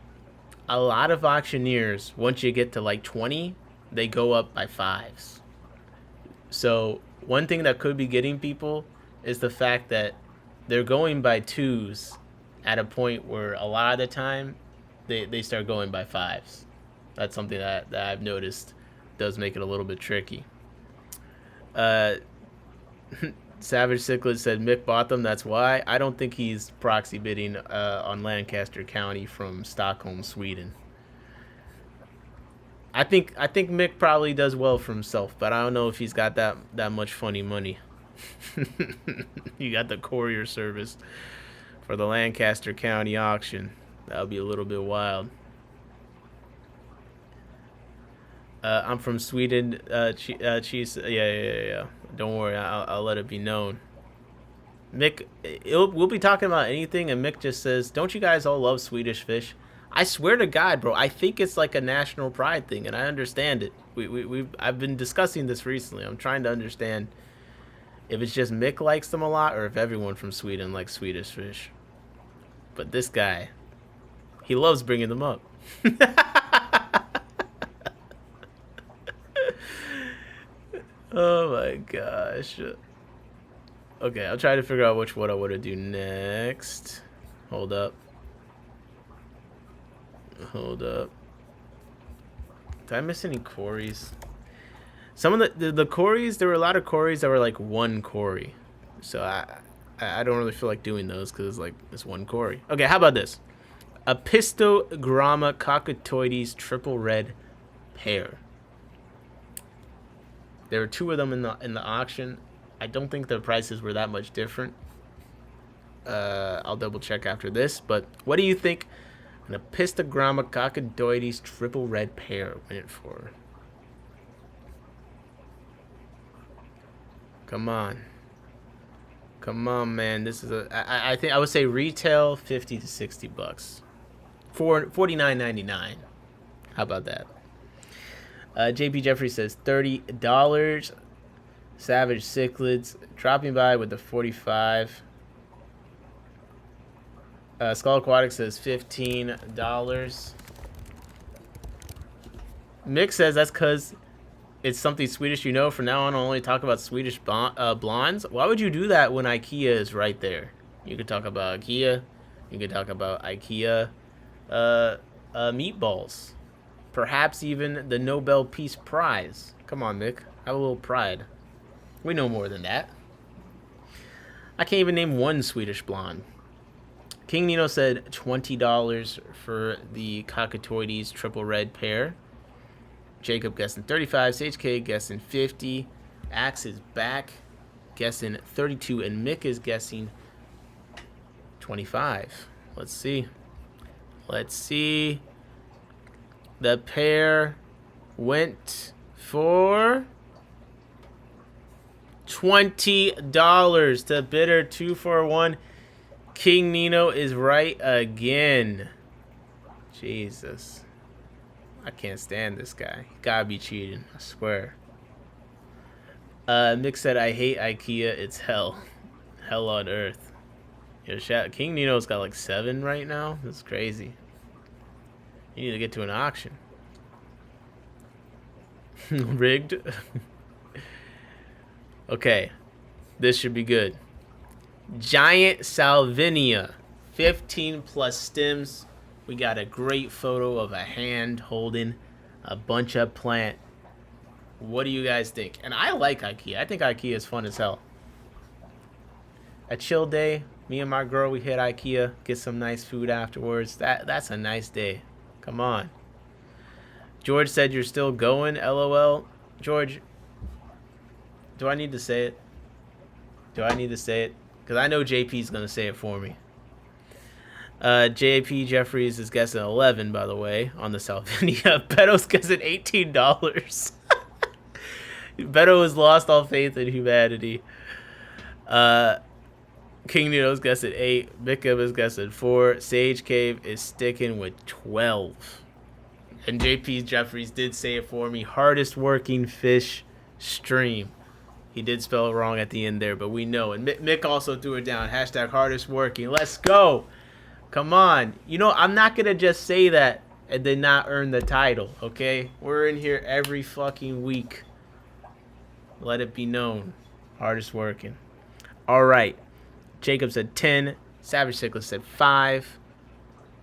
A lot of auctioneers, once you get to like 20, they go up by fives. So one thing that could be getting people is the fact that they're going by twos at a point where a lot of the time they start going by fives. That's something that I've noticed does make it a little bit tricky. Uh, Savage Cichlid said Mick bought them. That's why. I don't think he's proxy bidding on Lancaster County from Stockholm, Sweden. I think Mick probably does well for himself, but I don't know if he's got that much funny money. You got the courier service for the Lancaster County auction. That would be a little bit wild. I'm from Sweden. Cheese. Yeah. Don't worry. I'll let it be known. Mick, we'll be talking about anything, and Mick just says, "Don't you guys all love Swedish fish?" I swear to God, bro. I think it's like a national pride thing, and I understand it. I've been discussing this recently. I'm trying to understand if it's just Mick likes them a lot, or if everyone from Sweden likes Swedish fish. But this guy, he loves bringing them up. Oh my gosh. Okay, I'll try to figure out what I want to do next. Hold up. Did I miss any quarries? Some of the quarries, there were a lot of quarries that were like one quarry. So I don't really feel like doing those because it's like it's one quarry. Okay, how about this? Apistogramma cockatoides triple red pair. There were two of them in the auction. I don't think the prices were that much different. I'll double check after this. But what do you think an Apistogramma cockatoides triple red pair went for? Come on, man. This is I think I would say retail $50 to $60 for $49.99. How about that? JP Jeffrey says $30. Savage Cichlids dropping by with the 45. Skull Aquatic says $15. Mick says that's because it's something Swedish. From now on, I'll only talk about Swedish blondes. Why would you do that when IKEA is right there? You could talk about IKEA. You could talk about IKEA meatballs. Perhaps even the Nobel Peace Prize. Come on, Mick. Have a little pride. We know more than that. I can't even name one Swedish blonde. King Nino said $20 for the cockatoides triple red pair. Jacob guessing 35. Sage K guessing 50. Axe is back guessing 32. And Mick is guessing 25. Let's see. The pair went for $20 to bidder 241. King Nino is right again. Jesus. I can't stand this guy. He gotta be cheating, I swear. Mick said, I hate IKEA. It's hell. Hell on earth. King Nino's got like 7 right now. That's crazy. You need to get to an auction. Rigged. Okay. This should be good. Giant Salvinia. 15 plus stems. We got a great photo of a hand holding a bunch of plant. What do you guys think? And I like IKEA. I think IKEA is fun as hell. A chill day. Me and my girl, we hit IKEA. Get some nice food afterwards. That's a nice day. Come on. George said you're still going, LOL. George, do I need to say it? Because I know JP's going to say it for me. JP Jeffries is guessing 11, by the way, on the Salvinia. Beto's guessing $18. Beto has lost all faith in humanity. King Nino's guessing 8. Mickham is guessing 4. Sage Cave is sticking with 12. And JP Jeffries did say it for me. Hardest working fish stream. He did spell it wrong at the end there, but we know. And Mick also threw it down. Hashtag hardest working. Let's go. Come on. You know, I'm not going to just say that and then not earn the title, okay? We're in here every fucking week. Let it be known. Hardest working. All right. Jacob said 10. Savage Cyclist said 5.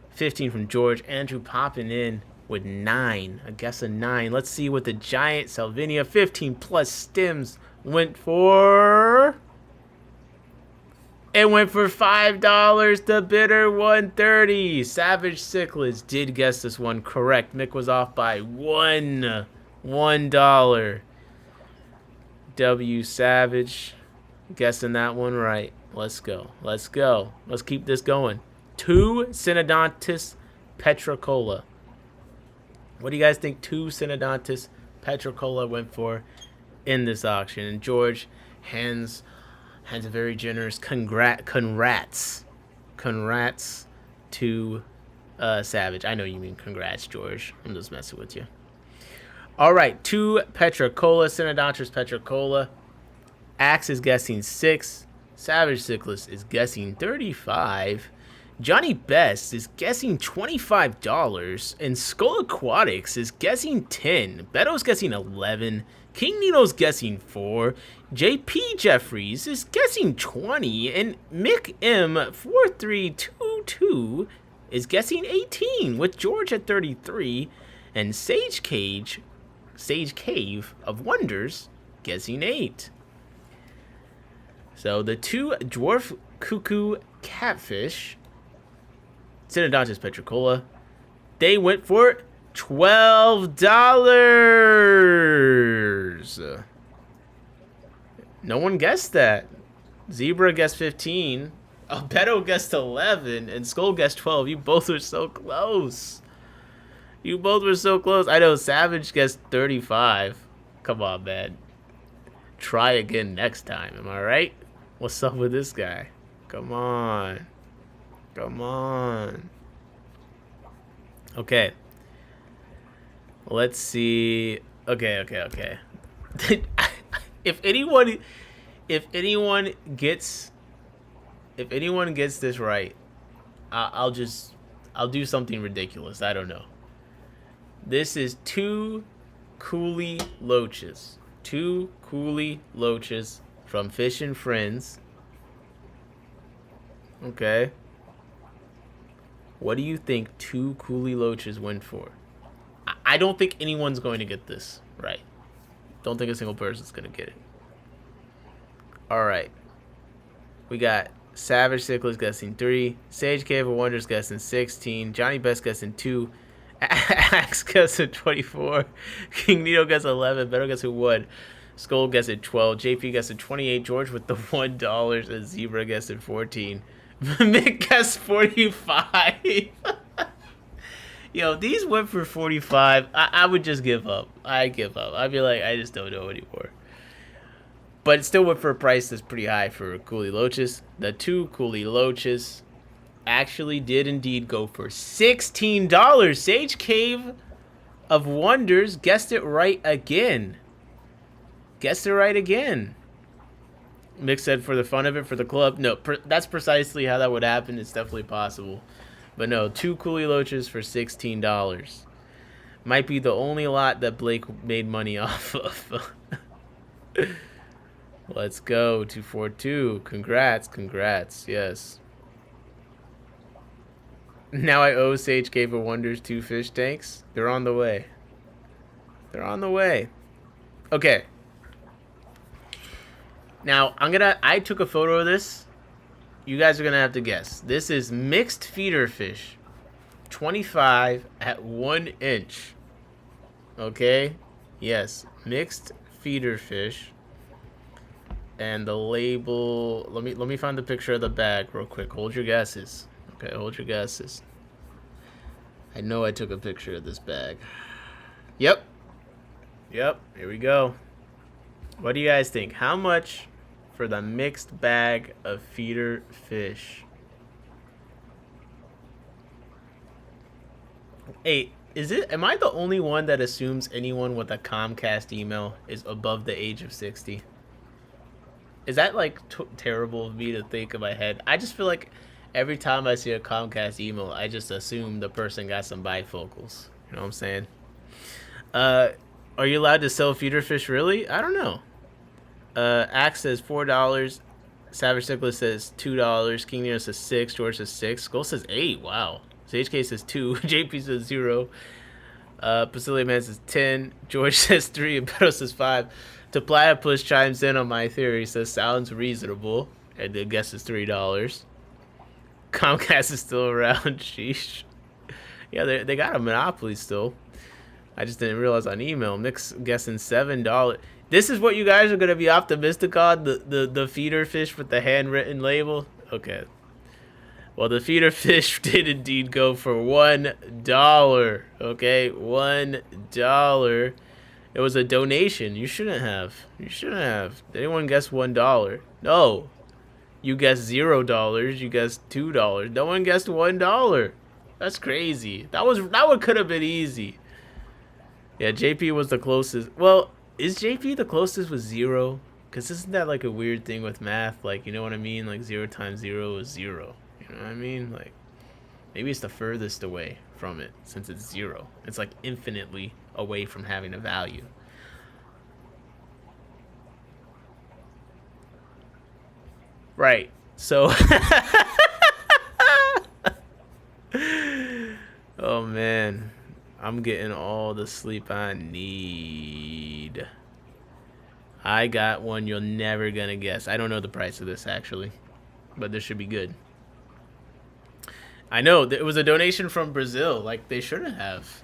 15 from George. Andrew popping in with 9. I guess a 9. Let's see what the Giant Salvinia 15 plus stims went for. It went for $5. The bidder $1.30. Savage Cyclist did guess this one correct. Mick was off by $1. W Savage guessing that one right. Let's go. Let's go. Let's keep this going. 2 Synodontis Petricola. What do you guys think 2 Synodontis Petricola went for in this auction? And George hands a very generous congrats to Savage. I know you mean congrats, George. I'm just messing with you. All right, 2 Petricola, Synodontis Petricola. Axe is guessing 6. Savage Cyclist is guessing 35. Johnny Best is guessing $25. And Skull Aquatics is guessing 10. Beto's guessing 11. King Nino's guessing 4. JP Jeffries is guessing 20. And Mick M4322 is guessing 18 with George at 33. And Sage Cave of Wonders guessing 8. So the 2 Dwarf Cuckoo Catfish, Synodontis Petricola, they went for $12. No one guessed that. Zebra guessed 15. Beto guessed 11. And Skull guessed 12. You both were so close. I know Savage guessed 35. Come on, man. Try again next time. Am I right? What's up with this guy? Come on. Okay. Let's see. Okay. If anyone gets this right, I'll do something ridiculous. I don't know. This is 2 Holyyy Loaches. 2 Holyyy Loaches from Fish and Friends. Okay. What do you think 2 Holyyy Loaches went for? I don't think anyone's going to get this right. Don't think a single person's going to get it. All right. We got Savage Cyclist guessing 3. Sage Cave of Wonders guessing 16. Johnny Best guessing 2. Axe guessing 24. King Nito guessing 11. Beto guessing 1. Skull guessing 12. JP guessing 28. George with the $1. And Zebra guessing 14. Mick guessed 45. Yo, these went for 45. I would just give up. I'd be like, I just don't know anymore. But it still went for a price that's pretty high for Holyyy Loaches. The 2 Holyyy Loaches actually did indeed go for $16. Sage Cave of Wonders guessed it right again. Mick said for the fun of it, for the club. No, that's precisely how that would happen. It's definitely possible. But no, 2 Holyyy Loaches for $16. Might be the only lot that Blake made money off of. Let's go, 242. Congrats, yes. Now I owe Sage Cave of Wonders 2 fish tanks. They're on the way. Okay. Now, I took a photo of this. You guys are going to have to guess. This is mixed feeder fish. 25 at 1 inch. Okay? Yes, mixed feeder fish. And the label, let me find the picture of the bag real quick. Hold your guesses. Okay, hold your guesses. I know I took a picture of this bag. Yep, here we go. What do you guys think? How much for the mixed bag of feeder fish? Hey, am I the only one that assumes anyone with a Comcast email is above the age of 60? Is that like terrible of me to think in my head? I just feel like Every time I see a Comcast email, I just assume the person got some bifocals. You know what I'm saying? Uh, are you allowed to sell feeder fish? Really? I don't know. Axe says $4. Savage Nicholas says $2. King Neo says 6. George says 6. Skull says 8. Wow. Sage K says 2. JP says 0. Basilia Man says 10. George says 3. And Beto says 5. To Platypus chimes in on my theory. Says sounds reasonable. And the guess is $3. Comcast is still around. Sheesh. Yeah, they got a monopoly still. I just didn't realize on email. Nick's guessing $7. This is what you guys are gonna be optimistic on, the feeder fish with the handwritten label. Okay. Well, the feeder fish did indeed go for $1. Okay, $1. It was a donation. You shouldn't have. You shouldn't have. Did anyone guess $1? No. You guessed $0. You guessed $2. No one guessed $1. That's crazy. That one could have been easy. Yeah, JP was the closest. Well, is JP the closest with 0? Because isn't that like a weird thing with math? Like, you know what I mean? Like 0 times 0 is 0. You know what I mean? Like, maybe it's the furthest away from it since it's 0. It's like infinitely away from having a value. Right. So. Oh, man. I'm getting all the sleep I need. I got one you're never gonna guess. I don't know the price of this, actually. But this should be good. I know. It was a donation from Brazil. Like, they shouldn't have.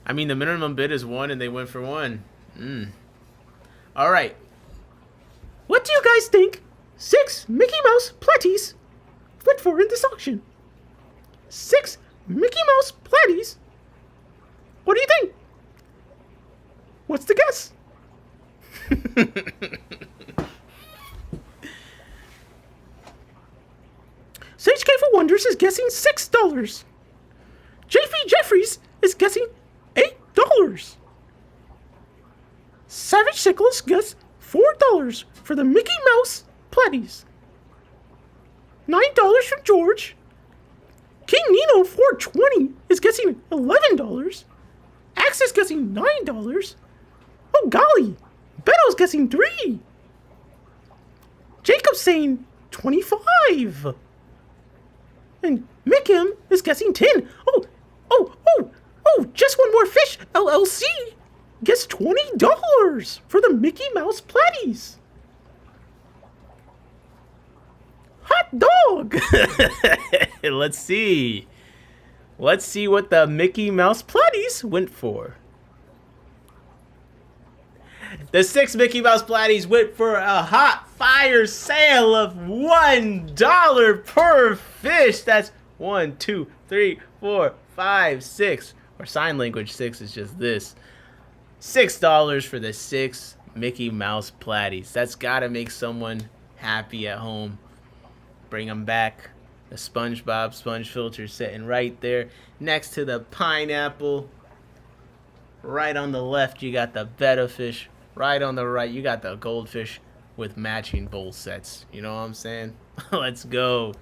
I mean, the minimum bid is 1, and they went for 1. All right. What do you guys think 6 Mickey Mouse Platties went for in this auction? 6 Mickey Mouse Platties? What do you think? What's the guess? Sage K for Wonders is guessing $6. JP Jeffries is guessing $8. Savage Sickles guessed $4 for the Mickey Mouse Platties. $9 from George. King Nino 420 is guessing $11. Axe is guessing $9. Oh golly, Beto's guessing 3. Jacob's saying 25. And Mikim is guessing 10. Oh, just one more fish. LLC gets $20 for the Mickey Mouse Platties. Hot dog. Let's see. Let's see what the Mickey Mouse Platties went for. The 6 Mickey Mouse Platties went for a hot fire sale of $1 per fish. That's 1, 2, 3, 4, 5, 6. Or sign language 6 is just this. $6 for the 6 Mickey Mouse Platties. That's gotta make someone happy at home. Bring them back. The SpongeBob sponge filter sitting right there next to the pineapple. Right on the left, you got the betta fish. Right on the right, you got the goldfish with matching bowl sets. You know what I'm saying? Let's go.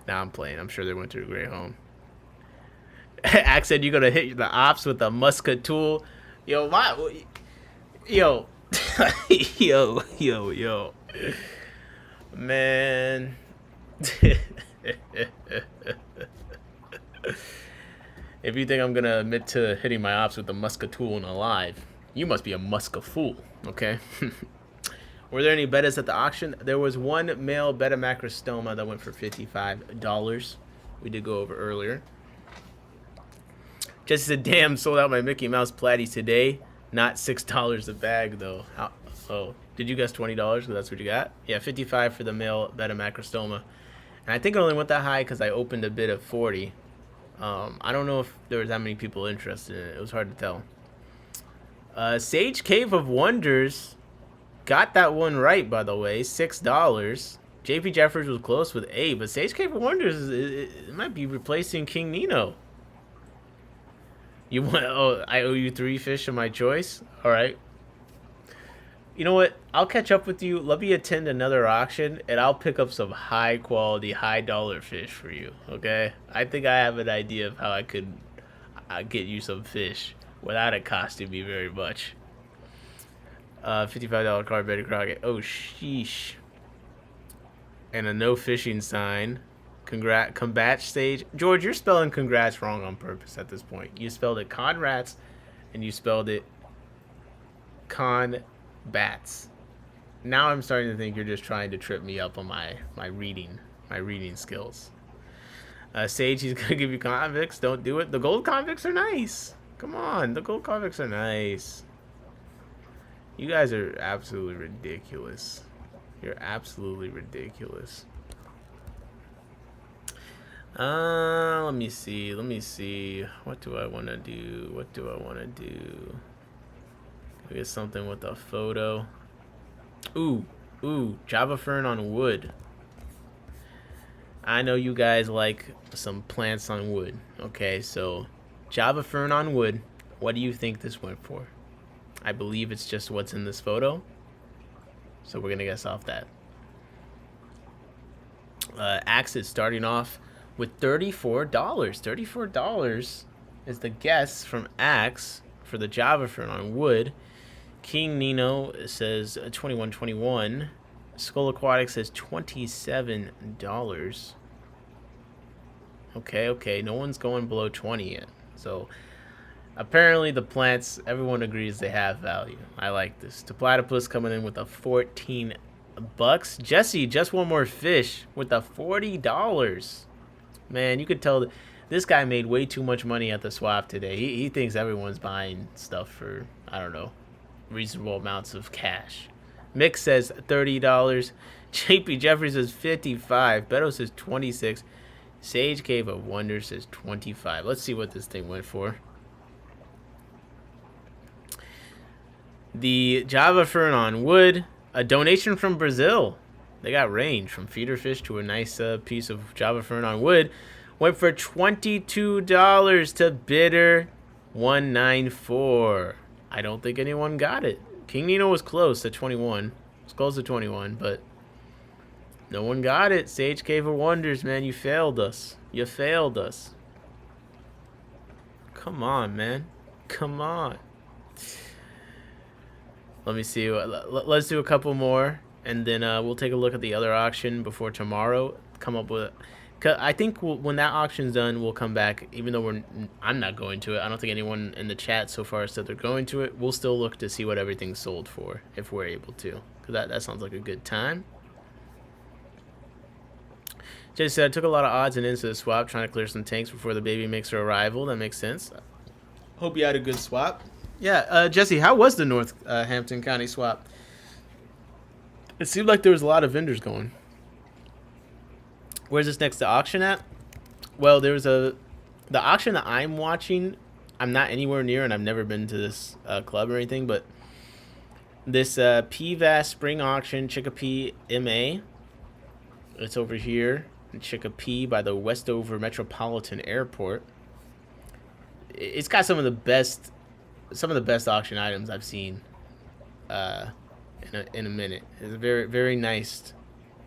Now I'm playing. I'm sure they went to a great home. Axe said you're going to hit the ops with a musket tool. Yo, yo. yo. Man. If you think I'm going to admit to hitting my ops with a musket tool in a live, you must be a muska fool, okay? Were there any bettas at the auction? There was one male betta macrostoma that went for $55. We did go over earlier. Jesse said, damn, sold out my Mickey Mouse Platties today. Not $6 a bag, though. Oh, did you guess $20? Because that's what you got? Yeah, $55 for the male betta macrostoma. And I think it only went that high because I opened a bid of $40. I don't know if there was that many people interested in it. It was hard to tell. Sage Cave of Wonders got that one right, by the way. $6. JP Jeffers was close with 8, but Sage Cave of Wonders it might be replacing King Nino. You want? Oh, I owe you 3 fish of my choice. All right. You know what? I'll catch up with you. Let me attend another auction, and I'll pick up some high quality, high dollar fish for you. Okay? I think I have an idea of how I could get you some fish without it costing me very much. $55 card, Betty Crockett. Oh, sheesh. And a no fishing sign. Combat stage. George, you're spelling congrats wrong on purpose at this point. You spelled it conrats, and you spelled it bats. Now I'm starting to think you're just trying to trip me up on my reading skills. Sage, he's gonna give you convicts. Don't do it. The gold convicts are nice. Come on, the gold convicts are nice. You guys are absolutely ridiculous. You're absolutely ridiculous. Let me see. What do I want to do? I guess something with a photo. Ooh, Java fern on wood. I know you guys like some plants on wood. Okay, so Java fern on wood. What do you think this went for? I believe it's just what's in this photo. So we're gonna guess off that. Axe is starting off with $34. $34 is the guess from Axe for the Java fern on wood. King Nino says 21.21. Skull Aquatic says $27. Okay. No one's going below 20 yet. So apparently the plants, everyone agrees they have value. I like this. To Platypus coming in with a $14. Jesse, just one more fish with a $40. Man, you could tell that this guy made way too much money at the swap today. He thinks everyone's buying stuff for, I don't know, reasonable amounts of cash. Mick says $30. JP Jeffrey says $55. Beto says $26. Sage Cave of Wonder says $25. Let's see what this thing went for. The Java fern on wood, a donation from Brazil. They got range from feeder fish to a nice piece of Java fern on wood. Went for $22 to bidder 194. I don't think anyone got it. King Nino was close at 21. It was close to 21, but no one got it. Sage Cave of Wonders, man, you failed us. You failed us. Come on, man. Come on. Let me see. Let's do a couple more, and then we'll take a look at the other auction before tomorrow. Come up with. I think when that auction's done, we'll come back. Even though I'm not going to it. I don't think anyone in the chat so far said they're going to it. We'll still look to see what everything's sold for if we're able to. Cause that sounds like a good time. Jay said I took a lot of odds and ends to the swap, trying to clear some tanks before the baby makes her arrival. That makes sense. Hope you had a good swap. Yeah, Jesse, how was the North Hampton County swap? It seemed like there was a lot of vendors going. Where's this next to auction at? Well, there's the auction that I'm watching. I'm not anywhere near, and I've never been to this club or anything, but this PVAS spring auction, Chicopee, MA. It's over here in Chicopee by the Westover Metropolitan Airport. It's got some of the best auction items I've seen in a minute. It's a very, very nice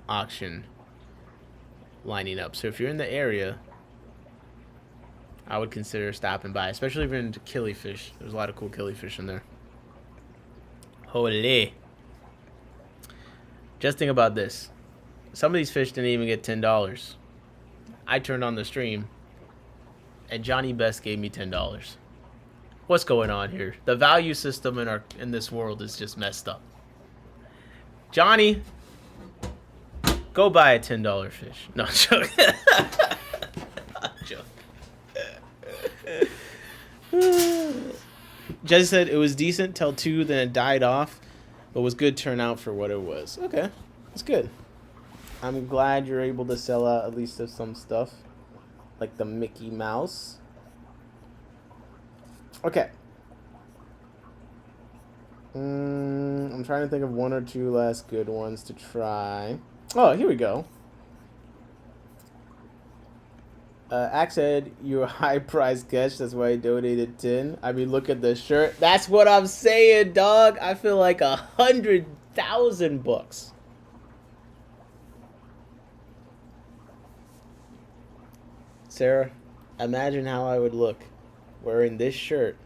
auction lining up. So if you're in the area, I would consider stopping by, especially if you're into killifish. There's a lot of cool killifish in there. Holyyy. Just think about this. Some of these fish didn't even get $10. I turned on the stream, and Johnny Best gave me $10. What's going on here? The value system in this world is just messed up. Johnny, go buy a $10 fish. No, I'm joking. I'm joking. Jesse said it was decent till 2, then it died off, but was good turnout for what it was. Okay, that's good. I'm glad you're able to sell out at least of some stuff, like the Mickey Mouse. Okay. I'm trying to think of one or two last good ones to try. Oh, here we go.
Axe said you're a high price catch. That's why he donated 10. I mean, look at the shirt. That's what I'm saying, dog. I feel like 100,000 bucks. Sarah, imagine how I would look wearing this shirt.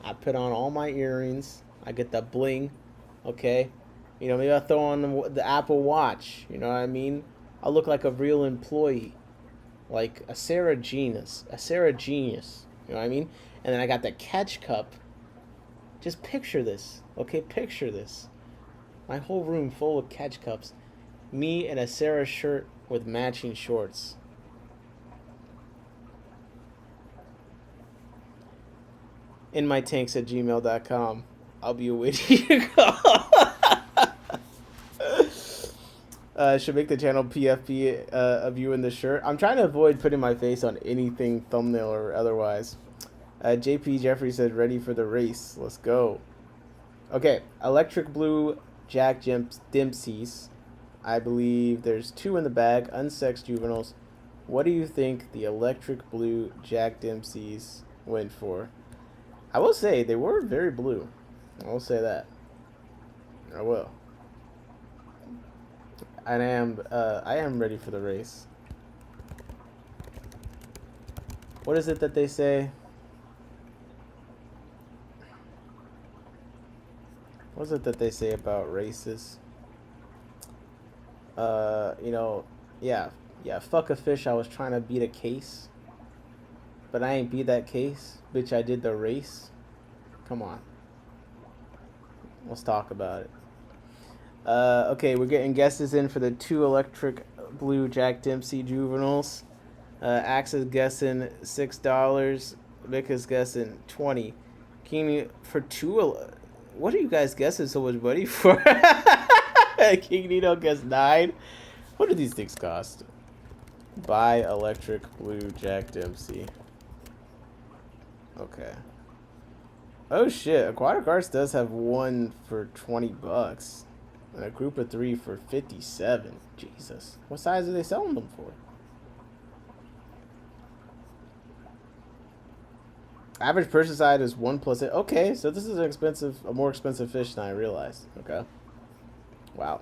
I put on all my earrings. I get the bling. Okay, you know, maybe I throw on the Apple Watch. You know what I mean? I look like a real employee. Like a Sarah genius. A Sarah genius. You know what I mean? And then I got the catch cup. Just picture this. Okay, picture this. My whole room full of catch cups. Me in a Sarah shirt with matching shorts. In my tanks at gmail.com. I'll be awaiting your call. Should make the channel PFP of you in the shirt. I'm trying to avoid putting my face on anything, thumbnail or otherwise. JP Jeffrey said, ready for the race. Let's go. Okay, Electric Blue Jack Dempsey's. I believe there's 2 in the bag, unsexed juveniles. What do you think the Electric Blue Jack Dempsey's went for? I will say, they were very blue. I will say that. I will. I am ready for the race. What is it that they say? What is it that they say about races? You know, yeah, fuck a fish, I was trying to beat a case. But I ain't beat that case. Bitch, I did the race. Come on. Let's talk about it. Okay, we're getting guesses in for the 2 Electric Blue Jack Dempsey juveniles. Axe is guessing $6. Vic is guessing 20. King for 2. What are you guys guessing so much money for? King Nino guessed 9. What do these things cost? Buy Electric Blue Jack Dempsey. Okay. Oh shit, Aquatic Arts does have 1 for 20 bucks. And a group of 3 for 57. Jesus. What size are they selling them for? Average purchase size is 1 plus 8. Okay, so this is a more expensive fish than I realized. Okay. Wow.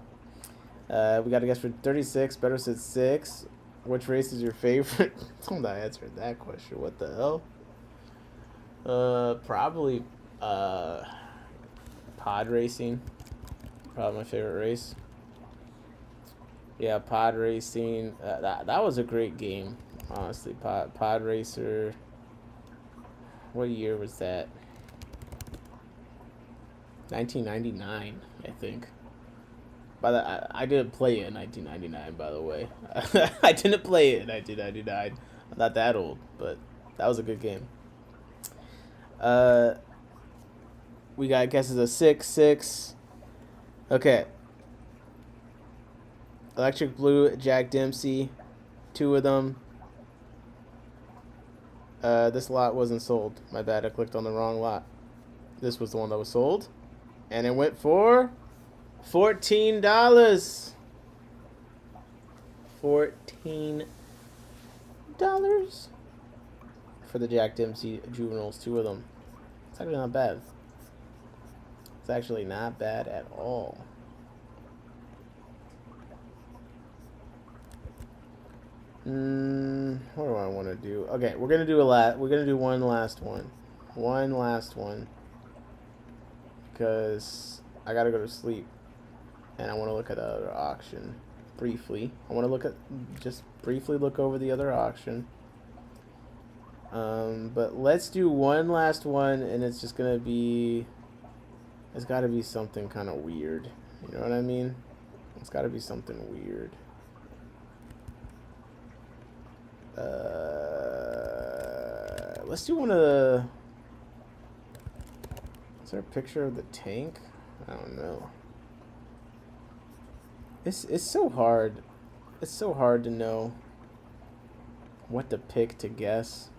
We got a guess for 36. Better said 6. Which race is your favorite? I'm not answering that question. What the hell? Probably pod racing. Probably my favorite race. Yeah, pod racing. That was a great game, honestly. Pod racer. What year was that? 1999, I think. I didn't play it in 1999, by the way. I didn't play it in 1999. I'm not that old, but that was a good game. We got guesses of 6, 6. Okay. Electric Blue, Jack Dempsey, 2 of them. This lot wasn't sold. My bad, I clicked on the wrong lot. This was the one that was sold. And it went for $14. $14 for the Jack Dempsey juveniles, 2 of them. It's actually not bad. It's actually not bad at all. What do I want to do? Okay, we're gonna do one last one. One last one. Because I gotta go to sleep. And I want to look at the other auction briefly. I want to just briefly look over the other auction. But let's do one last one, and it's just gonna be. It's got to be something kind of weird. You know what I mean? It's got to be something weird. Let's do one of the. Is there a picture of the tank? I don't know. It's so hard. It's so hard to know what to pick to guess.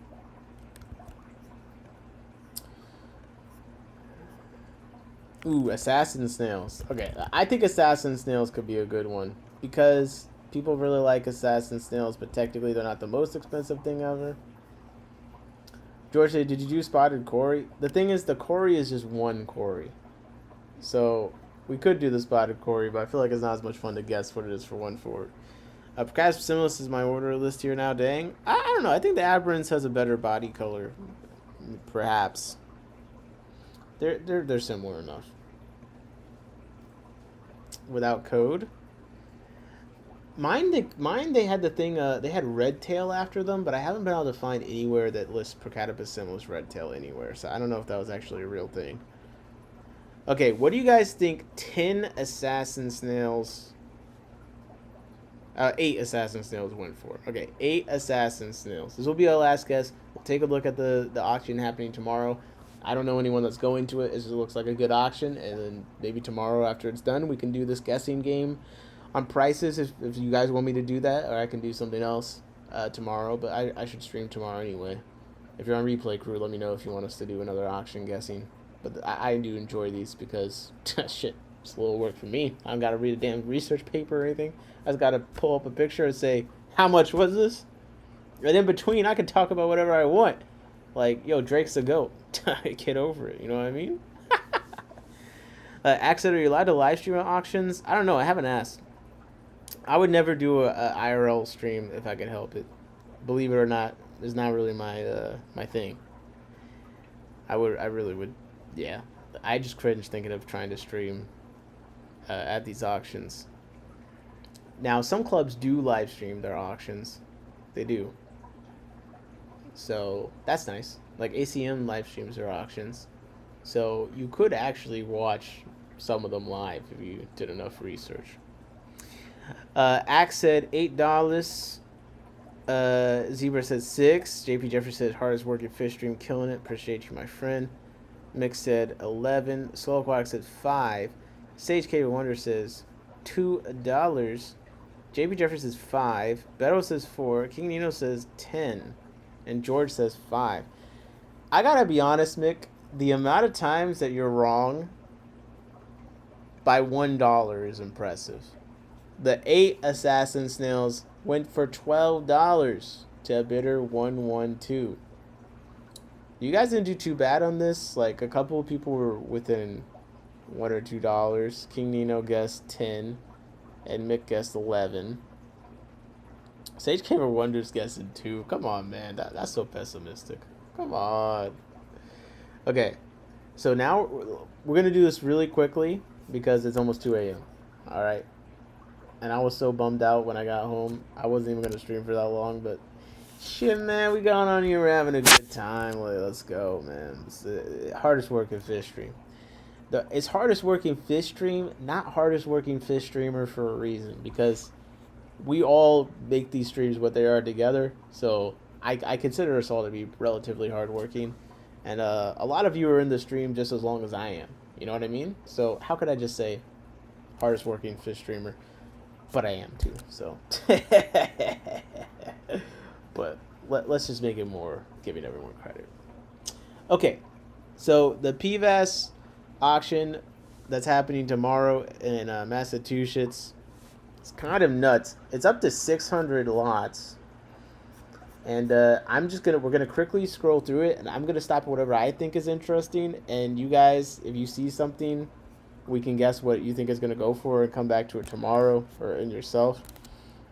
Ooh, assassin snails. Okay, I think assassin snails could be a good one because People really like assassin snails, but technically they're not the most expensive thing ever. George said, did you do spotted Cory? The thing is, the Cory is just one Cory. So we could do the spotted Cory, but I feel like it's not as much fun to guess what it is for one Ford. Perhaps Similis is my order list here now. Dang, I don't know. I think the Aberrance has a better body color. Perhaps. They're similar enough. Without code. Mine they had the thing. They had red tail after them, but I haven't been able to find anywhere that lists Procatopus similis red tail anywhere. So I don't know if that was actually a real thing. Okay, what do you guys think? 10 assassin snails. 8 assassin snails went for. Okay, 8 assassin snails. This will be our last guess. We'll take a look at the auction happening tomorrow. I don't know anyone that's going to it. It just looks like a good auction, and then maybe tomorrow after it's done, we can do this guessing game on prices if you guys want me to do that, or I can do something else tomorrow. But I should stream tomorrow anyway. If you're on Replay Crew, let me know if you want us to do another auction guessing. But I do enjoy these because shit, it's a little work for me. I don't got to read a damn research paper or anything. I just got to pull up a picture and say, how much was this? And in between, I can talk about whatever I want. Like, yo, Drake's the GOAT. Get over it. You know what I mean? Accent, are you allowed to live stream at auctions? I don't know. I haven't asked. I would never do a IRL stream if I could help it. Believe it or not, it's not really my thing. I really would. Yeah. I just cringe thinking of trying to stream at these auctions. Now, some clubs do live stream their auctions. They do. So, that's nice. Like, ACM live streams their auctions. So, you could actually watch some of them live if you did enough research. Axe said $8. Zebra said 6. JP Jeffrey said hardest working fish stream, killing it. Appreciate you, my friend. Mick said 11. Skullquack said 5. Sage K Wonder says $2. JP Jeffrey says 5. Beto says 4. King Nino says 10. And George says 5. I gotta be honest, Mick. The amount of times that you're wrong by $1 is impressive. The 8 assassin snails went for $12 to a bidder 112. You guys didn't do too bad on this. Like, a couple of people were within $1 or $2. King Nino guessed 10, and Mick guessed 11. Sage Gamer Wonders guessing 2. Come on, man. That's so pessimistic. Come on. Okay, so now we're going to do this really quickly because it's almost 2 a.m. All right? And I was so bummed out when I got home. I wasn't even going to stream for that long, but shit, man, we got on here. We're having a good time. Like, let's go, man. It's the hardest working fish stream. It's hardest working fish stream, not hardest working fish streamer for a reason, because we all make these streams what they are together. So I consider us all to be relatively hardworking. And a lot of you are in the stream just as long as I am. You know what I mean? So how could I just say hardest working fish streamer? But I am too, so. But let's just make it more, giving everyone credit. Okay, so the PVAS auction that's happening tomorrow in Massachusetts, it's kind of nuts. It's up to 600 lots. And we're gonna quickly scroll through it, and I'm gonna stop at whatever I think is interesting. And you guys, if you see something, we can guess what you think is gonna go for and come back to it tomorrow or in yourself.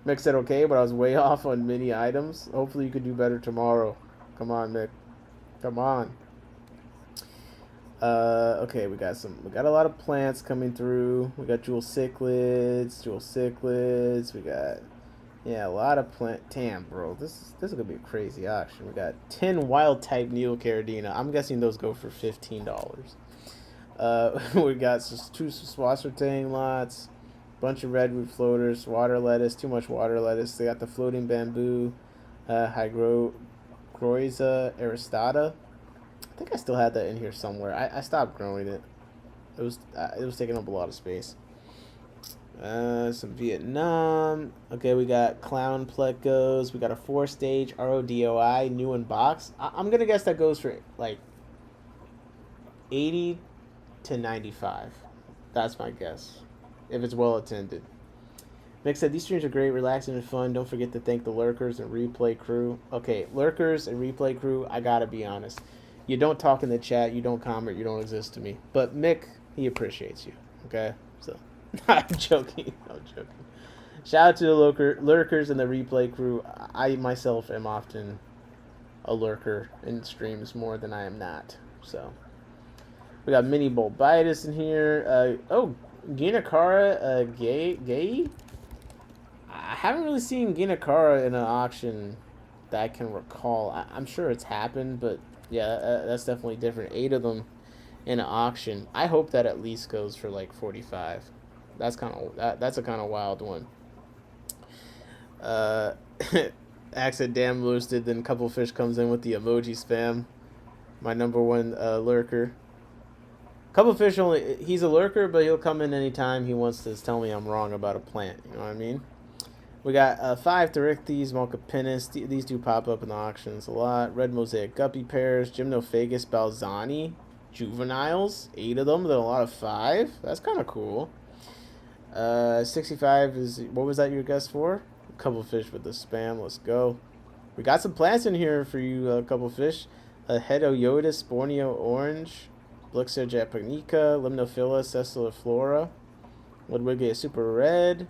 Mick said okay, but I was way off on many items. Hopefully you could do better tomorrow. Come on, Mick. Come on. Okay, we got a lot of plants coming through. We got jewel cichlids. We got a lot of plant. Damn, bro, this is gonna be a crazy auction. We got 10 wild type Neocaridina. I'm guessing those go for $15. We got 2 Swassertang lots, bunch of redwood floaters, water lettuce, too much water lettuce. They got the floating bamboo, Hygroiza aristata. I think I still had that in here somewhere. I stopped growing it. It was taking up a lot of space. Some Vietnam. Okay, we got clown plecos. We got a 4-stage RODOI new in box. I'm gonna guess that goes for like 80 to 95. That's my guess, if it's well attended. Mick said, these streams are great, relaxing, and fun. Don't forget to thank the lurkers and replay crew. Okay, lurkers and replay crew, I gotta be honest. You don't talk in the chat, you don't comment, you don't exist to me. But Mick, he appreciates you. Okay? So, I'm joking. I'm joking. Shout out to the lurkers and the replay crew. I myself am often a lurker in streams more than I am not. So, we got Mini Bulbitis in here. Ginakara Gay? I haven't really seen Ginakara in an auction that I can recall. I'm sure it's happened, but yeah, that's definitely different. 8 of them in an auction. I hope that at least goes for like 45. That's a kind of wild one. Accent damn roasted. Then Couple Fish comes in with the emoji spam. My number one lurker. Couple Fish he's a lurker, but he'll come in anytime he wants to tell me I'm wrong about a plant. You know what I mean? We got 5 Therichthys, Malcapinis. These do pop up in the auctions a lot. Red Mosaic Guppy pairs, Gymnophagus balzani, juveniles, 8 of them. Then a lot of 5. That's kind of cool. 65 is, what was that your guess for? Couple Fish with the spam. Let's go. We got some plants in here for you, Couple Fish. Hedoiotis, Borneo Orange, Blixia japonica, Limnophila, Sessiliflora, Woodwigga Super Red.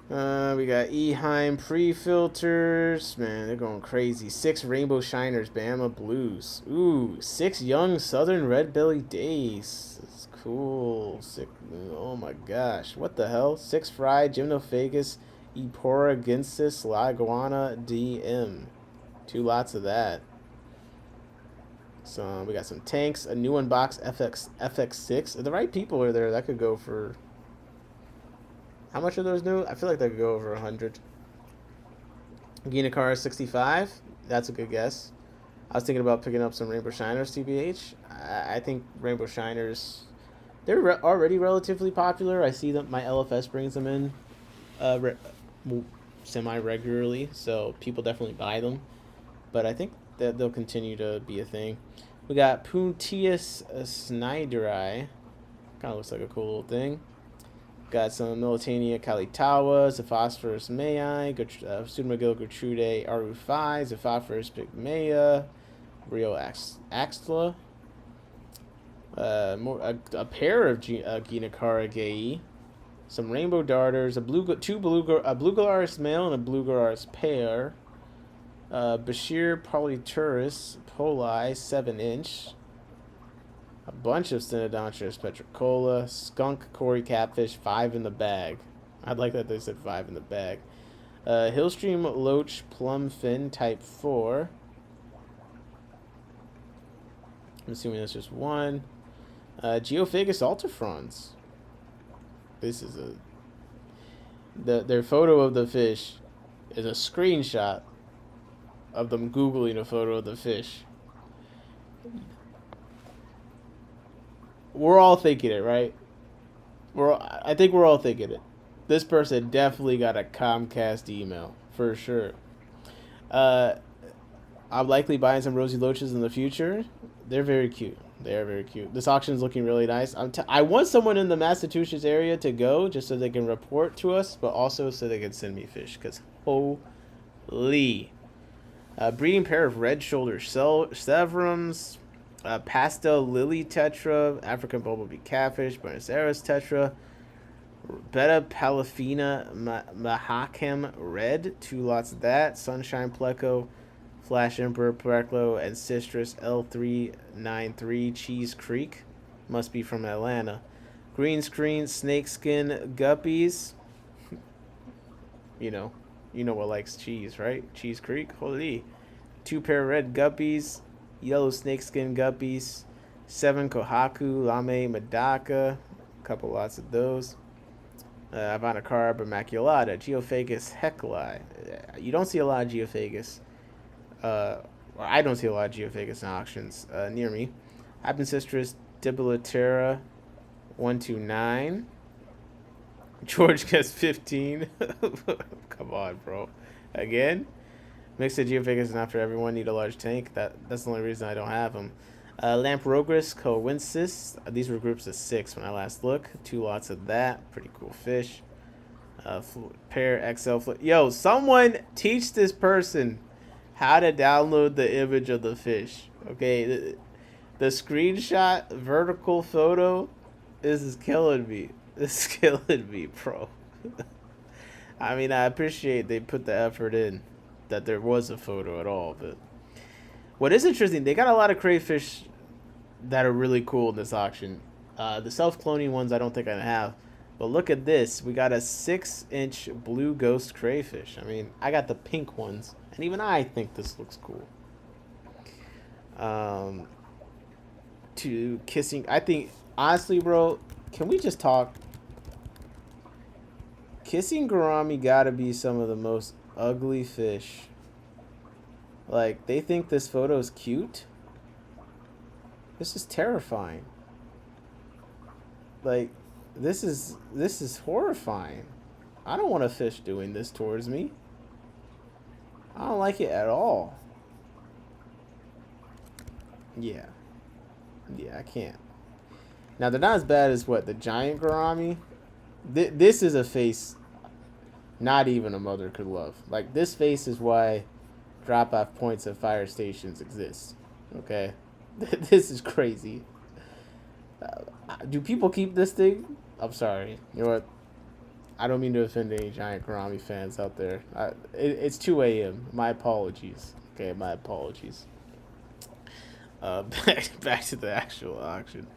We got Eheim pre-filters. Man, they're going crazy. 6 Rainbow Shiners, Bama Blues. Ooh, 6 Young Southern Red Belly Days. That's cool. Oh my gosh. What the hell? 6 Fried Gymnophagus, Eporagensis, Laguana DM. 2 lots of that. So we got some tanks. A new unbox FX6. If the right people are there, that could go for... How much are those new? I feel like they could go over 100. Ginakara 65. That's a good guess. I was thinking about picking up some Rainbow Shiners, TBH. I think Rainbow Shiners, they're already relatively popular. I see that my LFS brings them in semi-regularly, so people definitely buy them. But I think that they'll continue to be a thing. We got Puntius snyderi. Kind of looks like a cool little thing. Got some Militania Kalitawa, Zephophorus Mayi, Pseudomagilla Gertrude Arufai, Zephophorus Pygmea, Rio Axtla, a pair of Ginakara Gei, some Rainbow Darters, a Blue Gularis male and a Blue Gularis pair, Bashir Polyturus Poli 7-inch, a bunch of Stenodontris petricola, skunk, Cory catfish, 5 in the bag. I'd like that they said 5 in the bag. Hillstream loach plumfin type 4. I'm assuming that's just one. Geophagus alterfrons. This is their photo of the fish is a screenshot of them Googling a photo of the fish. We're all thinking it, right? I think we're all thinking it. This person definitely got a Comcast email, for sure. I'm likely buying some Rosy Loaches in the future. They're very cute. They are very cute. This auction is looking really nice. I want someone in the Massachusetts area to go just so they can report to us, but also so they can send me fish, because holy. Breeding pair of red shoulder severums. Pastel Lily Tetra, African Bumblebee Catfish, Buenos Aires Tetra, Beta Palafina Mahakam Red, 2 lots of that, Sunshine Pleco, Flash Emperor Pleco, and Citrus L393 Cheese Creek, must be from Atlanta. Green Screen Snakeskin Guppies, you know what likes cheese, right? Cheese Creek, Holyyy. 2 pair of red guppies, yellow snakeskin guppies, 7 Kohaku, Lame Medaka, a couple lots of those. Ivanocarp immaculata, Geophagus hecli. You don't see a lot of Geophagus, or I don't see a lot of Geophagus in auctions near me. Hypensistris dibilatera 129. George gets 15. Come on, bro. Again? Mixed Geophagus is not for everyone. Need a large tank. That's the only reason I don't have them. Lamprogris coensis. These were groups of 6 when I last looked. 2 lots of that. Pretty cool fish. Pair XL. Yo, someone teach this person how to download the image of the fish. Okay, the screenshot vertical photo. This is killing me. This is killing me, bro. I mean, I appreciate they put the effort in, that there was a photo at all, but what is interesting, they got a lot of crayfish that are really cool in this auction. The self-cloning ones I don't think I have, but look at this. We got a 6-inch blue ghost crayfish. I mean, I got the pink ones, and even I think this looks cool. To kissing, I think, honestly, bro, can we just talk? Kissing gourami gotta be some of the most ugly fish. Like, they think this photo is cute? This is terrifying. Like, this is horrifying. I don't want a fish doing this towards me. I don't like it at all. Yeah. Yeah, I can't. Now, they're not as bad as what? The giant gourami? This is a face not even a mother could love. Like, this face is why drop-off points at fire stations exist. Okay? This is crazy. Do people keep this thing? I'm sorry. You know what? I don't mean to offend any giant gourami fans out there. It's 2 a.m. My apologies. Okay, my apologies. Back to the actual auction.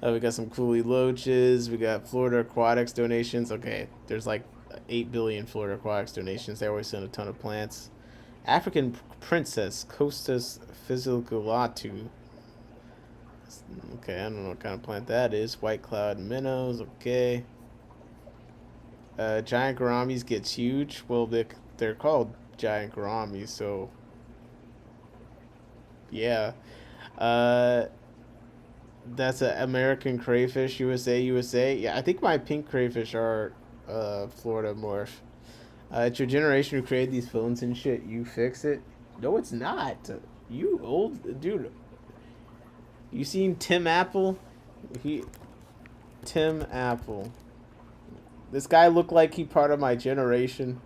We got some Holyyy loaches. We got Florida Aquatics donations. Okay, there's like 8 billion Florida Aquatics donations. They always send a ton of plants. African Princess Costas Physiculatu. Okay, I don't know what kind of plant that is. White Cloud Minnows. Okay. Giant gouramis gets huge. Well, they're called giant gouramis, so yeah. That's an American crayfish, USA, USA. Yeah, I think my pink crayfish are Florida morph. It's your generation who created these phones and shit. You fix it. No, it's not. You old dude. You seen Tim Apple? Tim Apple. This guy looked like he part of my generation.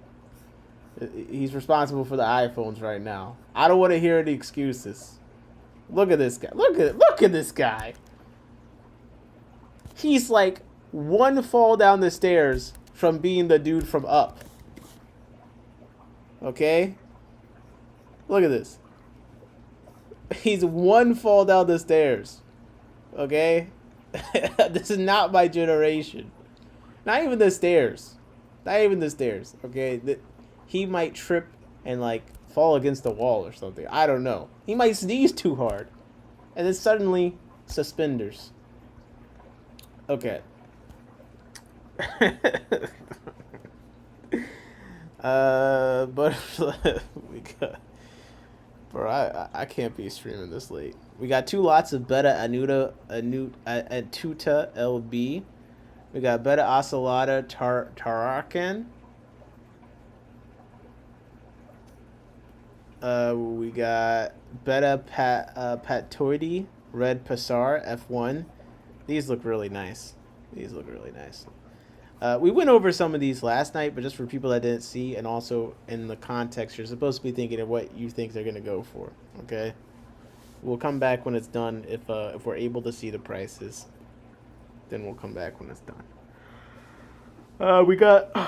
He's responsible for the iPhones right now. I don't want to hear any excuses. Look at this guy. Look at this guy. He's like 1 fall down the stairs from being the dude from Up. Okay? Look at this. He's 1 fall down the stairs. Okay? This is not my generation. Not even the stairs. Not even the stairs. Okay? He might trip and like fall against the wall or something. I don't know. He might sneeze too hard. And then suddenly, suspenders. Okay. Butterfly. We got. Bro, I can't be streaming this late. We got 2 lots of Beta Anuta LB. We got Beta Ocelata Tarakan. We got Beta Patoidi Red Passar F1. These look really nice. These look really nice. We went over some of these last night, but just for people that didn't see, and also in the context, you're supposed to be thinking of what you think they're going to go for, okay? We'll come back when it's done. If we're able to see the prices, then we'll come back when it's done. We got a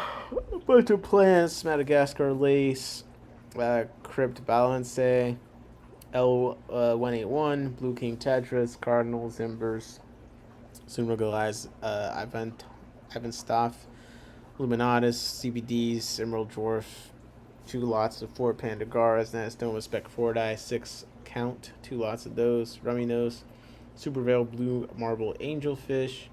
bunch of plants, Madagascar lace, Crypt Balance, L181, Blue King Tetras, Cardinals, Embers, Sumrogalize, Ivan Staff, Luminatus, CBDs, Emerald Dwarf, 2 lots of 4 Pandagaras, Nanastoma Spec 4 die, 6 count, 2 lots of those, Rummy Nose, Super Veil Blue Marble Angelfish,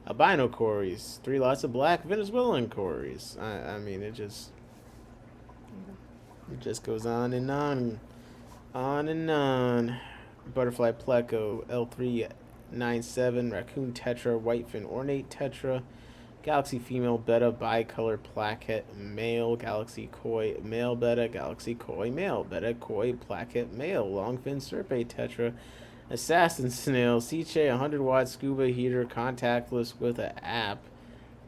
albino cories, 3 lots of black Venezuelan cories. I mean, it just goes on and on and on. Butterfly Pleco, L397, Raccoon Tetra, Whitefin Ornate Tetra, Galaxy Female Beta, Bicolor Plaquette Male, Galaxy Koi Male Beta, Galaxy Koi Male Beta, Koi Plaquette Male, Longfin Serpe Tetra, Assassin Snail, Seache 100-watt scuba heater, contactless with an app.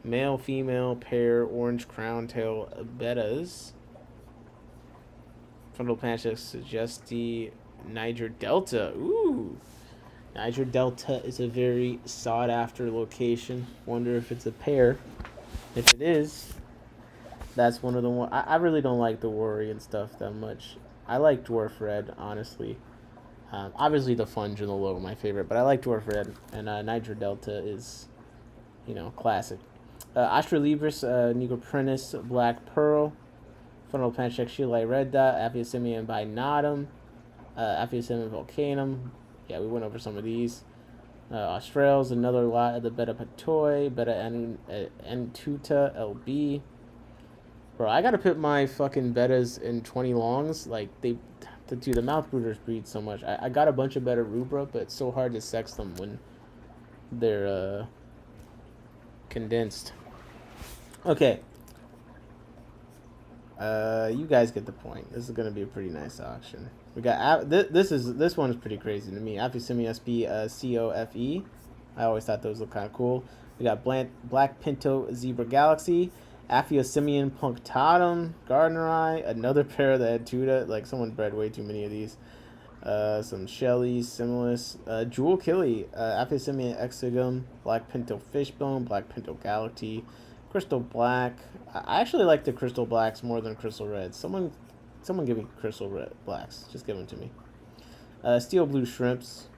Male, female, pair, orange crown tail bettas. Frontal Pancha Suggesti Niger Delta. Ooh. Niger Delta is a very sought after location. Wonder if it's a pair. If it is, that's one of the one. I really don't like the Worry and stuff that much. I like Dwarf Red, honestly. Obviously, the Funge and the Low are my favorite, but I like Dwarf Red, and Niger Delta is, classic. Astrolibris, Negroprinus, Black Pearl, Frontal Pancheck, Shieldlight Red Dot, Aphiosemium Binatum, Aphiosemium Volcanum. Yeah, we went over some of these. Australs, another lot of the Beta Patoy, Beta Entuta LB. Bro, I gotta put my fucking betas in 20 longs. Like, the mouth brooders breed so much. I got a bunch of beta rubra, but it's so hard to sex them when they're condensed. Okay. You guys get the point. This is gonna be a pretty nice auction. We got this one is pretty crazy to me. Aphisemi SB COFE. I always thought those looked kind of cool. We got Black Pinto Zebra Galaxy, Aphiosemian Punctatum, Gardneri, another pair of the Etuda. Like, someone bred way too many of these. Some Shelly, Similis, Jewel Killy, Aphiosemian Exigum, Black Pinto Fishbone, Black Pinto Galaxy, Crystal Black. I actually like the Crystal Blacks more than Crystal Reds. Someone give me Crystal Red Blacks. Just give them to me. Steel Blue Shrimps,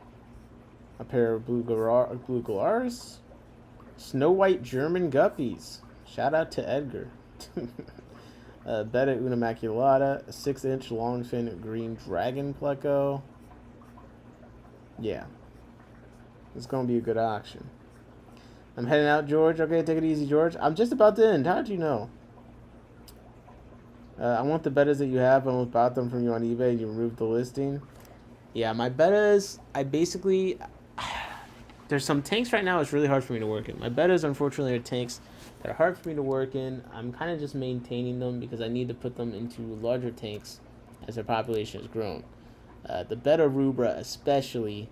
a pair of Blue Galars, Snow White German Guppies. Shout out to Edgar. Beta Una Maculata, a 6-inch longfin green dragon pleco. Yeah. It's going to be a good auction. I'm heading out, George. Okay, take it easy, George. I'm just about to end. How did you know? I want the betas that you have. I almost bought them from you on eBay and you removed the listing. Yeah, my betas, I basically... There's some tanks right now it's really hard for me to work in. My betas, unfortunately, are tanks that are hard for me to work in. I'm kind of just maintaining them because I need to put them into larger tanks as their population has grown. The beta rubra especially,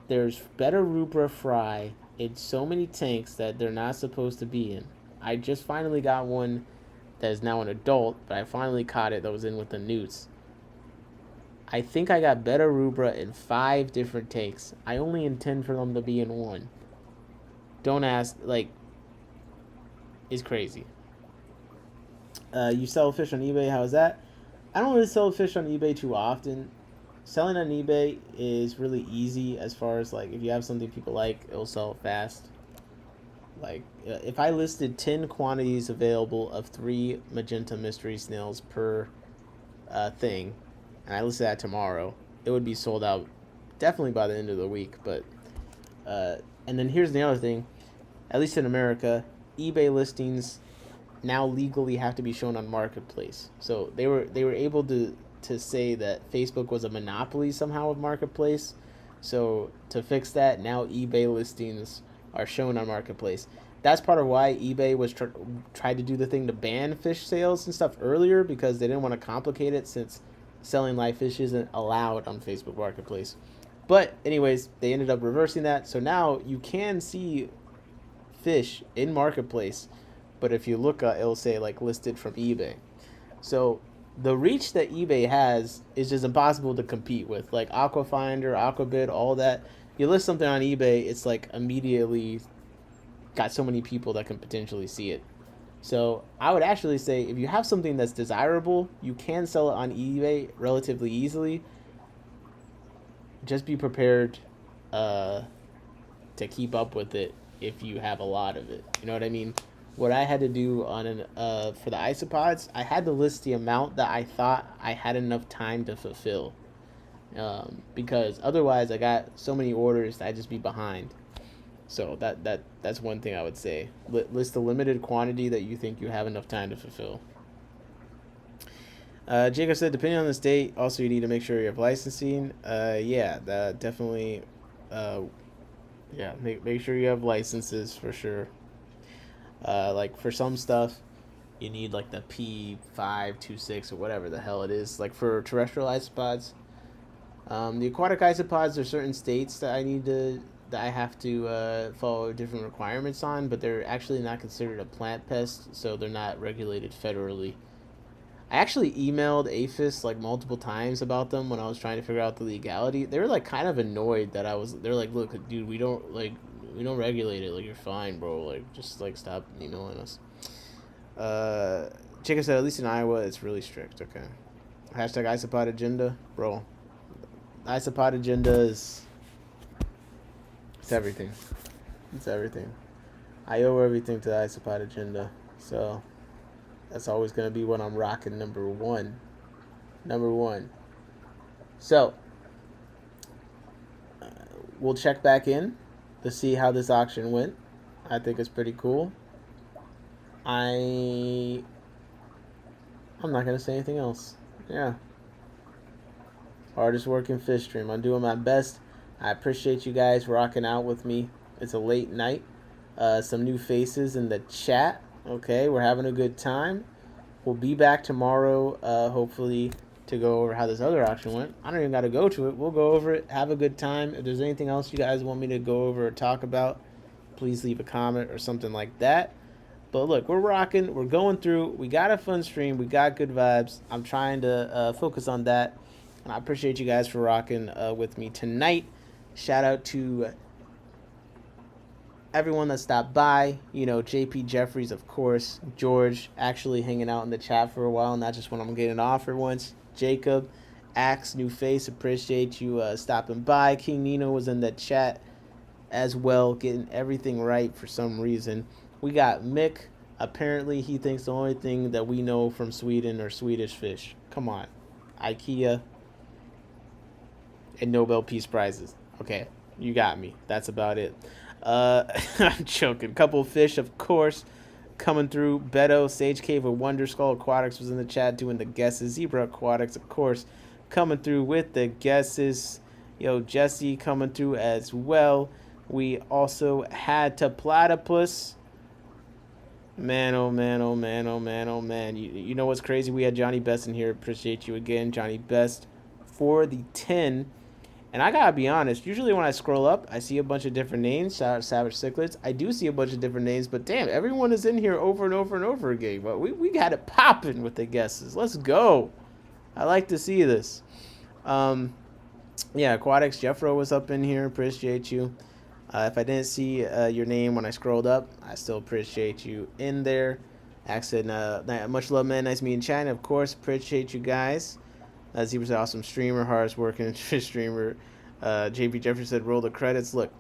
there's beta rubra fry in so many tanks that they're not supposed to be in. I just finally got one that is now an adult, but I finally caught it that was in with the newts. I think I got beta rubra in 5 different tanks. I only intend for them to be in 1. Don't ask, like, it's crazy. You sell fish on eBay, how is that? I don't really sell fish on eBay too often. Selling on eBay is really easy as far as, like, if you have something people like, it'll sell fast. Like, if I listed 10 quantities available of 3 magenta mystery snails per thing, and I listed that tomorrow, it would be sold out definitely by the end of the week. But and then here's the other thing, at least in America, eBay listings now legally have to be shown on Marketplace. So they were able to say that Facebook was a monopoly somehow of Marketplace. So to fix that, now eBay listings are shown on Marketplace. That's part of why eBay was tried to do the thing to ban fish sales and stuff earlier, because they didn't want to complicate it since selling live fish isn't allowed on Facebook Marketplace. But anyways, they ended up reversing that. So now you can see fish in Marketplace, but if you look, it'll say like listed from eBay. So the reach that eBay has is just impossible to compete with. Like Aquafinder, Aquabid, all that. You list something on eBay, it's like immediately got so many people that can potentially see it. So I would actually say if you have something that's desirable, you can sell it on eBay relatively easily. Just be prepared to keep up with it if you have a lot of it. You know what I mean? What I had to do on for the isopods, I had to list the amount that I thought I had enough time to fulfill. Because otherwise I got so many orders that I'd just be behind. So that's one thing I would say. List a limited quantity that you think you have enough time to fulfill. Jacob said, depending on the state, also you need to make sure you have licensing. Yeah, that definitely. Yeah, make sure you have licenses for sure. Like for some stuff, you need like the P526 or whatever the hell it is. Like for terrestrial isopods, The aquatic isopods, there are certain states that I have to follow different requirements on, but they're actually not considered a plant pest, so they're not regulated federally. I actually emailed APHIS like multiple times about them when I was trying to figure out the legality. They were like kind of annoyed that I was. They're like, look, dude, we don't regulate it. Like, you're fine, bro. Like, just like stop emailing us. Chica said, at least in Iowa, it's really strict. Okay. Hashtag isopod agenda, bro. Isopod agenda is. It's everything. It's everything. I owe everything to the isopod agenda. So that's always going to be what I'm rocking. Number one. So we'll check back in to see how this auction went. I think it's pretty cool. I'm not going to say anything else. Yeah. Hardest working fish stream. I'm doing my best. I appreciate you guys rocking out with me. It's a late night. Some new faces in the chat. Okay, we're having a good time. We'll be back tomorrow, hopefully, to go over how this other auction went. I don't even got to go to it. We'll go over it. Have a good time. If there's anything else you guys want me to go over or talk about, please leave a comment or something like that. But look, we're rocking. We're going through. We got a fun stream. We got good vibes. I'm trying to focus on that. And I appreciate you guys for rocking with me tonight. Shout out to everyone that stopped by. You know, JP Jeffries, of course. George, actually hanging out in the chat for a while, not just when I'm getting off for once. Jacob, Axe, new face, appreciate you stopping by. King Nino was in the chat as well, getting everything right for some reason. We got Mick. Apparently, he thinks the only thing that we know from Sweden are Swedish fish. Come on. IKEA and Nobel Peace Prizes. Okay, you got me. That's about it. I'm joking. Couple of fish, of course, coming through. Beto, Sage Cave of Wonder Skull Aquatics was in the chat doing the guesses. Zebra Aquatics, of course, coming through with the guesses. Yo, Jesse coming through as well. We also had to Platypus. Man, oh man, oh man, oh man, oh man. You know what's crazy? We had Johnny Best in here. Appreciate you again, Johnny Best, for the 10. And I gotta be honest, usually when I scroll up, I see a bunch of different names. Shout out Savage Cichlids. I do see a bunch of different names, but damn, everyone is in here over and over and over again. But we got it popping with the guesses. Let's go. I like to see this. Yeah, Aquatics, Jeffro was up in here. Appreciate you. If I didn't see your name when I scrolled up, I still appreciate you in there. Accent, much love, man. Nice meeting China, of course. Appreciate you guys. Zebra's an awesome streamer, hardest working streamer. JP Jeffrey said, roll the credits. Look,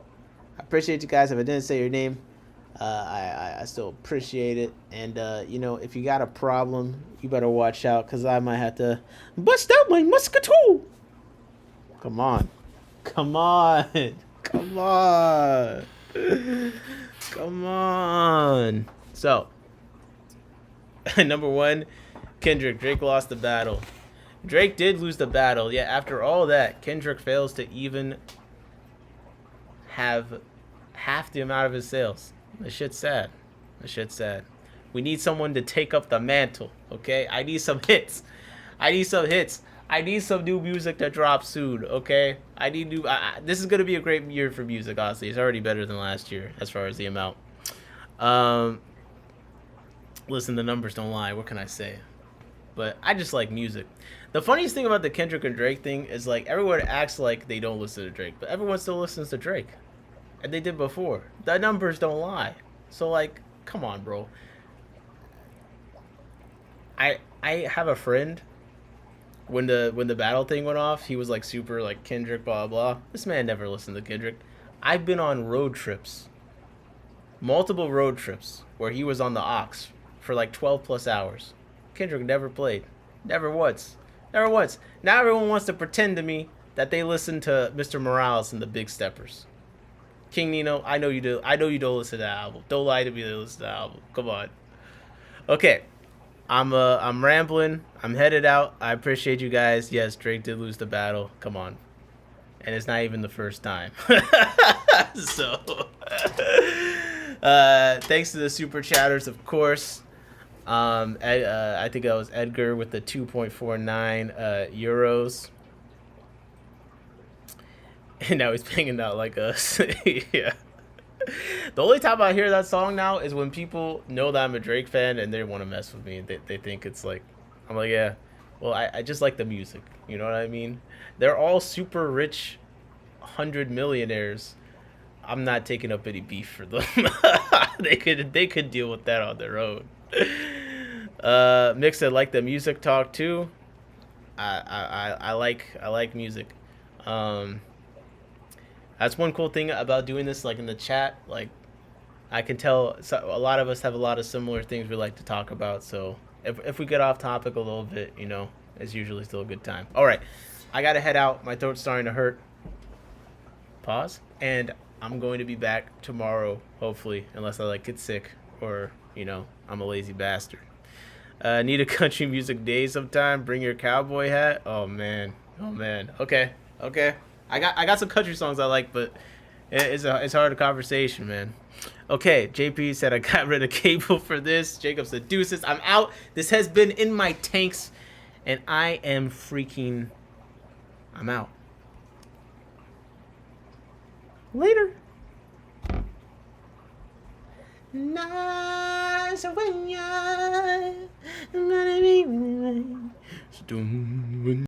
I appreciate you guys. If I didn't say your name, I still appreciate it. And, you know, if you got a problem, you better watch out, because I might have to bust out my muscatel. Come on. Come on. Come on. Come on. So, number one, Kendrick. Drake lost the battle. Drake did lose the battle. Yet after all that, Kendrick fails to even have half the amount of his sales. This shit's sad. This shit's sad. We need someone to take up the mantle, okay? I need some hits. I need some hits. I need some new music to drop soon, okay? I need new... this is going to be a great year for music, honestly. It's already better than last year as far as the amount. Listen, the numbers don't lie. What can I say? But I just like music. The funniest thing about the Kendrick and Drake thing is, like, everyone acts like they don't listen to Drake, but everyone still listens to Drake. And they did before. The numbers don't lie. So, like, come on, bro. I have a friend, when the battle thing went off, he was, like, super, like, Kendrick, blah, blah. This man never listened to Kendrick. I've been on road trips, multiple road trips, where he was on the aux for, like, 12 plus hours. Kendrick never played. Never once. Never once. Now everyone wants to pretend to me that they listen to Mr. Morales and the Big Steppers. King Nino, I know you do. I know you don't listen to that album. Don't lie to me that you listen to that album. Come on. Okay. I'm rambling. I'm headed out. I appreciate you guys. Yes, Drake did lose the battle. Come on. And it's not even the first time. So thanks to the super chatters, of course. I think that was Edgar with the 2.49 euros.
And now he's banging out like us. Yeah. The only time I hear that song now is when people know that I'm a Drake fan and they want to mess with me. They think it's like, I'm like, yeah, well, I just like the music. You know what I mean? They're all super rich, 100 millionaires. I'm not taking up any beef for them. They could deal with that on their own. Mix, I like the music talk too. I like music. Um, that's one cool thing about doing this, like in the chat. Like I can tell a lot of us have a lot of similar things we like to talk about. So if we get off topic a little bit, it's usually still a good time. All right, I gotta head out. My throat's starting to hurt. Pause. And I'm going to be back tomorrow, hopefully, unless I like get sick or I'm a lazy bastard. Need a country music day sometime. Bring your cowboy hat. Oh man. Oh man. Okay. Okay. I got some country songs I like, but it's hard a conversation, man. Okay. JP said I got rid of cable for this. Jacob said deuces. I'm out. This has been in my tanks, and I am freaking. I'm out. Later. Nice when you're